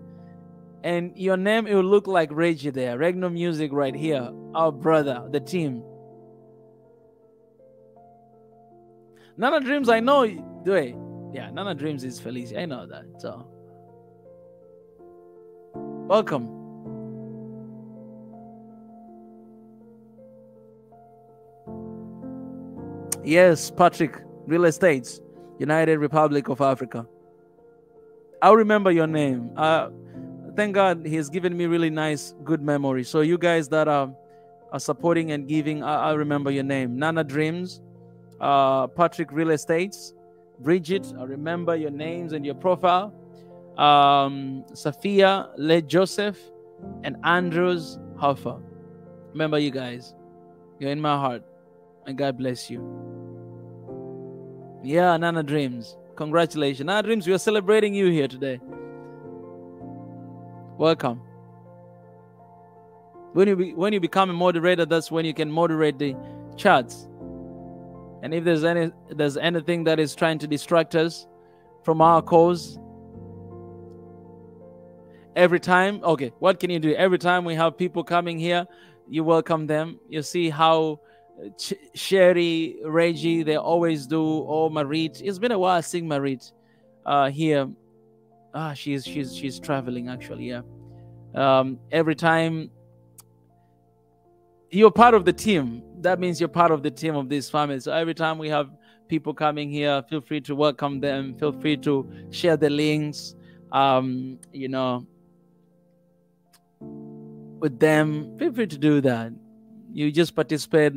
And your name, it will look like Reggie there. Regno Music right here. Our brother, the team. Nana Dreams, I know. Wait. Yeah, Nana Dreams is Felicia. I know that. So, welcome. Yes, Patrick, Real Estates, United Republic of Africa. I'll remember your name. thank God He's given me really nice, good memory. So you guys that are supporting and giving, I remember your name. Nana Dreams, Patrick Real Estates, Bridget, I remember your names and your profile. Sophia, Le Joseph, and Andrews Hoffer. Remember you guys. You're in my heart. And God bless you. Yeah, Nana Dreams. Congratulations. Nana Dreams, we are celebrating you here today. Welcome. When you become a moderator, that's when you can moderate the chats. And if there's anything that is trying to distract us from our cause, every time, okay, what can you do? Every time we have people coming here, you welcome them. You see how Sherry, Reggie, they always do. Oh, Marit. It's been a while seeing Marit here. She's traveling actually. Yeah. Every time you're part of the team, that means you're part of the team of this family. So every time we have people coming here, feel free to welcome them. Feel free to share the links. You know, with them. Feel free to do that. You just participate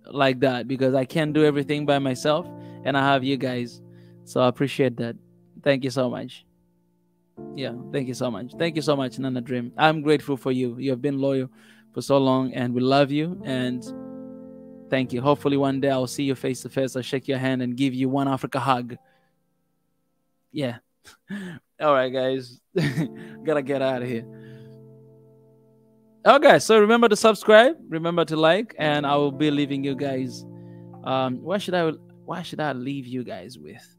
like that because I can't do everything by myself and I have you guys. So I appreciate that. Thank you so much. Yeah, thank you so much. Thank you so much, Nana Dream. I'm grateful for you. You have been loyal for so long and we love you and thank you. Hopefully one day I'll see you face to face. I'll shake your hand and give you one Africa hug. Yeah. All right, guys. Gotta get out of here. Okay, so remember to subscribe, remember to like, and I will be leaving you guys. What should I leave you guys with?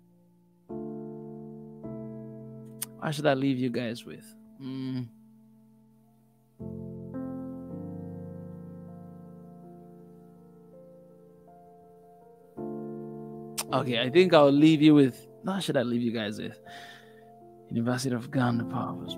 What should I leave you guys with? Okay, I think I'll leave you with. What should I leave you guys with? University of Ghana, Powers.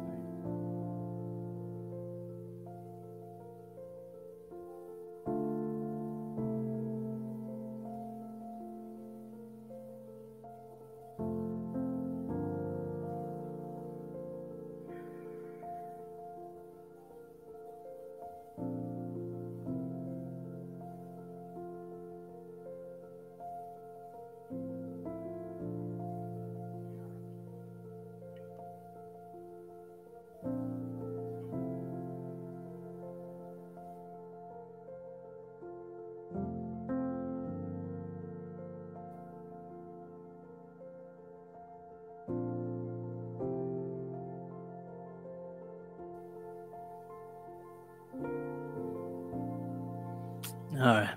All right.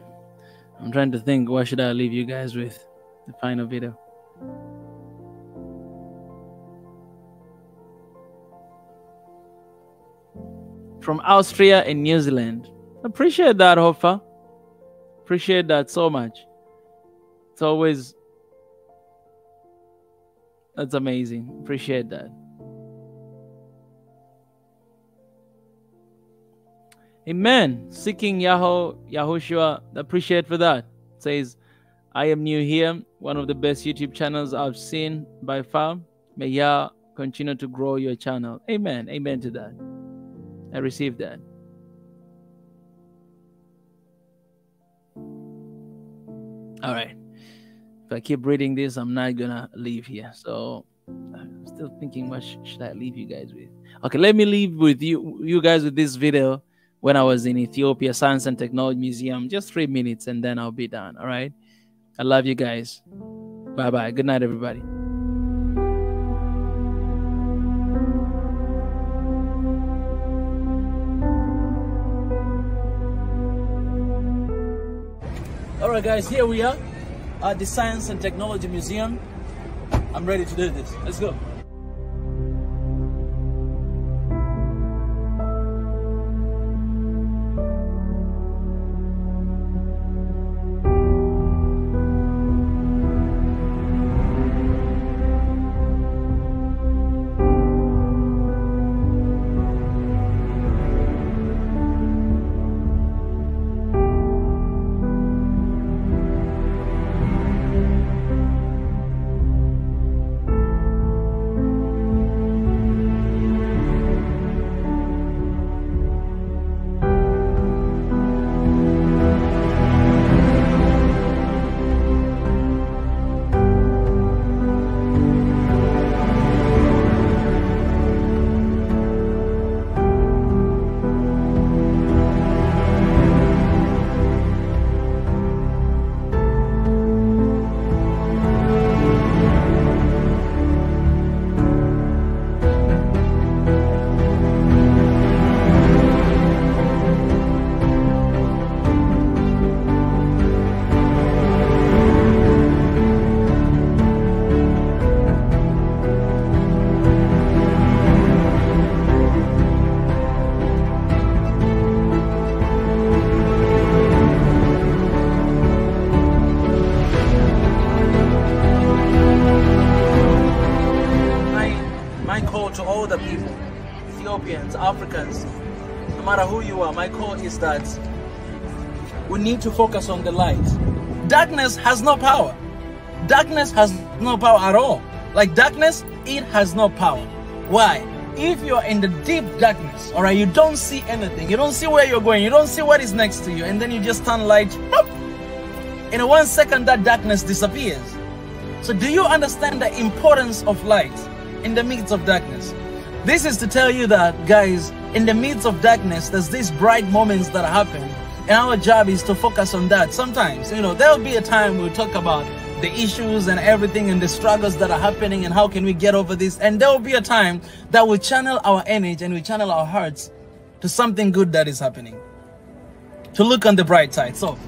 I'm trying to think, what should I leave you guys with? The final video. From Austria and New Zealand. Appreciate that, Hoffa. Appreciate that so much. It's always... That's amazing. Appreciate that. Amen. Seeking Yahushua. Appreciate for that. It says, I am new here. One of the best YouTube channels I've seen by far. May Yah continue to grow your channel. Amen. Amen to that. I received that. All right. If I keep reading this, I'm not gonna leave here. So I'm still thinking, what should I leave you guys with? Okay, let me leave with you guys with this video when I was in Ethiopia Science and Technology Museum. Just 3 minutes and then I'll be done. All right. I love you guys. Bye-bye. Good night, everybody. All right, guys, here we are at the Science and Technology Museum. I'm ready to do this. Let's go. to all the people, Ethiopians, Africans, no matter who you are, my call is that we need to focus on the light. Darkness has no power. Darkness has no power at all. Like darkness, it has no power. Why? If you're in the deep darkness, all right, you don't see anything. You don't see where you're going. You don't see what is next to you. And then you just turn light. Boop. In 1 second, that darkness disappears. So do you understand the importance of light in the midst of darkness? This is to tell you that, guys, in the midst of darkness, there's these bright moments that happen. And our job is to focus on that. Sometimes, you know, there'll be a time we'll talk about the issues and everything and the struggles that are happening and how can we get over this. And there will be a time that we channel our energy and we channel our hearts to something good that is happening. To look on the bright side. So